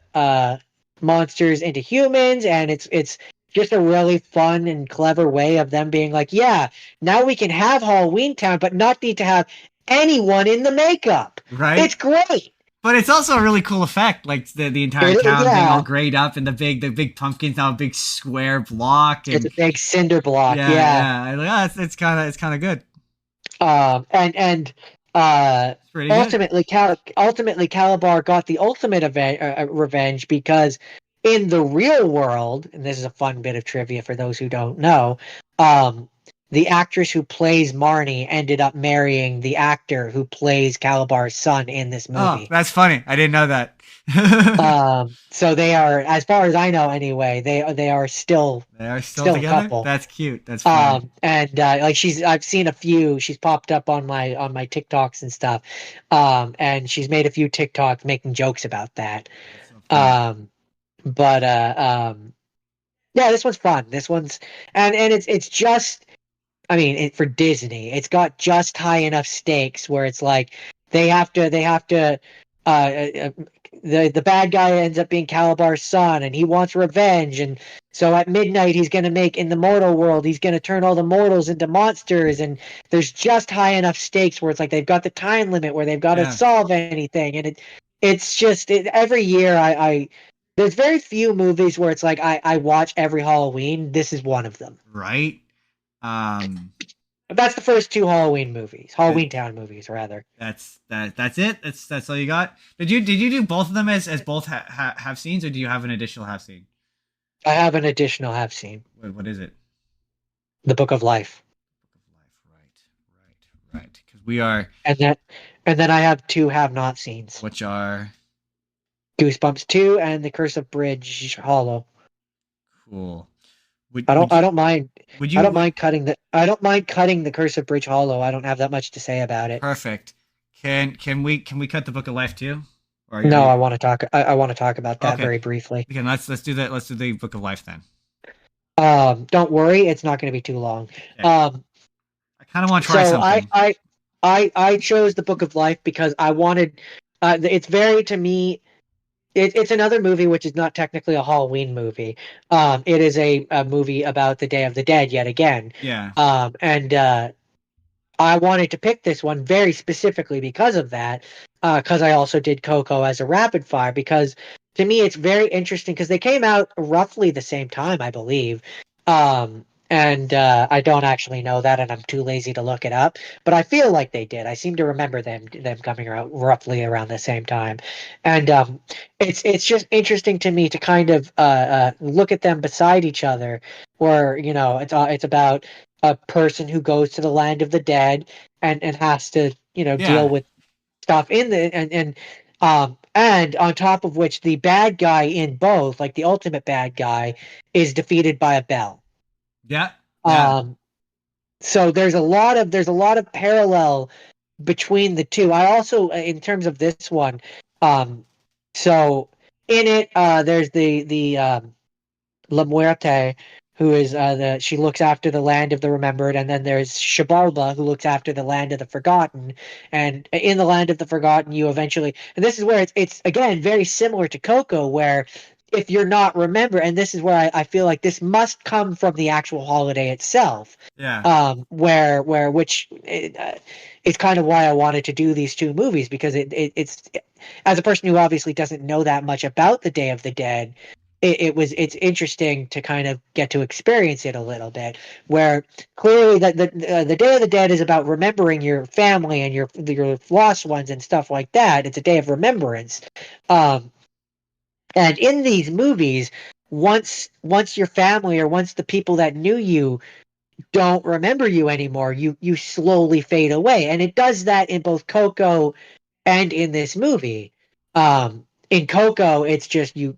monsters into humans, and it's just a really fun and clever way of them being like, yeah, now we can have Halloween Town, but not need to have anyone in the makeup. Right? It's great. But it's also a really cool effect, like the entire town being all Yeah. grayed up, and the big pumpkin's now a big square block. And It's a big cinder block. yeah, Yeah. yeah. I like, oh, it's kind of good. And It's pretty good. ultimately Calabar got the ultimate revenge, because in the real world, and this is a fun bit of trivia for those who don't know, the actress who plays Marnie ended up marrying the actor who plays Calabar's son in this Oh, movie. that's funny. I didn't know that. So they are, as far as I know anyway, they are still still together. a couple. That's cute. That's funny. And like I've seen a few. She's popped up on my TikToks and stuff. And she's made a few TikToks making jokes about that. That's so funny. But yeah, this one's fun. This one's and it's just, I mean, for Disney, it's got just high enough stakes where it's like they have to the bad guy ends up being Calabar's son, and he wants revenge, and so at midnight he's going to make, in the mortal world, he's going to turn all the mortals into monsters, and there's just high enough stakes where it's like they've got the time limit where they've got to solve anything, and it's just every year I there's very few movies where it's like I watch every Halloween. This is one of them. Right. That's the first two Halloween movies, Halloween Town movies, rather. That's it. That's all you got. Did you do both of them as both have scenes, or do you have an additional half scene? I have an additional half scene. What is it? The Book of Life. Book of Life. Right. Because we are. And then I have two have not scenes. Which are Goosebumps 2 and The Curse of Bridge Hollow. Cool. I don't mind cutting the Curse of Bridge Hollow. I don't have that much to say about it. Perfect. Can we cut the Book of Life too? No, I want to talk. I want to talk about that very briefly. Okay, let's do that. Let's do the Book of Life then. Don't worry, it's not going to be too long. Okay. I kind of want to try something. I chose the Book of Life because I wanted. It's very, to me. It's another movie which is not technically a Halloween movie. It is a movie about the Day of the Dead yet again. Yeah. And I wanted to pick this one very specifically because of that. Because I also did Coco as a rapid fire. Because to me, it's very interesting because they came out roughly the same time, I believe. And I don't actually know that, and I'm too lazy to look it up. But I feel like they did. I seem to remember them coming out roughly around the same time, and it's just interesting to me to kind of look at them beside each other, where it's about a person who goes to the land of the dead and has to deal with stuff in the and on top of which the bad guy in both, like the ultimate bad guy, is defeated by a bell. Yeah. So there's a lot of parallel between the two. I also, in terms of this one, so in it, there's the La Muerte, who is she looks after the land of the remembered, and then there's Xibalba, who looks after the land of the forgotten. And in the land of the forgotten, you eventually, and this is where it's again very similar to Coco, where if you're not remember, and this is where I feel like this must come from the actual holiday itself. Yeah. Which it's kind of why I wanted to do these two movies, because it's as a person who obviously doesn't know that much about the Day of the Dead, it's interesting to kind of get to experience it a little bit, where clearly the Day of the Dead is about remembering your family and your lost ones and stuff like that. It's a day of remembrance. And in these movies, once your family or once the people that knew you don't remember you anymore, you slowly fade away. And it does that in both Coco and in this movie. In Coco, it's just you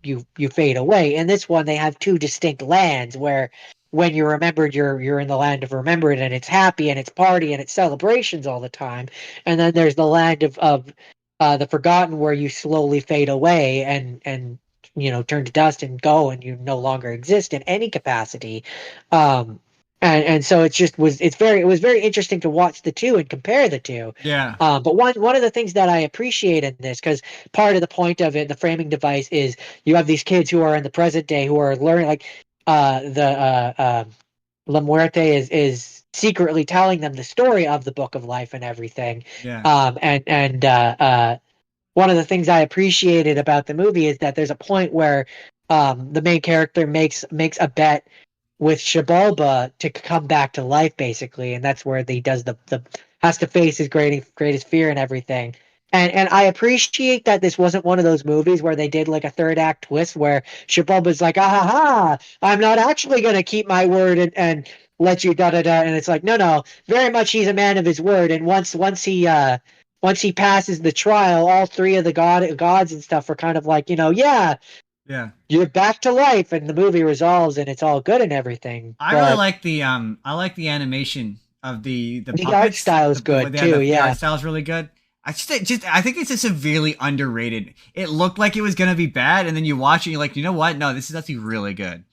fade away. In this one, they have two distinct lands where when you're remembered, you're in the land of remembered, and it's happy and it's party and it's celebrations all the time. And then there's the land of the forgotten, where you slowly fade away and turn to dust and go, and you no longer exist in any capacity. and so it was very interesting to watch the two and compare the two. Yeah. But one of the things that I appreciate in this, because part of the point of it, the framing device, is you have these kids who are in the present day who are learning, like La Muerte is secretly telling them the story of the Book of Life and everything. Yeah. One of the things I appreciated about the movie is that there's a point where the main character makes a bet with Shabalba to come back to life, basically, and that's where he does the has to face his greatest fear and everything. And I appreciate that this wasn't one of those movies where they did like a third act twist where Shabalba's like, ah ha ha, I'm not actually gonna keep my word and let you da da da, and it's like, no, very much he's a man of his word, and once he passes the trial, all three of the gods and stuff are kind of like, yeah, Yeah. you're back to life, and the movie resolves and it's all good and everything. I really like the animation of the The art puppets. style is good too. The Yeah, art style is really good. I think it's just severely underrated. It looked like it was gonna be bad, and then you watch it, and you're like, you know what? No, this is actually really good.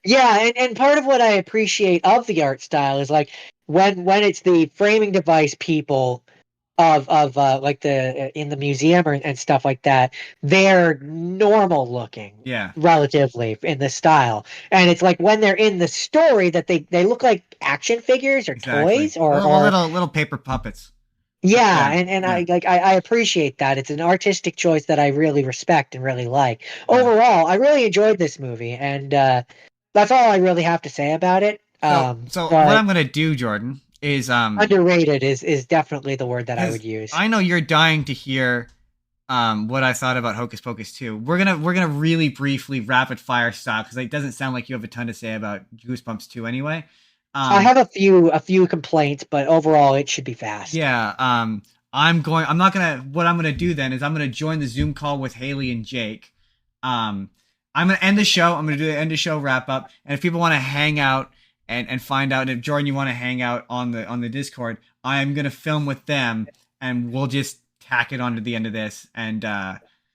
yeah, and part of what I appreciate of the art style is like when it's the framing device people of like the in the museum and stuff like that, they're normal looking, Yeah. relatively in the style, and it's like when they're in the story that they look like action figures or Exactly. toys or Little paper puppets. yeah, Yeah. and Yeah. I appreciate that. It's an artistic choice that I really respect and really like. Yeah. Overall, I really enjoyed this movie, and that's all I really have to say about it. So what But I'm gonna do, Jordan, is underrated is definitely the word that I because would use. I know you're dying to hear what I thought about Hocus Pocus 2. We're gonna really briefly rapid fire style because it doesn't sound like you have a ton to say about Goosebumps 2 anyway. I have a few complaints, but overall it should be fast. Yeah. I'm not gonna. What I'm gonna do then is I'm gonna join the Zoom call with Haley and Jake. I'm gonna end the show. I'm gonna do the end of show wrap up. And if people want to hang out and find out, and if Jordan you want to hang out on the Discord, I'm gonna film with them, and we'll just tack it onto the end of this. And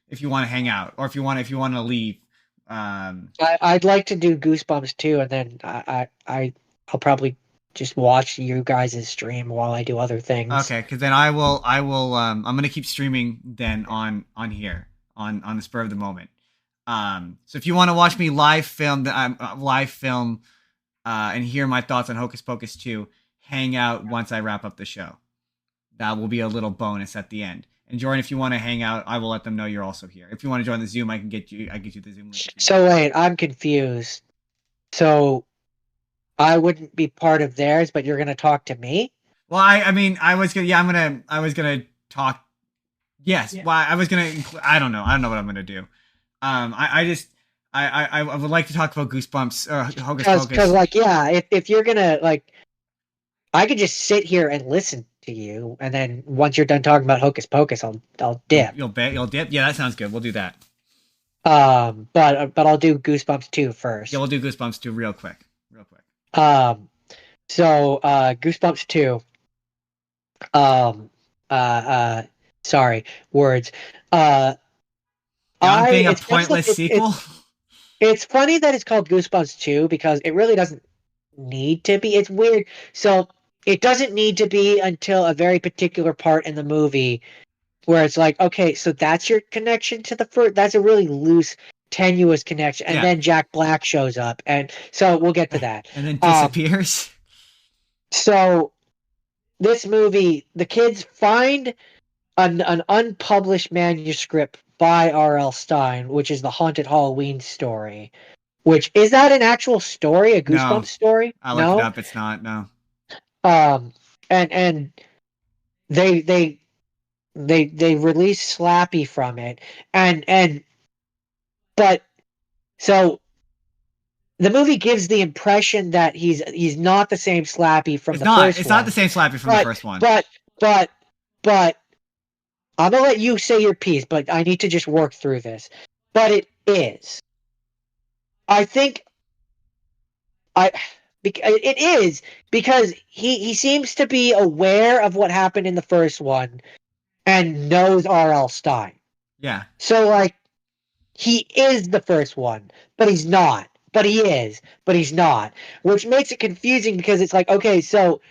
if you want to hang out, or if you want to leave, I'd like to do Goosebumps too, and then I'll probably just watch you guys' stream while I do other things. okay, because then I will I'm gonna keep streaming then on here on the spur of the moment. So if you want to watch me live film and hear my thoughts on Hocus Pocus 2, hang out once I wrap up the show. That will be a little bonus at the end. And Jordan, if you want to hang out, I will let them know you're also here. If you want to join the Zoom, I get you the Zoom link. So wait, I'm confused. So I wouldn't be part of theirs, but you're gonna talk to me? Well, I was gonna talk. Yes. Yeah. Well, I was gonna. I don't know what I'm gonna do. I would like to talk about Goosebumps or Hocus Pocus. Because like, yeah, if you're gonna like, I could just sit here and listen to you, and then once you're done talking about Hocus Pocus, I'll dip. You'll dip. Yeah, that sounds good. We'll do that. But I'll do Goosebumps 2 first. Yeah, we'll do Goosebumps 2 real quick. So Goosebumps 2. Sorry, words. Being a it's pointless sequel. It's funny that it's called Goosebumps 2 because it really doesn't need to be. It's weird. So it doesn't need to be until a very particular part in the movie where it's like, okay, so that's your connection to the first. That's a really loose, tenuous connection, and then Jack Black shows up, and so we'll get to that. And then disappears. So this movie, the kids find an unpublished manuscript by R.L. Stine, which is the Haunted Halloween story. Which is that an actual story, a Goosebumps story? I looked it up. It's not. No. And they release Slappy from it, but so the movie gives the impression that he's not the same Slappy from the first one. It's not the same Slappy from the first one. But I'm gonna let you say your piece, but I need to just work through this. But it is. I think it is because he seems to be aware of what happened in the first one and knows R.L. Stine. Yeah. So like he is the first one, but he's not but he is, but he's not, which makes it confusing because it's like, okay, so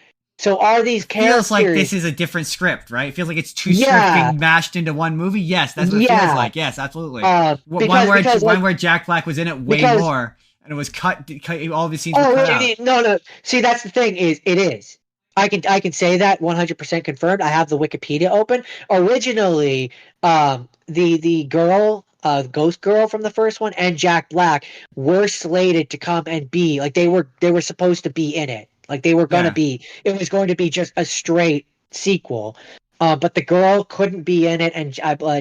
are these characters? Feels like this is a different script, right? It feels like it's two scripts Yeah. being mashed into one movie. Yes, that's what it feels like. Yes, absolutely. Because one where Jack Black was in it way more, and it was cut all the scenes were cut out. No. See, that's the thing it is. I can say that 100% confirmed. I have the Wikipedia open. Originally, the girl, Ghost Girl from the first one, and Jack Black were slated to come and be like they were supposed to be in it. Like they were gonna be. It was going to be just a straight sequel. But the girl couldn't be in it, and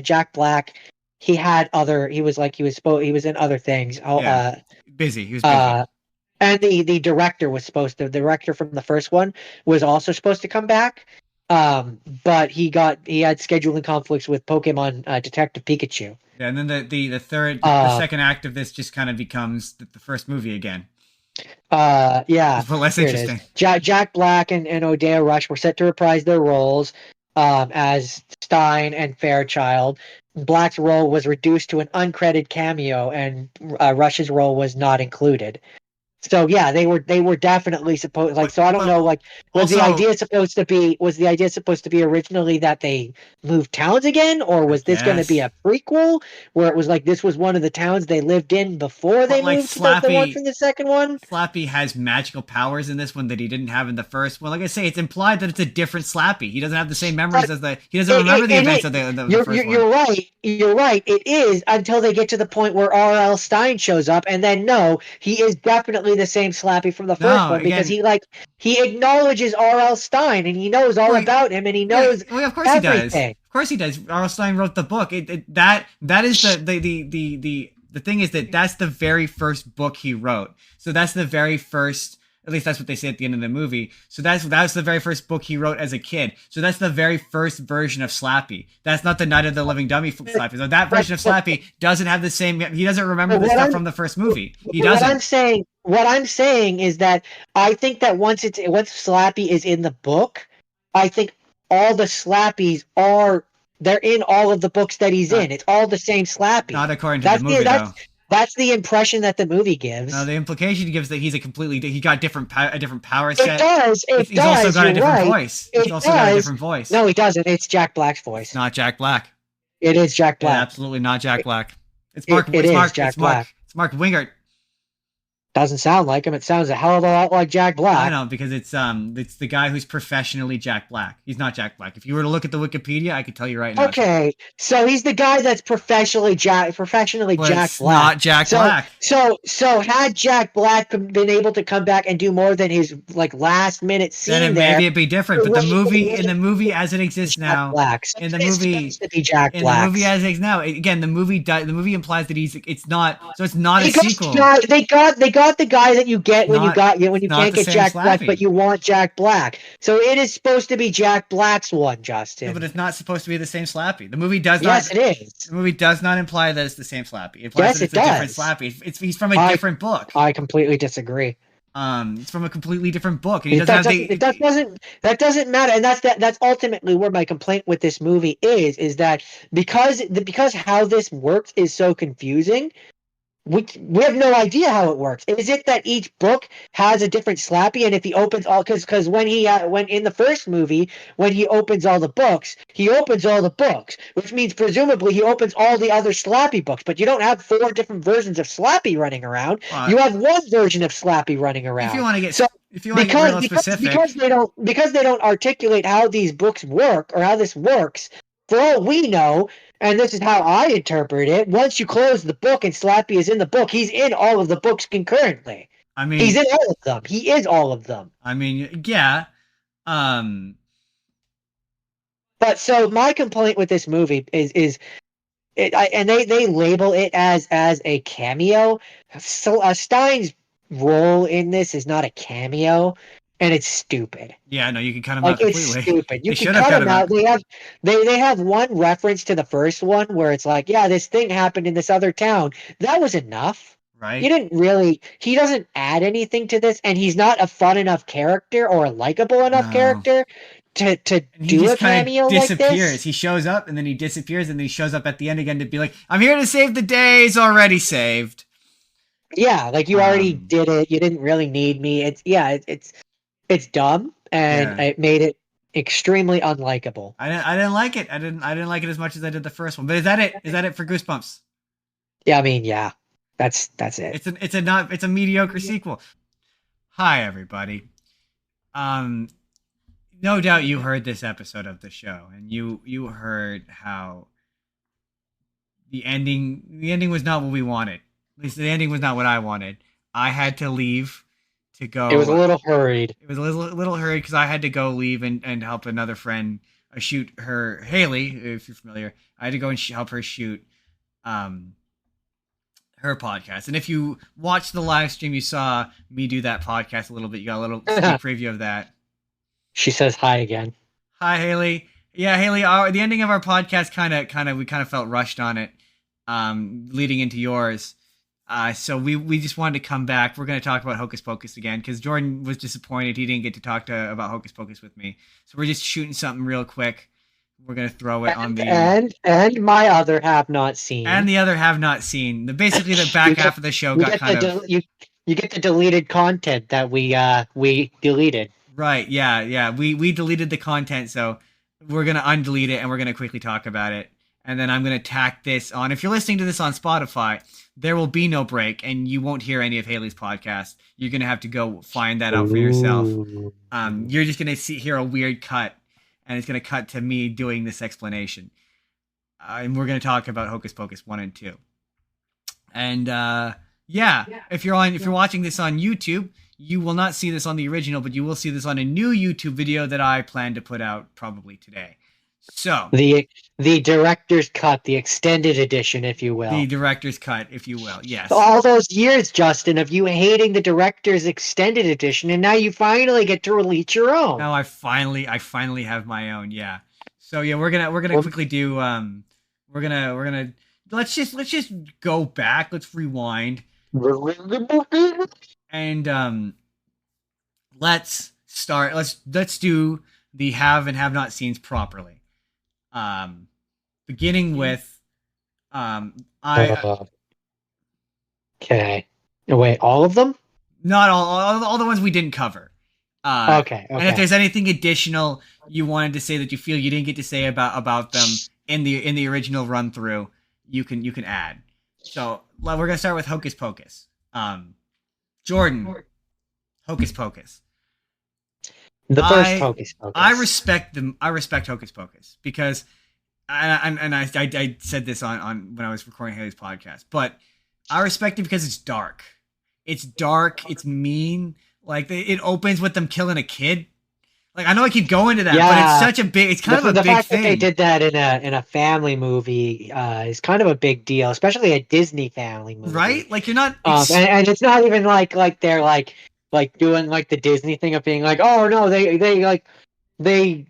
Jack Black, he was in other things. Busy. He was busy. And the director the director from the first one was also supposed to come back. But he had scheduling conflicts with Pokemon Detective Pikachu. Yeah, and then the second act of this just kind of becomes the first movie again. Yeah. But less interesting. Jack Black and Odea Rush were set to reprise their roles as Stein and Fairchild. Black's role was reduced to an uncredited cameo, and Rush's role was not included. So yeah, they were definitely supposed so I don't know was the idea supposed to be originally that they moved towns again, or was this going to be a prequel where it was like this was one of the towns they lived in before they moved to the one from the second one? Slappy has magical powers in this one that he didn't have in the first one. Like I say, it's implied that it's a different Slappy. He doesn't have the same memories he doesn't remember the events of the first one. You're right. It is until they get to the point where R.L. Stein shows up, and then no, he is definitely the same Slappy from the first one because he acknowledges R.L. Stein and he knows all about him and he knows of course everything. Of course he does. R.L. Stein wrote the book. That is the thing is that that's the very first book he wrote. So that's the very first. At least that's what they say at the end of the movie. So that's the very first book he wrote as a kid. So that's the very first version of Slappy. That's not the Night of the Living Dummy Slappy. So that version of Slappy doesn't have the same. He doesn't remember the stuff from the first movie. He doesn't. What I'm saying is that I think that once Slappy is in the book, I think all the Slappies they're in all of the books that he's in. It's all the same Slappy. Not according to the movie, though. That's the impression that the movie gives. No, the implication gives that he got a different power set. It does. He's also got a different voice. He's also got a different voice. No, he doesn't. It's Jack Black's voice. It's not Jack Black. It is Jack Black. Yeah, absolutely not Jack Black. It's Mark Wingert. Doesn't sound like him. It sounds a hell of a lot like Jack Black. I know, because it's the guy who's professionally Jack Black. He's not Jack Black. If you were to look at the Wikipedia, I could tell you right now. Okay, so he's the guy that's professionally Jack Black. Not Jack Black. So had Jack Black been able to come back and do more than his last minute scene, then maybe it'd be different. But in the movie as it exists now, in the movie as it exists now, again, the movie implies that it's not a sequel. They got the guy that you get when you can't get Jack Black, but you want Jack Black. So it is supposed to be Jack Black's one, Justin. No, but it's not supposed to be the same Slappy. The movie does not. Yes, it is. The movie does not imply that it's the same Slappy. It implies that it's a different Slappy. He's from a different book. I completely disagree. It's from a completely different book, and that doesn't matter, and that's ultimately where my complaint with this movie is that because how this works is so confusing. We have no idea how it works. Is it that each book has a different Slappy, and if he opens all, because when in the first movie when he opens all the books, which means presumably he opens all the other Slappy books, but you don't have 4 different versions of Slappy running around. You have one version of Slappy running around. If you want to get real specific, because they don't articulate how these books work or how this works. For all we know, and this is how I interpret it, once you close the book and Slappy is in the book, he's in all of the books concurrently. I mean, he's in all of them. He is all of them. I mean, yeah. But so my complaint with this movie is and they label it as a cameo. So Stein's role in this is not a cameo. And it's stupid. Yeah, no, you can cut him out completely. It's stupid. You can cut him out. They have one reference to the first one where it's like, yeah, this thing happened in this other town. That was enough. Right. He doesn't add anything to this, and he's not a fun enough character or a likable enough character to do a cameo like this. He shows up, and then he disappears, and then he shows up at the end again to be like, I'm here to save the day. It's already saved. Yeah, like you already did it. You didn't really need me. It's dumb, and Yeah. it made it extremely unlikable. I didn't like it. I didn't like it as much as I did the first one. But is that it? Is that it for Goosebumps? Yeah, I mean, yeah, that's it. It's a mediocre sequel. Hi everybody. Um, no doubt you heard this episode of the show, and you heard how the ending was not what we wanted. At least the ending was not what I wanted. I had to leave to go. It was a little hurried. It was a little hurried because I had to go leave and help another friend shoot her, Haley, if you're familiar. I had to go and help her shoot um her podcast. And if you watched the live stream, you saw me do that podcast a little bit. You got a little sneak preview of that. She says hi again. Hi, Haley. Yeah, Haley. The ending of our podcast we kind of felt rushed on it, leading into yours. So we just wanted to come back. We're going to talk about Hocus Pocus again because Jordan was disappointed he didn't get to talk about Hocus Pocus with me. So we're just shooting something real quick. We're going to throw it on the and my other have not seen, and the other have not seen. Basically, the back half of the show got kind of you get the deleted content that we deleted. Right? Yeah. We deleted the content, so we're going to undelete it and we're going to quickly talk about it. And then I'm going to tack this on. If you're listening to this on Spotify, there will be no break, and you won't hear any of Haley's podcast. You're going to have to go find that out for yourself. You're just going to hear a weird cut, and it's going to cut to me doing this explanation. And we're going to talk about Hocus Pocus 1 and 2. And if you're watching this on YouTube, you will not see this on the original, but you will see this on a new YouTube video that I plan to put out probably today. So the director's cut, the extended edition, if you will. The director's cut, if you will. Yes. All those years, Justin, of you hating the director's extended edition, and now you finally get to release your own. Now I finally have my own. Yeah. So yeah, we're gonna quickly do. We're gonna let's just go back. Let's rewind. And let's start. Let's do the have and have not scenes properly. Beginning with Okay. Wait, all of them? Not all the ones we didn't cover. Okay. And if there's anything additional you wanted to say that you feel you didn't get to say about them in the original run through, you can add. So we're gonna start with Hocus Pocus. Jordan, Hocus Pocus. The first Hocus Pocus. I respect Hocus Pocus because, I said this on when I was recording Haley's podcast, but I respect it because it's dark. It's dark. It's mean. Like it opens with them killing a kid. Like I know I keep going to that, but it's such a big. It's kind of a big thing. The fact that they did that in a family movie is kind of a big deal, especially a Disney family movie, right? Like you're not, and it's not even like they're like doing like the Disney thing of being like, oh no, they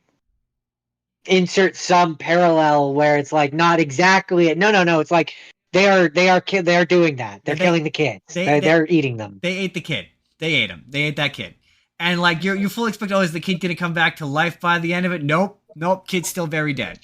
insert some parallel where it's like not exactly it. No, it's like they are doing that. They're killing the kids. They're eating them. They ate the kid. They ate him. They ate that kid. And like you fully expect, is the kid gonna come back to life by the end of it? Nope. Kid's still very dead.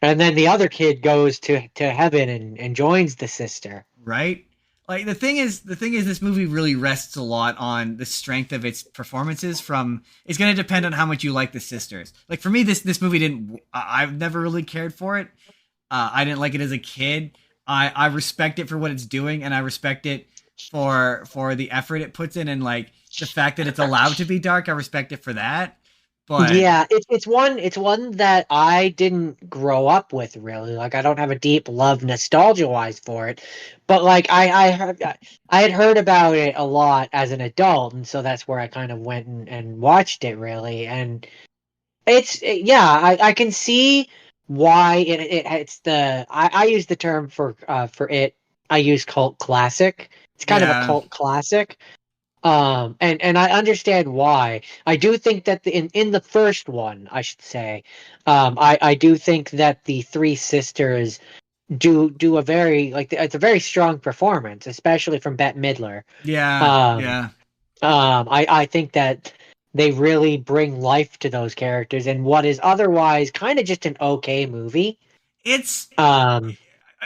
And then the other kid goes to heaven and joins the sister. Right. Like the thing is, this movie really rests a lot on the strength of its performances. It's going to depend on how much you like the sisters. Like for me, this movie didn't. I've never really cared for it. I didn't like it as a kid. I respect it for what it's doing, and I respect it for the effort it puts in, and like the fact that it's allowed to be dark. I respect it for that. But yeah, it's one that I didn't grow up with really. Like I don't have a deep love nostalgia wise for it, but like I had heard about it a lot as an adult, and so that's where I kind of went and watched it really. And I can see why it's the I use the term for it. I use cult classic. It's kind of a cult classic. And I understand why. I do think that in the first one, I should say, I do think that the three sisters do a very it's a very strong performance, especially from Bette Midler. I think that they really bring life to those characters in what is otherwise kind of just an okay movie. It's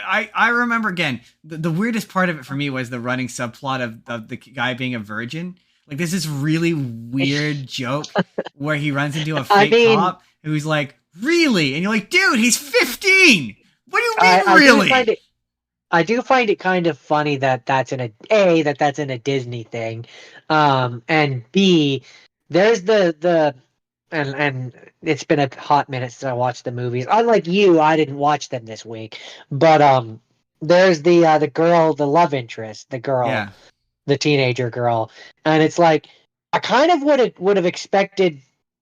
I remember again. The weirdest part of it for me was the running subplot of the guy being a virgin. Like there's this really weird joke where he runs into a I fake mean, cop who's like, "Really?" And you're like, "Dude, he's 15. What do you mean, I really?" do find it kind of funny that that's in that's in a Disney thing, and B, there's the and it's been a hot minute since I watched the movies. Unlike you, I didn't watch them this week, but there's the girl, the love interest, the girl, Yeah. the teenager girl, and it's like I kind of would have expected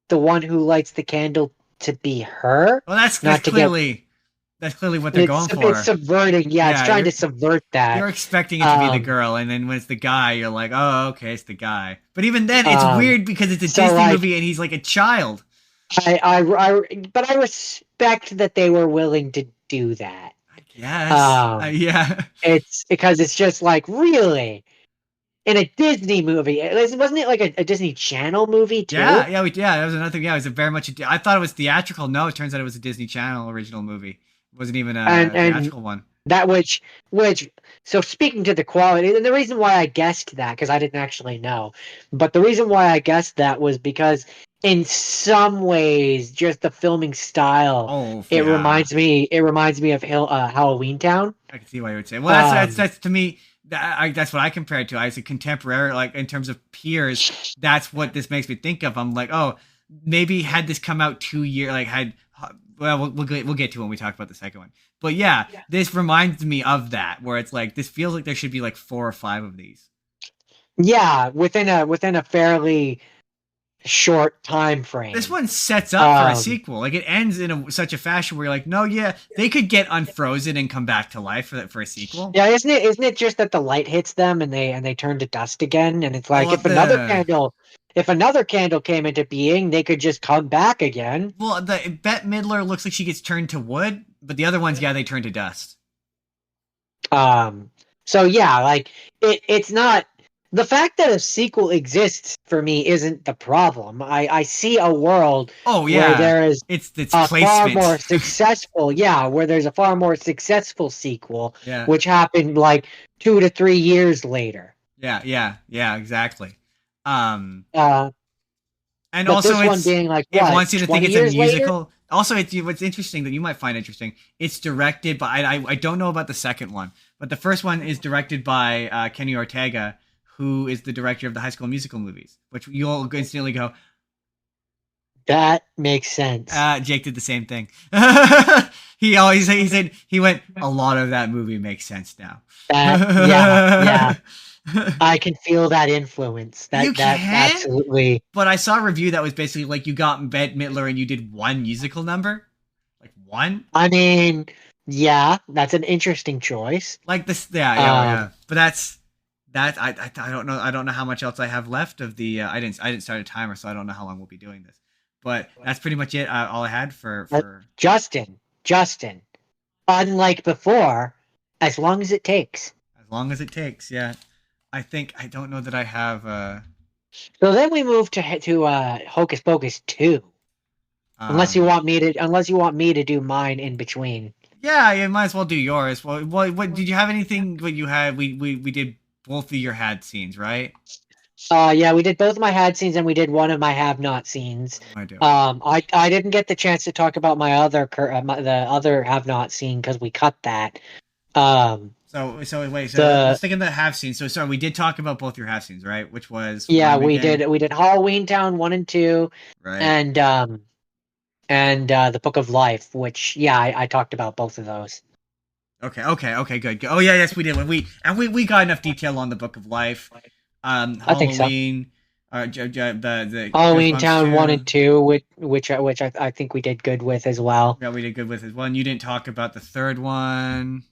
the one who lights the candle to be her, Well, that's not to get. clearly what they're going for. It's subverting. Yeah, it's Yeah, trying to subvert that. You're expecting it to be the girl, and then when it's the guy, you're like, "Oh, okay, it's the guy." But even then, it's weird because it's a so, Disney like, movie, and he's like a child. But I respect that they were willing to do that. I guess. Yeah. It's because it's just like, really, in a Disney movie, wasn't it like a Disney Channel movie too? Yeah, that was another thing. Yeah, it was very much. I thought it was theatrical. No, it turns out it was a Disney Channel original movie. It wasn't even a theatrical one. That which so speaking to the quality, and the reason why I guessed that, because I didn't actually know, but the reason why I guessed that was because in some ways, just the filming style, it reminds me of Halloween Town. I can see why you would say. Well, that's to me. That's what I compare it to. As a contemporary, like in terms of peers, that's what this makes me think of. I'm like, oh, maybe had this come out 2 years, like had. Well, we'll get to it when we talk about the second one. But yeah, this reminds me of that, where it's like this feels like there should be like 4 or 5 of these. Yeah, within a fairly short time frame. This one sets up for a sequel. Like it ends in such a fashion where you're like, no, yeah, they could get unfrozen and come back to life for a sequel. Yeah, isn't it just that the light hits them and they turn to dust again? And it's like if another candle came into being, they could just come back again. Well, the Bette Midler looks like she gets turned to wood, but the other ones, they turn to dust. So yeah, like it's not. The fact that a sequel exists for me isn't the problem. I see a world where there is it's a far more successful, where there's a far more successful sequel, which happened like 2 to 3 years later. Yeah, exactly. And also this one being like, it wants you to think it's a musical. Later? Also, what's interesting that you might find interesting, it's directed by, I don't know about the second one, but the first one is directed by Kenny Ortega, who is the director of the High School Musical movies, which you'll instantly go, that makes sense. Jake did the same thing. he said he went, a lot of that movie makes sense now. Yeah. I can feel that influence. That absolutely. But I saw a review that was basically like you got Bette Midler and you did one musical number, like one. I mean, yeah, that's an interesting choice. Like this, yeah. But that's. I don't know. I don't know how much else I have left of the. I didn't start a timer, so I don't know how long we'll be doing this. But that's pretty much it. All I had for Justin. Unlike before, as long as it takes. As long as it takes, yeah. I don't know that I have. So then we move to Hocus Pocus 2. Unless you want me to do mine in between. Yeah, you might as well do yours. Well, what did you have anything? What you had? We did. Both of your had scenes, right? Yeah, we did both of my had scenes, and we did one of my have not scenes. I didn't get the chance to talk about my other the other have not scene because we cut that. So let's stick in the have scenes. So sorry, we did talk about both your have scenes, right? Which was we did Halloween Town 1 and 2, right? And the Book of Life, which I talked about both of those. Okay, good. Oh yeah, yes, we did. We got enough detail on the Book of Life. Halloween, I think so. The Halloween Town 1 and 2, which I think we did good with as well. Yeah, we did good with as well. And you didn't talk about the third one.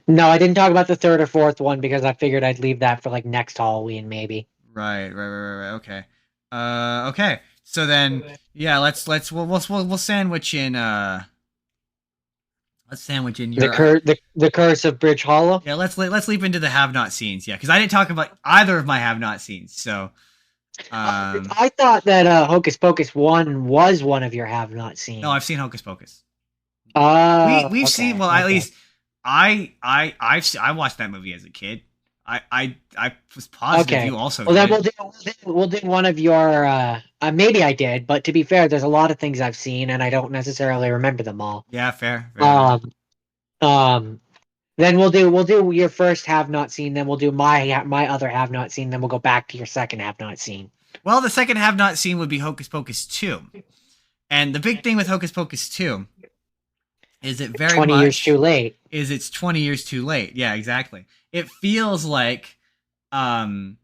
No, I didn't talk about the third or fourth one because I figured I'd leave that for like next Halloween maybe. Right. Okay. Okay. So then, yeah, we'll sandwich in. Let's sandwich in your the Curse of Bridge Hollow. Yeah, let's leap into the have not scenes. Yeah, because I didn't talk about either of my have not scenes. So, I thought that Hocus Pocus 1 was one of your have not scenes. No, I've seen Hocus Pocus. We've seen at least I watched that movie as a kid. I was positive Okay. you also Well, then did. we'll do one of your. Maybe I did, but to be fair, there's a lot of things I've seen, and I don't necessarily remember them all. Yeah, fair enough. Um, um. Then we'll do your first have not seen. Then we'll do my other have not seen. Then we'll go back to your second have not seen. Well, the second have not seen would be Hocus Pocus 2. And the big thing with Hocus Pocus 2 is it very 20 years too much late. is it's 20 years too late. Yeah, exactly. It feels like um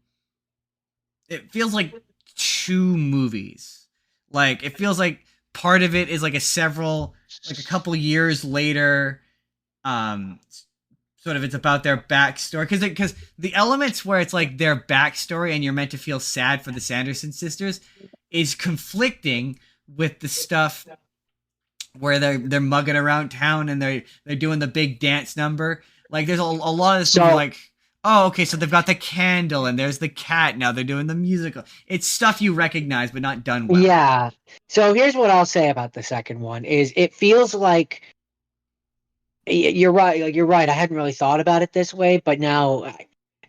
it feels like two movies. Like it feels like part of it is like a couple years later um sort of it's about their backstory because the elements where it's like their backstory and you're meant to feel sad for the Sanderson sisters is conflicting with the stuff where they're mugging around town and they're doing the big dance number. Like there's a lot of stuff like, oh, okay, so they've got the candle and there's the cat. Now they're doing the musical. It's stuff you recognize but not done well. Yeah. So here's what I'll say about the second one: is it feels like you're right. Like you're right. I hadn't really thought about it this way, but now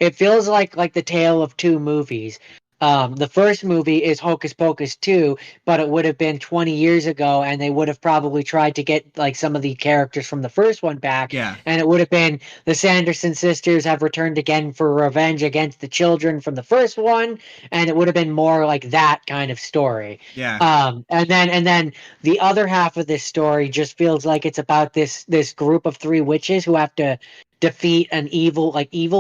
it feels like the tale of two movies. The first movie is Hocus Pocus 2, but it would have been 20 years ago, and they would have probably tried to get like some of the characters from the first one back. Yeah. And it would have been the Sanderson sisters have returned again for revenge against the children from the first one, and it would have been more like that kind of story. Yeah. And then the other half of this story just feels like it's about this group of three witches who have to defeat an evil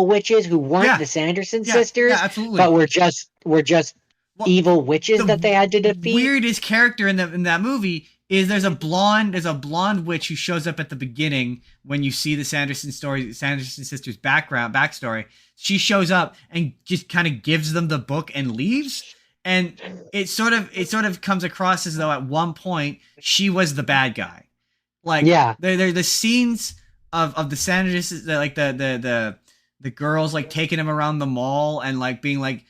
witches who weren't the Sanderson sisters, absolutely. but were just evil witches that they had to defeat. Weirdest character in that movie is there's a blonde witch who shows up at the beginning when you see the Sanderson sisters backstory. She shows up and just kind of gives them the book and leaves. And it sort of comes across as though at one point she was the bad guy. Like they're the scenes of the Sanderson, like the girls like taking him around the mall and like being like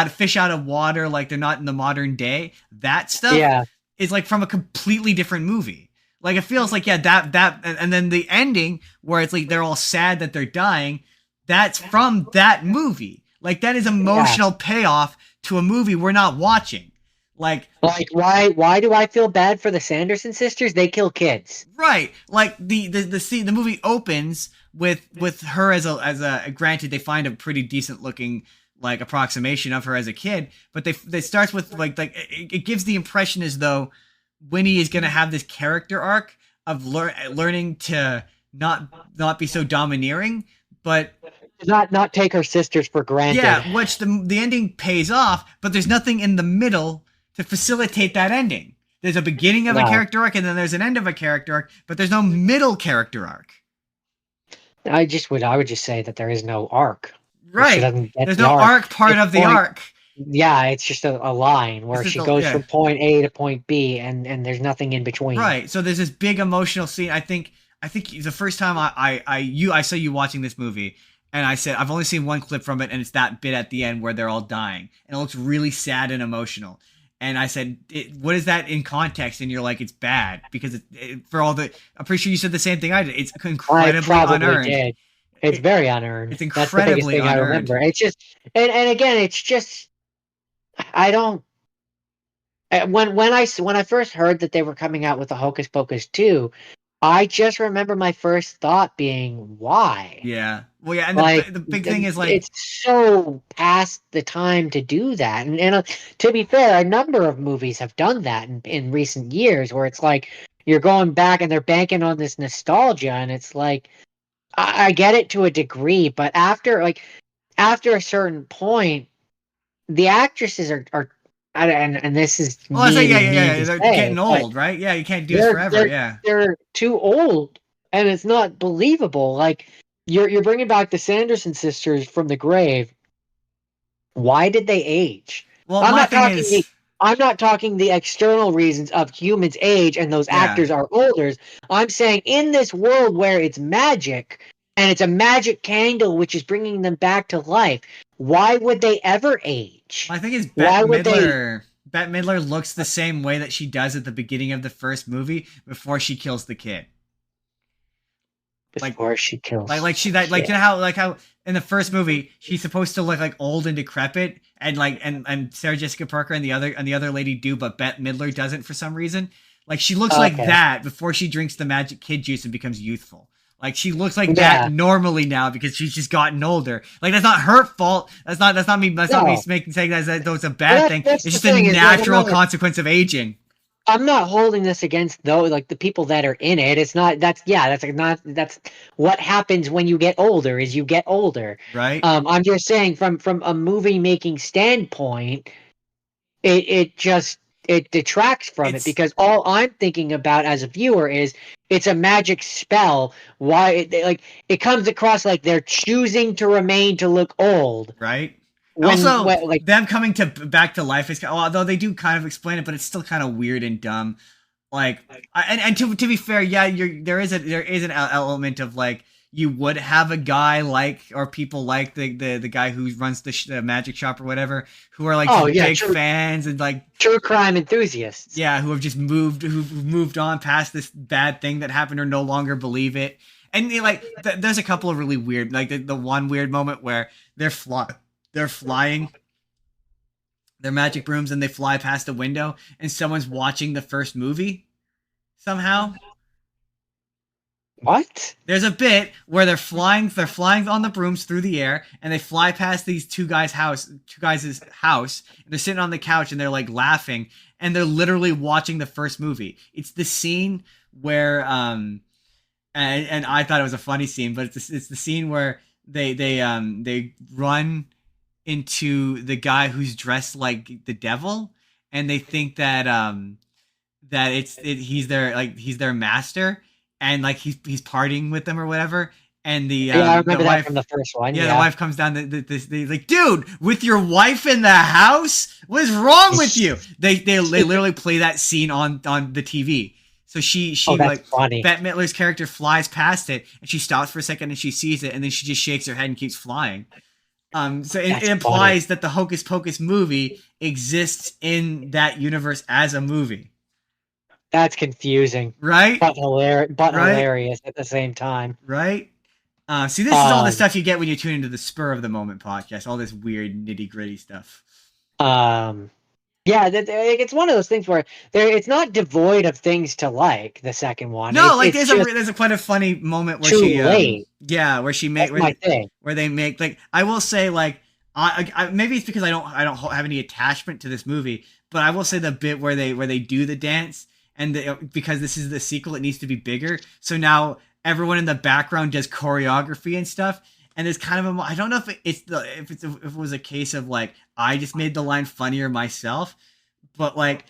fish out of water, like they're not in the modern day. That stuff is like from a completely different movie. Like it feels like that and then the ending where it's like they're all sad that they're dying. That's from that movie. Like that is emotional payoff to a movie we're not watching. Like why do I feel bad for the Sanderson sisters? They kill kids. Right. Like the scene, the movie opens with her as a granted they find a pretty decent looking like approximation of her as a kid, but they starts with like it gives the impression as though Winnie is going to have this character arc of learning to not be so domineering, but not take her sisters for granted. Yeah, which the ending pays off, but there's nothing in the middle to facilitate that ending. There's a beginning of a character arc, and then there's an end of a character arc, but there's no middle character arc. I would just say that there is no arc. Right. There's no arc part of the arc. Yeah, it's just a line where she goes from point A to point B, and there's nothing in between. Right. So there's this big emotional scene. I think the first time I saw you watching this movie, and I said I've only seen one clip from it, and it's that bit at the end where they're all dying, and it looks really sad and emotional. And I said, what is that in context? And you're like, it's bad because for all the. I'm pretty sure you said the same thing I did. It's incredibly unearned. Did. It's very unearned. It's incredibly unearned. I remember. It's just, and again, it's just, I don't. When I first heard that they were coming out with the Hocus Pocus 2, I just remember my first thought being, why? Yeah. Well, yeah, and the big thing is like it's so past the time to do that, and to be fair, a number of movies have done that in recent years, where it's like you're going back and they're banking on this nostalgia, and it's like I get it to a degree, but after a certain point, the actresses are and this is they're getting old, right? Yeah, you can't do this forever. They're too old, and it's not believable. Like you're bringing back the Sanderson sisters from the grave. Why did they age? Well, I'm not talking the external reasons of humans age and those actors are older. I'm saying in this world where it's magic and it's a magic candle which is bringing them back to life, why would they ever age? I think it's Bette Midler. Bette Midler looks the same way that she does at the beginning of the first movie before she kills the kid. before she kills. Like you know how in the first movie she's supposed to look like old and decrepit, and and Sarah Jessica Parker and the other lady do, but Bette Midler doesn't for some reason. Like she looks like that before she drinks the magic kid juice and becomes youthful. Like she looks like that normally now because she's just gotten older. Like that's not her fault. That's not me. That's not me saying that it's a bad thing. It's just a natural consequence of aging. I'm not holding this against the people that are in it. It's not that's what happens when you get older is you get older. Right. I'm just saying from a movie making standpoint, it detracts from it because all I'm thinking about as a viewer is it's a magic spell. Why it comes across like they're choosing to remain to look old. Right. Them coming back to life is, although they do kind of explain it, but it's still kind of weird and dumb. And to be fair, there is an element of like you would have a guy or people like the guy who runs the magic shop or whatever who are like big fans and like true crime enthusiasts. Yeah, who've moved on past this bad thing that happened or no longer believe it. And there's a couple of really weird, like the one weird moment where they're flying their magic brooms and they fly past a window and someone's watching the first movie somehow. What? There's a bit where they're flying on the brooms through the air and they fly past these two guys' house, and they're sitting on the couch and they're like laughing and they're literally watching the first movie. It's the scene where and I thought it was a funny scene, but it's the scene where they run into the guy who's dressed like the devil and they think that he's their master. And like he's partying with them or whatever, and I remember that from the first one. Yeah, the wife comes down. Like, dude, with your wife in the house, what is wrong with you? They literally play that scene on the TV. So she like funny. Bette Midler's character flies past it, and she stops for a second and she sees it, and then she just shakes her head and keeps flying. So it implies that the Hocus Pocus movie exists in that universe as a movie. That's confusing, right? But hilarious at the same time, right? See, this is all the stuff you get when you tune into the Spur of the Moment podcast. All this weird nitty gritty stuff. It's one of those things where it's not devoid of things to like. The second one, no, there's a quite a funny moment where where they make like I will say like I maybe it's because I don't have any attachment to this movie, but I will say the bit where they do the dance. And because this is the sequel, it needs to be bigger. So now everyone in the background does choreography and stuff. And there's kind of I don't know if it was a case of like I just made the line funnier myself, but like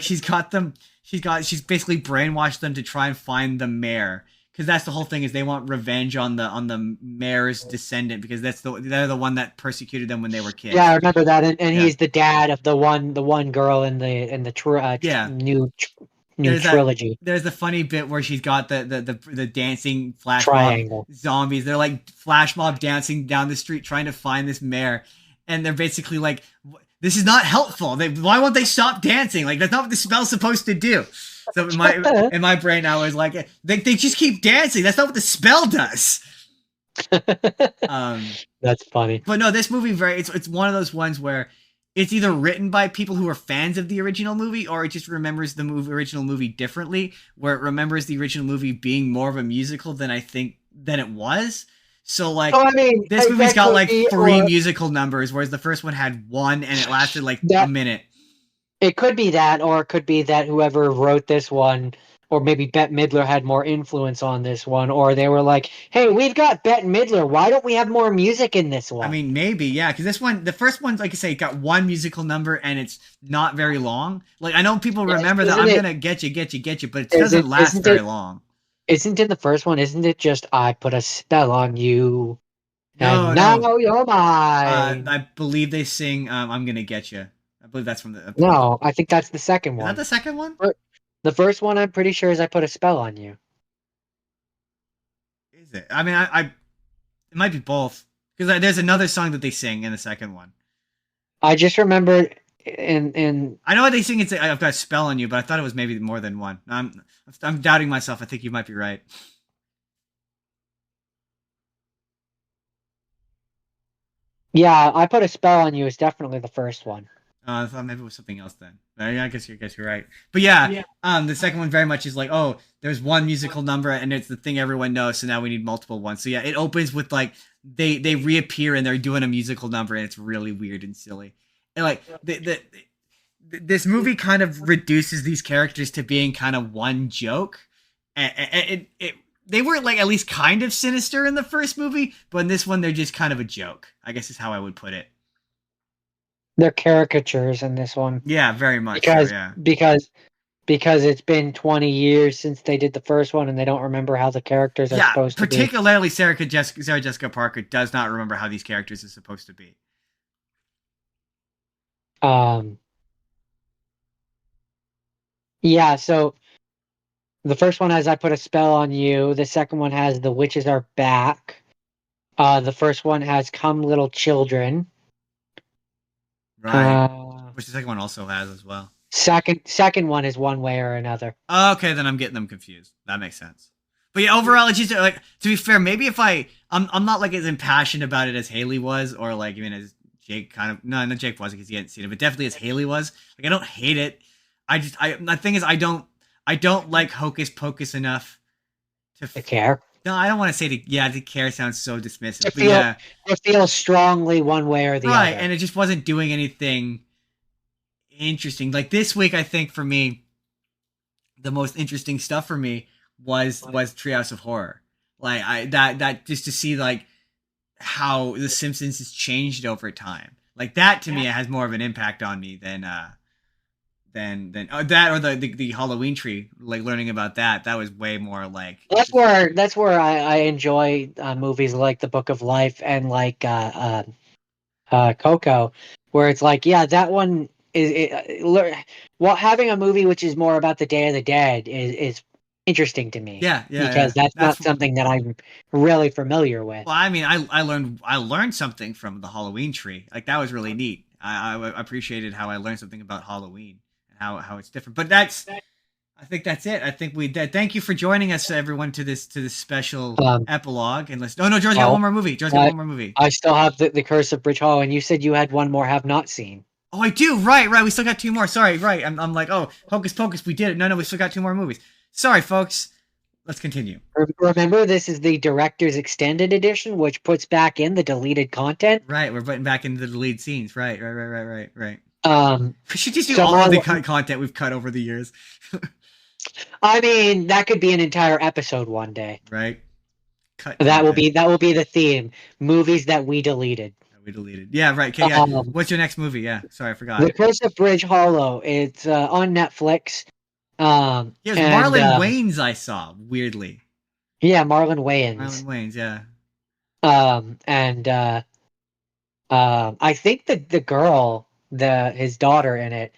she's basically brainwashed them to try and find the mayor because that's the whole thing is they want revenge on the mayor's descendant because they're the one that persecuted them when they were kids. Yeah, I remember that, and he's the dad of the one girl in the new trilogy. There's the funny bit where she's got the dancing flash triangle mob zombies. They're like flash mob dancing down the street trying to find this mayor, and they're basically like, "This is not helpful. Why won't they stop dancing? Like that's not what the spell's supposed to do." So in my brain, I was like, "They just keep dancing. That's not what the spell does." That's funny. But no, this movie it's one of those ones where. It's either written by people who are fans of the original movie or it just remembers the original movie differently, where it remembers the original movie being more of a musical than it was. So like this movie's got like 3 musical numbers, whereas the first one had 1 and it lasted like a minute. It could be that, or it could be that whoever wrote this one, or maybe Bette Midler had more influence on this one, or they were like, "Hey, we've got Bette Midler. Why don't we have more music in this one?" I mean, maybe, yeah, because the first one, like I say, got 1 musical number and it's not very long. Like I know people remember that I'm gonna get you, but it doesn't last very long. Isn't in the first one? Isn't it just I put a spell on you, and now you're mine? I believe they sing "I'm Gonna Get You." I believe that's from the. No, I think that's the second one. Is that the second one? The first one, I'm pretty sure, is I put a spell on you. Is it? I mean, it might be both because there's another song that they sing in the second one. I just remembered in. I know what they sing. It's I've got a spell on you, but I thought it was maybe more than one. I'm doubting myself. I think you might be right. Yeah, I Put a Spell on You is definitely the first one. I thought maybe it was something else then. I guess you're right. But yeah, the second one very much is like, oh, there's one musical number and it's the thing everyone knows, so now we need multiple ones. So yeah, it opens with like they reappear and they're doing a musical number and it's really weird and silly. And like this movie kind of reduces these characters to being kind of one joke. And they were like at least kind of sinister in the first movie, but in this one they're just kind of a joke, I guess is how I would put it. They're caricatures in this one. Yeah, very much Because so, yeah. because it's been 20 years since they did the first one and they don't remember how the characters are supposed to be. Particularly Sarah Jessica Parker does not remember how these characters are supposed to be. Yeah, so the first one has I Put a Spell on You. The second one has The Witches Are Back. The first one has Come Little Children. Right. Which the second one also has as well. Second one is One Way or Another. Okay, then I'm getting them confused. That makes sense. But yeah, overall, it's just like, to be fair, maybe if I'm not like as impassioned about it as Haley was, or like even as Jake kind of, no, Jake wasn't because he hadn't seen it, but definitely as Haley was. Like, I don't hate it. The thing is, I don't like Hocus Pocus enough to care. No, I don't want to say to care sounds so dismissive. To feel strongly one way or the other. Right, and it just wasn't doing anything interesting. Like this week, I think for me, the most interesting stuff for me was Treehouse of Horror. Like that just to see like how The Simpsons has changed over time. Like that to me, it has more of an impact on me than that or the Halloween Tree. Like learning about that was way more like that's where I enjoy movies like The Book of Life and like Coco, where it's like, yeah, that one having a movie which is more about the Day of the Dead is interesting to me. Yeah, because that's not something that I'm really familiar with. Well, I mean, I learned something from the Halloween Tree. Like that was really neat. I appreciated how I learned something about Halloween and how it's different. But I think that's it. I think we did. Thank you for joining us, everyone, to this special epilogue. And let's. Oh no, George got one more movie. I still have the Curse of Bridge Hall, and you said you had one more have not seen. Oh, I do. Right. We still got two more. Sorry. Right. I'm like, oh, Hocus Pocus, we did it. No, we still got two more movies. Sorry, folks. Let's continue. Remember, this is the director's extended edition, which puts back in the deleted content. Right. We're putting back into the deleted scenes. Right. We should just do all of the content we've cut over the years. I mean, that could be an entire episode one day. Right. That will be the theme. Movies that we deleted. Yeah, right. Okay, yeah. What's your next movie? Yeah. Sorry, I forgot. The Curse of Bridge Hollow. It's on Netflix. Yeah, it was Marlon Wayans I saw, weirdly. Yeah, Marlon Wayans. Yeah. I think that the girl, his daughter in it,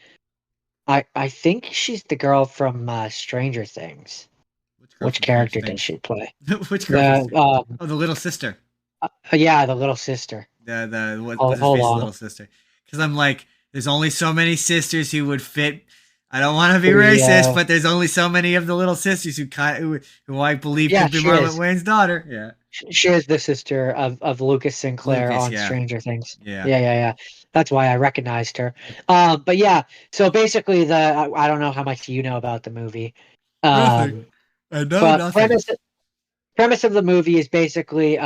I think she's the girl from Stranger Things. Which character did she play? Which girl? The little sister. Yeah, the little sister. What's his little sister? Because I'm like, there's only so many sisters who would fit. I don't want to be racist, but there's only so many of the little sisters who I believe could be Marlon Wayans' daughter. Yeah, she is the sister of Lucas Sinclair on Stranger Things. Yeah. That's why I recognized her. But yeah, so basically, I don't know how much you know about the movie. Nothing. I know nothing. Premise of the movie is basically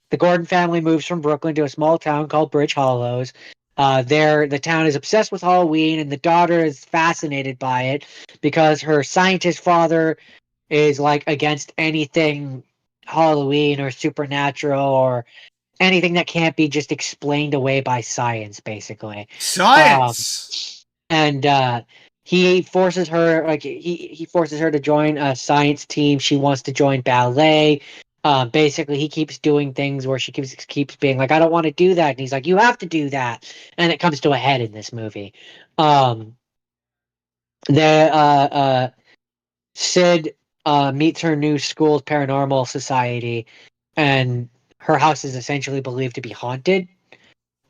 the Gordon family moves from Brooklyn to a small town called Bridge Hollows. The town is obsessed with Halloween, and the daughter is fascinated by it because her scientist father is like against anything Halloween or supernatural or anything that can't be just explained away by science, basically. Science. He forces her he forces her to join a science team. She wants to join ballet. Basically, he keeps doing things where she keeps being like, I don't want to do that. And he's like, you have to do that. And it comes to a head in this movie. Sid meets her new school's paranormal society, and her house is essentially believed to be haunted.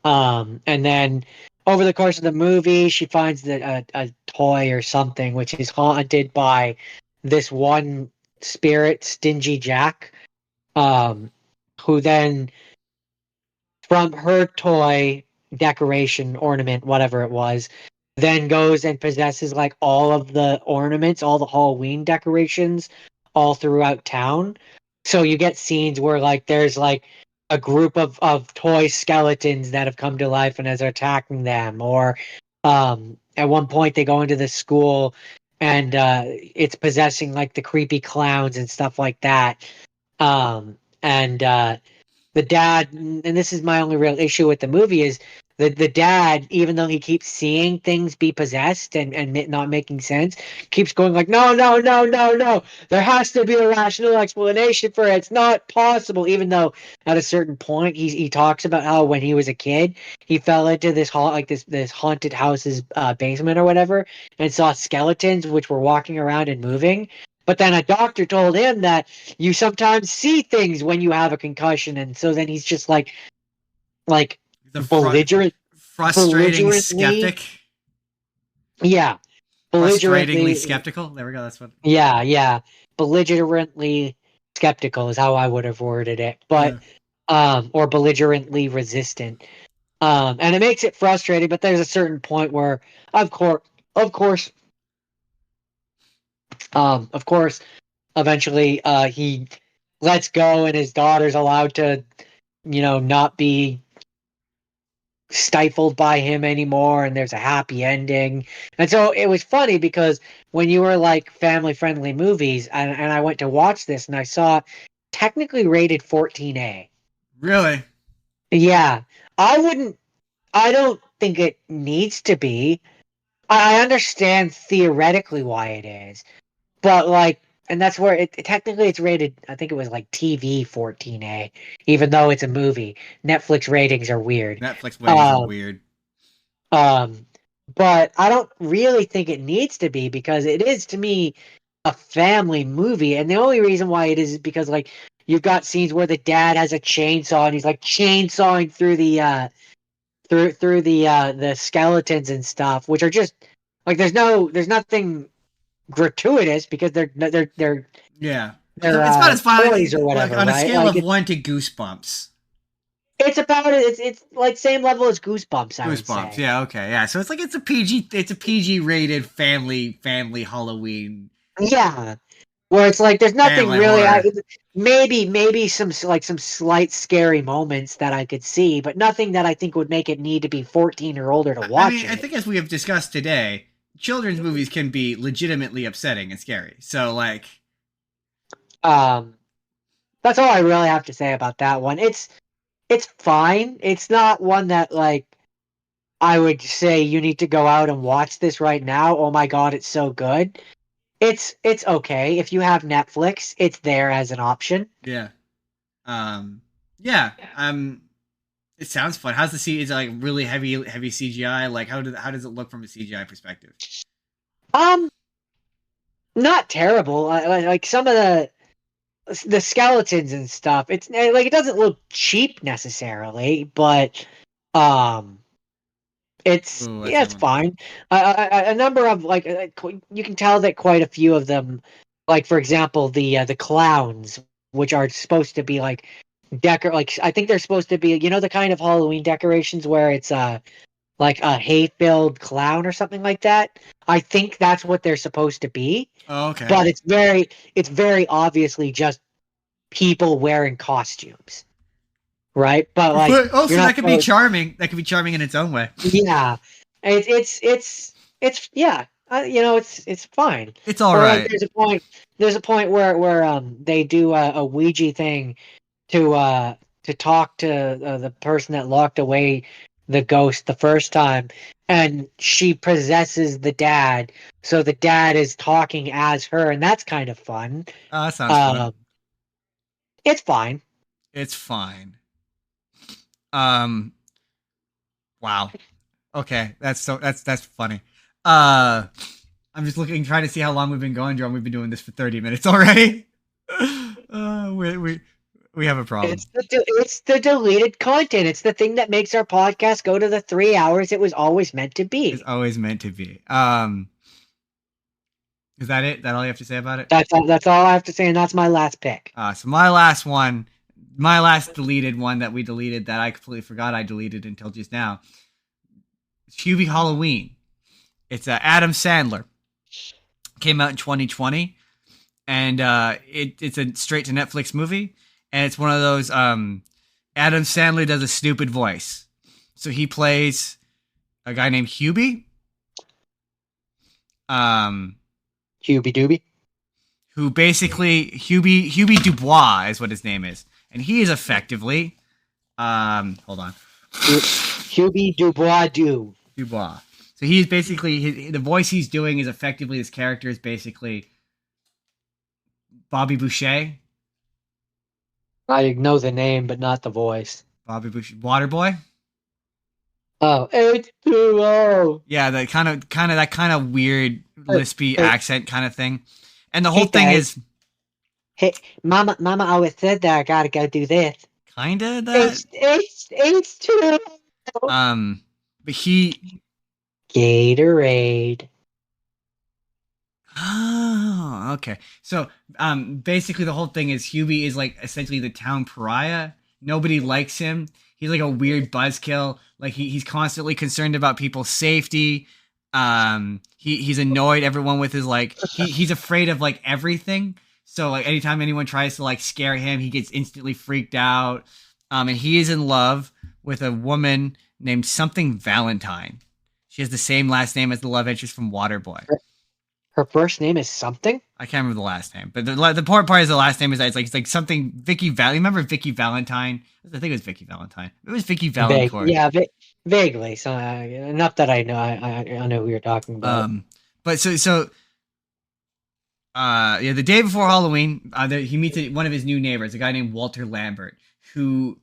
And then over the course of the movie, she finds that a toy or something, which is haunted by this one spirit, Stingy Jack. Who then from her toy decoration, ornament, whatever it was, then goes and possesses like all of the ornaments, all the Halloween decorations all throughout town. So you get scenes where like there's like a group of toy skeletons that have come to life and is attacking them, or at one point they go into the school and it's possessing like the creepy clowns and stuff like that. And the dad, and this is my only real issue with the movie, is the dad, even though he keeps seeing things be possessed and not making sense, keeps going like, no, no, no, no, no. There has to be a rational explanation for it. It's not possible. Even though at a certain point he talks about how when he was a kid he fell into this this haunted house's basement or whatever and saw skeletons which were walking around and moving. But then a doctor told him that you sometimes see things when you have a concussion, and so then he's just like The frustrating belligerently, skeptic. yeah, Frustratingly skeptical. There we go. That's what. yeah, belligerently skeptical is how I would have worded it, but or belligerently resistant, and it makes it frustrating. But there's a certain point where, of course, eventually, he lets go, and his daughter's allowed to, not be stifled by him anymore, and there's a happy ending. And so it was funny because when you were like family friendly movies, and I went to watch this and I saw technically rated 14A. Really? Yeah. I don't think it needs to be. I understand theoretically why it is, but like, and that's where technically it's rated. I think it was like TV 14A, even though it's a movie. Netflix ratings are weird. Netflix ratings are weird. But I don't really think it needs to be because it is to me a family movie, and the only reason why it is because like you've got scenes where the dad has a chainsaw and he's like chainsawing through the through the skeletons and stuff, which are just like there's nothing gratuitous because they're yeah. they're It's about as fun toys or whatever, like on a right? scale Like of 1 to Goosebumps. it's about it. It's like same level as Goosebumps. I would Goosebumps. say. Yeah. Okay. Yeah. So it's like it's a PG rated family Halloween. Yeah, where it's like there's nothing Family really. horror. Maybe some slight scary moments that I could see, but nothing that I think would make it need to be 14 or older to watch I mean, it. I think as we have discussed today, children's movies can be legitimately upsetting and scary. So like, that's all I really have to say about that one. It's fine. It's not one that like I would say you need to go out and watch this right now. Oh my god, it's so good. It's okay. If you have Netflix, it's there as an option. yeah. Yeah. It sounds fun. How's the C? Is it like really heavy CGI? Like how does it look from a CGI perspective? Not terrible. Like some of the skeletons and stuff. It's like it doesn't look cheap necessarily, but it's Ooh, it's fine. A number of like you can tell that quite a few of them, like for example the clowns, which are supposed to be like like I think they're supposed to be the kind of Halloween decorations where it's like a hay-filled clown or something like that. I think that's what they're supposed to be. Oh, okay. But it's very obviously just people wearing costumes, right? But like, so that could be charming. That could be charming in its own way. Yeah, it's yeah. It's fine. It's all right. Like, there's a point where they do a Ouija thing to talk to the person that locked away the ghost the first time, and she possesses the dad, so the dad is talking as her, and that's kind of fun. Oh, that sounds fun. It's fine. It's fine. Wow. Okay, that's funny. I'm just trying to see how long we've been going, John. We've been doing this for 30 minutes already. We have a problem. It's the deleted content. It's the thing that makes our podcast go to the 3 hours it was always meant to be. It's always meant to be. Is that it? That all you have to say about it? That's all I have to say, and that's my last pick. So my last one. my last deleted one that we deleted that I completely forgot I deleted until just now. Hubie Halloween. It's Adam Sandler. Came out in 2020, and it's a straight to Netflix movie, and it's one of those. Adam Sandler does a stupid voice, so he plays a guy named Hubie. Hubie Doobie. Who basically Hubie Dubois is what his name is, and he is effectively, hold on, Hubie Dubois. So he's basically the voice he's doing is effectively his character is basically Bobby Boucher. I know the name, but not the voice. Bobby Boucher, Waterboy. Oh, H2O. Yeah, that kind of weird lispy accent kind of thing, and the whole thing is. Hey, Mama always said that I gotta go do this. Kinda that. H2O. But he. Gatorade. Oh, okay. So, basically the whole thing is Hubie is like essentially the town pariah. Nobody likes him. He's like a weird buzzkill. Like he's constantly concerned about people's safety. He's annoyed everyone with his like he's afraid of like everything. So like anytime anyone tries to like scare him, he gets instantly freaked out. And he is in love with a woman named something Valentine. She has the same last name as the love interest from Waterboy. Her first name is something? I can't remember the last name, but the part is the last name is that it's like something Vicky Val. Remember Vicky Valentine? I think it was Vicky Valentine. It was Vicky Valancourt. Vaguely. So enough that I know. I know who you're talking about. But the day before Halloween, he meets one of his new neighbors, a guy named Walter Lambert, who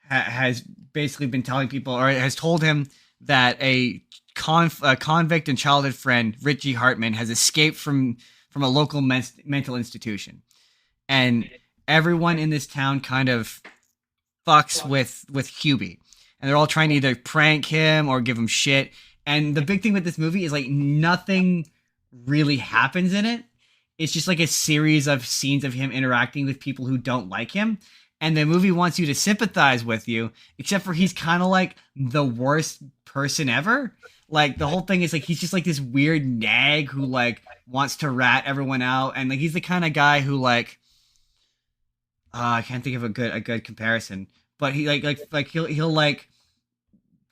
has basically been telling people, or has told him that a convict and childhood friend, Richie Hartman, has escaped from a local mental institution, and everyone in this town kind of fucks with Hubie, and they're all trying to either prank him or give him shit. And the big thing with this movie is like nothing really happens in it. It's just like a series of scenes of him interacting with people who don't like him. And the movie wants you to sympathize with you, except for he's kind of like the worst person ever. Like the whole thing is like he's just like this weird nag who like wants to rat everyone out, and like he's the kind of guy who like I can't think of a good comparison, but he like he'll like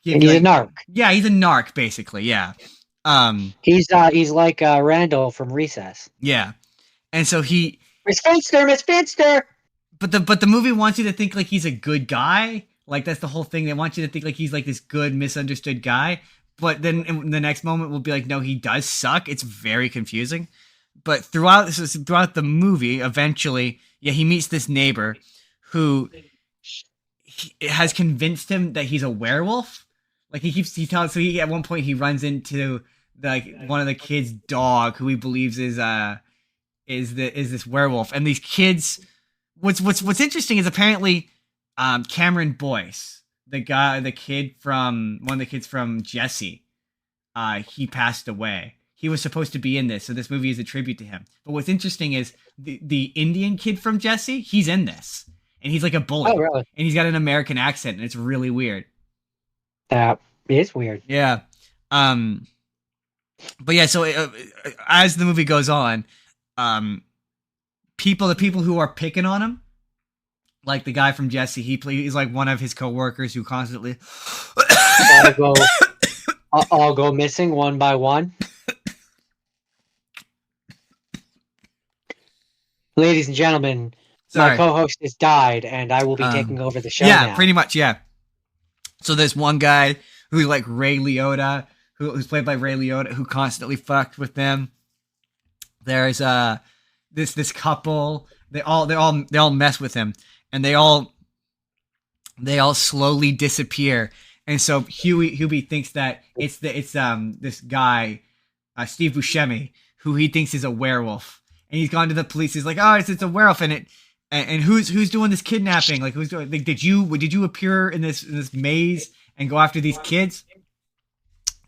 and he's a narc. Yeah, he's a narc basically. Yeah. He's like Randall from Recess. Yeah, and so he Miss Finster. But the movie wants you to think like he's a good guy. Like that's the whole thing. They want you to think like he's like this good misunderstood guy. But then in the next moment we'll be like, no, he does suck. It's very confusing. But throughout the movie, eventually, he meets this neighbor who has convinced him that he's a werewolf. Like he tells, so he at one point he runs into like one of the kids' dog who he believes is this werewolf. And these kids, what's interesting is apparently Cameron Boyce, one of the kids from Jesse, he passed away. He was supposed to be in this, so this movie is a tribute to him. But what's interesting is the Indian kid from Jesse, he's in this. And he's like a bully. Oh, really? And he's got an American accent, and it's really weird. That is weird. Yeah. But yeah, so as the movie goes on, the people who are picking on him, like the guy from Jesse, he's like one of his coworkers who constantly all go missing one by one. Ladies and gentlemen, my co-host has died, and I will be taking over the show now. Yeah, pretty much, yeah. So there's one guy who's like Ray Liotta, who's played by Ray Liotta, who constantly fucked with them. There's this couple. They all mess with him, and they all slowly disappear. And so Hubie thinks that it's this guy, Steve Buscemi, who he thinks is a werewolf. And he's gone to the police. He's like, oh, it's a werewolf, and who's doing this kidnapping? Like, who's doing? Like, did you appear in this maze and go after these kids?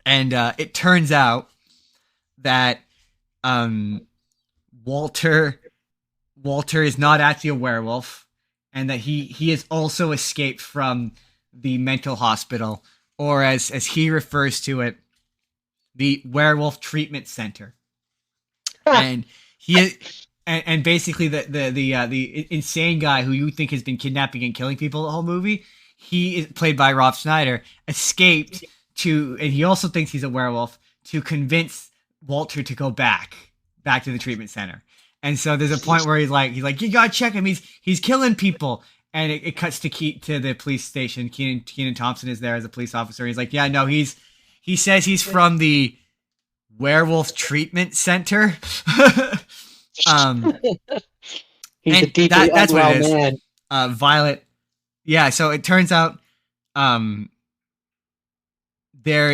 And it turns out that Walter is not actually a werewolf, and that he has also escaped from the mental hospital, or as he refers to it, the werewolf treatment center. And he and basically the insane guy who you think has been kidnapping and killing people the whole movie, he is played by Rob Schneider, escaped to, and he also thinks he's a werewolf, to convince Walter to go back to the treatment center. And so there's a point where he's like, you gotta check him. He's killing people. And it cuts to the police station. Kenan Thompson is there as a police officer. He's like, yeah, no, he says he's from the werewolf treatment center. He's a deeply that's what it is. Man. Violet. Yeah. So it turns out, they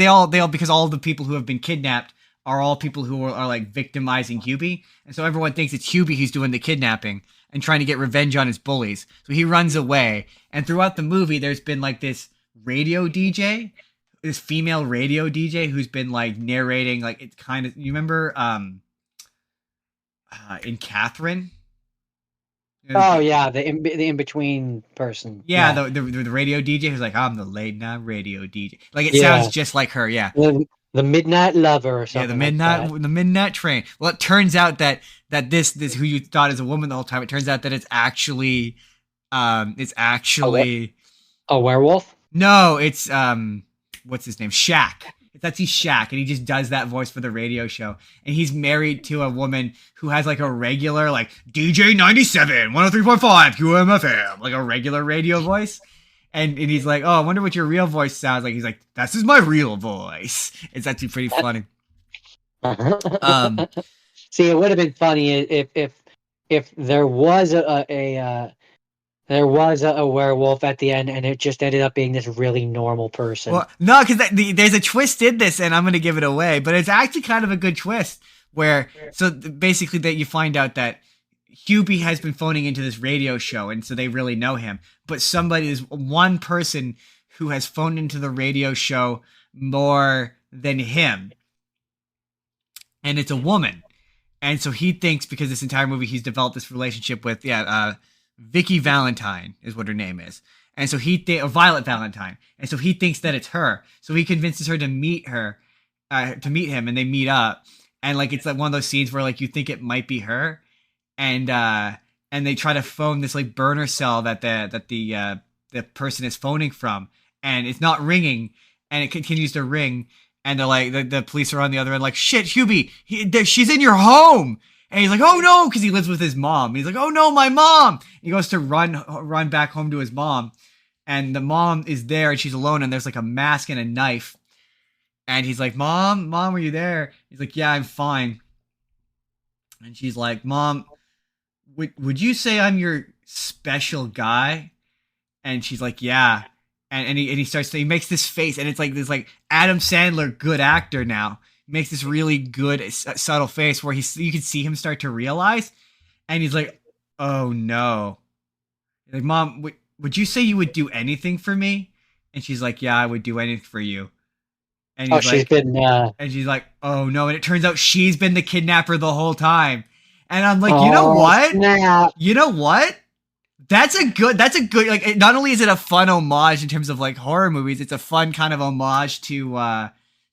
all because all the people who have been kidnapped are all people who are like victimizing Hubie, and so everyone thinks it's Hubie who's doing the kidnapping and trying to get revenge on his bullies. So he runs away, and throughout the movie, there's been like this radio DJ, this female radio DJ who's been like narrating, like it's kind of, you remember in Catherine. Oh yeah, the in between person. Yeah, yeah. The radio DJ who's like, I'm the late night radio DJ. Like it sounds just like her. Yeah. The Midnight Lover or something. Yeah, the Midnight Train. Well, it turns out that this who you thought is a woman the whole time, it turns out that it's actually a werewolf? No, it's what's his name? Shaq. He's Shaq, and he just does that voice for the radio show. And he's married to a woman who has like a regular like DJ 97, 103.5 QMFM, like a regular radio voice. And he's like, oh, I wonder what your real voice sounds like. He's like, this is my real voice. It's actually pretty funny. See, it would have been funny if there was a werewolf at the end, and it just ended up being this really normal person. Well, no, because there's a twist in this, and I'm going to give it away, but it's actually kind of a good twist. Where so basically that you find out that Hubie has been phoning into this radio show, and so they really know him. But is one person who has phoned into the radio show more than him, and it's a woman. And so he thinks, because this entire movie he's developed this relationship with, Vicky Valentine is what her name is. And so or Violet Valentine. And so he thinks that it's her. So he convinces her to meet him, and they meet up. And like it's like one of those scenes where like you think it might be her, and they try to phone this like burner cell that the person is phoning from, and it's not ringing, and it continues to ring. And they're like, the police are on the other end, like, shit, Hubie, she's in your home. And he's like, oh no, because he lives with his mom. And he's like, oh no, my mom. He goes to run back home to his mom, and the mom is there, and she's alone, and there's like a mask and a knife. And he's like, Mom, are you there? He's like, yeah, I'm fine. And she's like, Mom, would you say I'm your special guy? And she's like, yeah. And he makes this face, and it's like this like Adam Sandler, good actor now, makes this really good subtle face where you can see him start to realize, and he's like, oh no. He's like, Mom, would you say you would do anything for me? And she's like, yeah, I would do anything for you. And he's and she's like, oh no. And it turns out she's been the kidnapper the whole time. And I'm like, you know what? Snap. You know what? That's a good, like, not only is it a fun homage in terms of like horror movies, it's a fun kind of homage to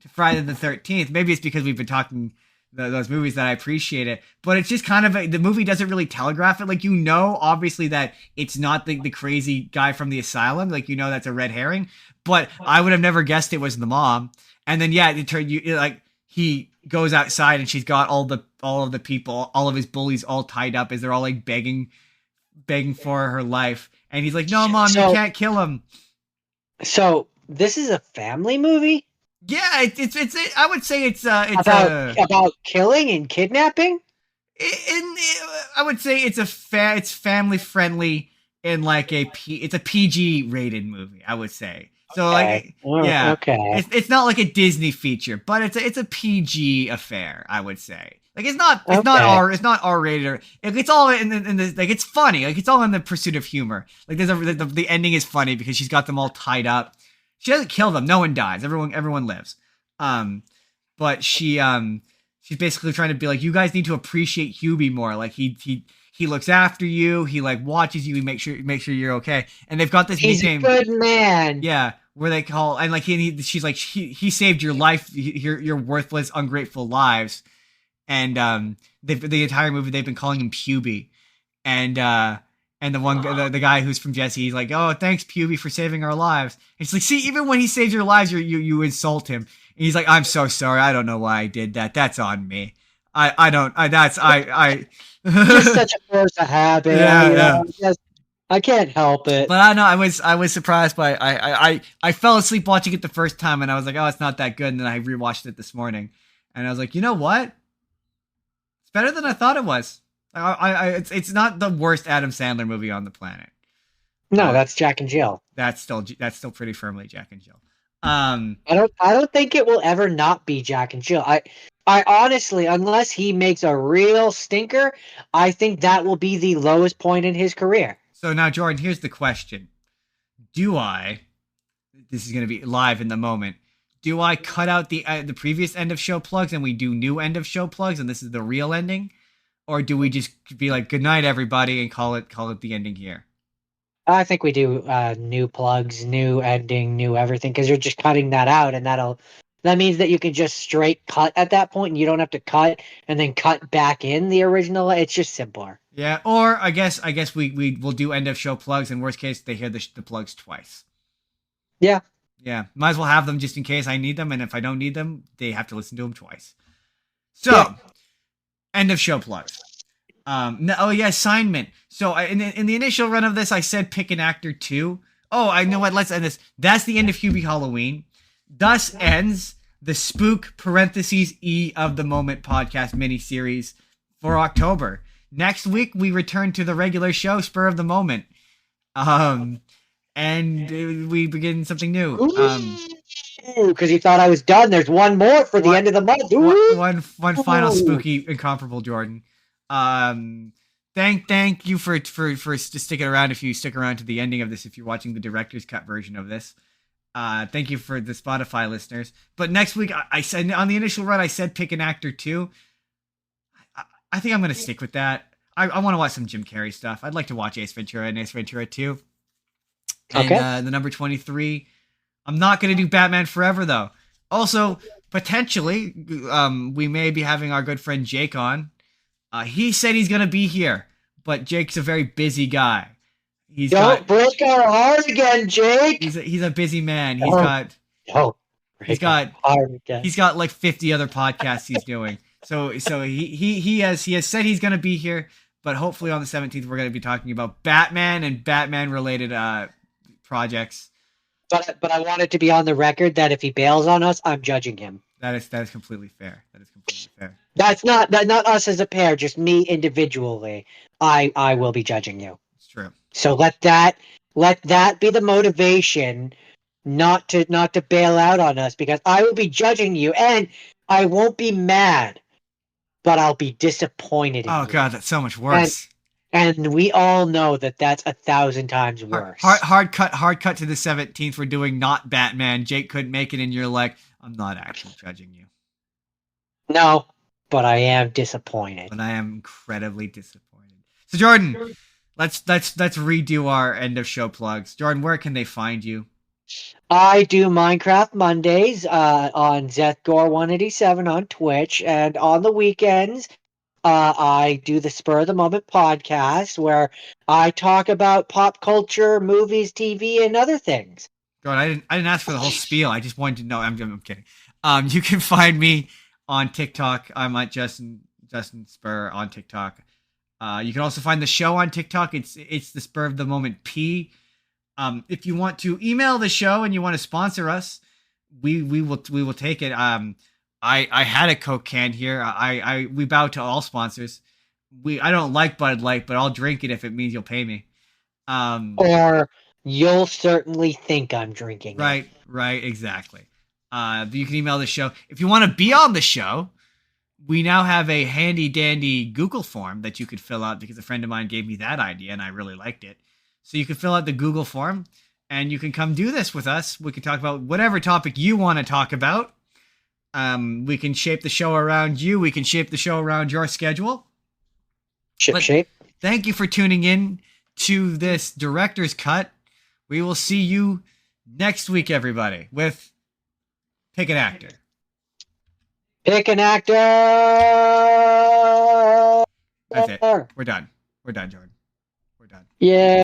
Friday the 13th. Maybe it's because we've been talking those movies that I appreciate it, but it's just kind of the movie doesn't really telegraph it. Like, you know, obviously that it's not the crazy guy from the asylum. Like, you know, that's a red herring, but I would have never guessed it was the mom. And then, yeah, he goes outside, and she's got all of the people, all of his bullies all tied up as they're all like begging for her life. And he's like, no, Mom, you can't kill him. So this is a family movie? Yeah, it's I would say it's about killing and kidnapping? I would say it's family friendly in like it's a PG rated movie, I would say. So okay. yeah, okay. It's not like a Disney feature, but it's a PG affair, I would say. Like it's not R rated. It's all in the like it's funny. Like it's all in the pursuit of humor. Like the ending is funny because she's got them all tied up. She doesn't kill them. No one dies. Everyone lives. But she's basically trying to be like, you guys need to appreciate Hubie more. Like he he looks after you. He like watches you. He makes sure you're okay. And they've got this He's nickname. a good man. Yeah, where they call and like she's like he saved your life, your worthless, ungrateful lives, and the entire movie they've been calling him Puby, and the guy who's from Jesse, he's like, oh, thanks Puby for saving our lives. And it's like, see, even when he saves your lives, you insult him, and he's like, I'm so sorry, I don't know why I did that. That's on me. Just such a force of habit. Yeah. I can't help it. But I know I was surprised by I fell asleep watching it the first time and I was like, oh, it's not that good. And then I rewatched it this morning and I was like, you know what? It's better than I thought it was. It's not the worst Adam Sandler movie on the planet. No, that's Jack and Jill. That's still pretty firmly Jack and Jill. I don't think it will ever not be Jack and Jill. I honestly, unless he makes a real stinker, I think that will be the lowest point in his career. So now, Jordan, here's the question. This is going to be live in the moment. Do I cut out the previous end of show plugs and we do new end of show plugs and this is the real ending? Or do we just be like, good night, everybody, and call it the ending here? I think we do new plugs, new ending, new everything, because you're just cutting that out, and that means that you can just straight cut at that point, and you don't have to cut and then cut back in the original. It's just simpler. Yeah, or I guess we will do end of show plugs, and worst case they hear the plugs twice. Yeah. Yeah, might as well have them just in case I need them, and if I don't need them, they have to listen to them twice. So, yeah. End of show plugs. Assignment. So in the initial run of this, I said pick an actor too. Oh, I know what. Let's end this. That's the end of Hubie Halloween. Thus ends the Spook (E of the Moment) podcast miniseries for October. Next week we return to the regular show, Spur of the Moment, and we begin something new. Because you thought I was done. There's one more for the end of the month. One final spooky incomparable Jordan. Thank you for sticking around. If you stick around to the ending of this, if you're watching the director's cut version of this, thank you for the Spotify listeners. But next week, I said on the initial run, I said pick an actor too. I think I'm gonna stick with that. I want to watch some Jim Carrey stuff. I'd like to watch Ace Ventura and Ace Ventura 2. Okay. And the number 23. I'm not gonna do Batman Forever though. Also, potentially, we may be having our good friend Jake on. He said he's going to be here, but Jake's a very busy guy. Don't break our heart again, Jake. He's a busy man. He's got like 50 other podcasts he's doing. So he has said he's going to be here, but hopefully on the 17th we're going to be talking about Batman and Batman related projects. But I want it to be on the record that if he bails on us, I'm judging him. That is completely fair. That's not us as a pair, just me individually. I will be judging you. It's true. So let that be the motivation not to bail out on us, because I will be judging you and I won't be mad, but I'll be disappointed in you. God, that's so much worse. And we all know that that's 1,000 times worse. Hard cut to the 17th. We're doing not Batman. Jake couldn't make it, and you're like, I'm not actually judging you. No, but I am disappointed. But I am incredibly disappointed. So Jordan, let's redo our end of show plugs. Jordan, where can they find you? I do Minecraft Mondays on ZethGore187 on Twitch, and on the weekends I do the Spur of the Moment podcast, where I talk about pop culture, movies, TV, and other things. God, I didn't ask for the whole spiel. I just wanted to know. I'm kidding. You can find me on TikTok. I'm at Justin Spur on TikTok. You can also find the show on TikTok. It's the Spur of the Moment P. If you want to email the show and you want to sponsor us, we will take it. I had a Coke can here. We bow to all sponsors. I don't like Bud Light, but I'll drink it if it means you'll pay me. Or you'll certainly think I'm drinking it. Right, exactly. You can email the show. If you want to be on the show, we now have a handy dandy Google form that you could fill out, because a friend of mine gave me that idea and I really liked it. So you can fill out the Google form and you can come do this with us. We can talk about whatever topic you want to talk about. We can shape the show around you. We can shape the show around your schedule. Ship But shape. thank you for tuning in to this director's cut. We will see you next week, everybody, with Pick an Actor. Pick an actor. That's it. We're done. We're done, Jordan. We're done. Yeah.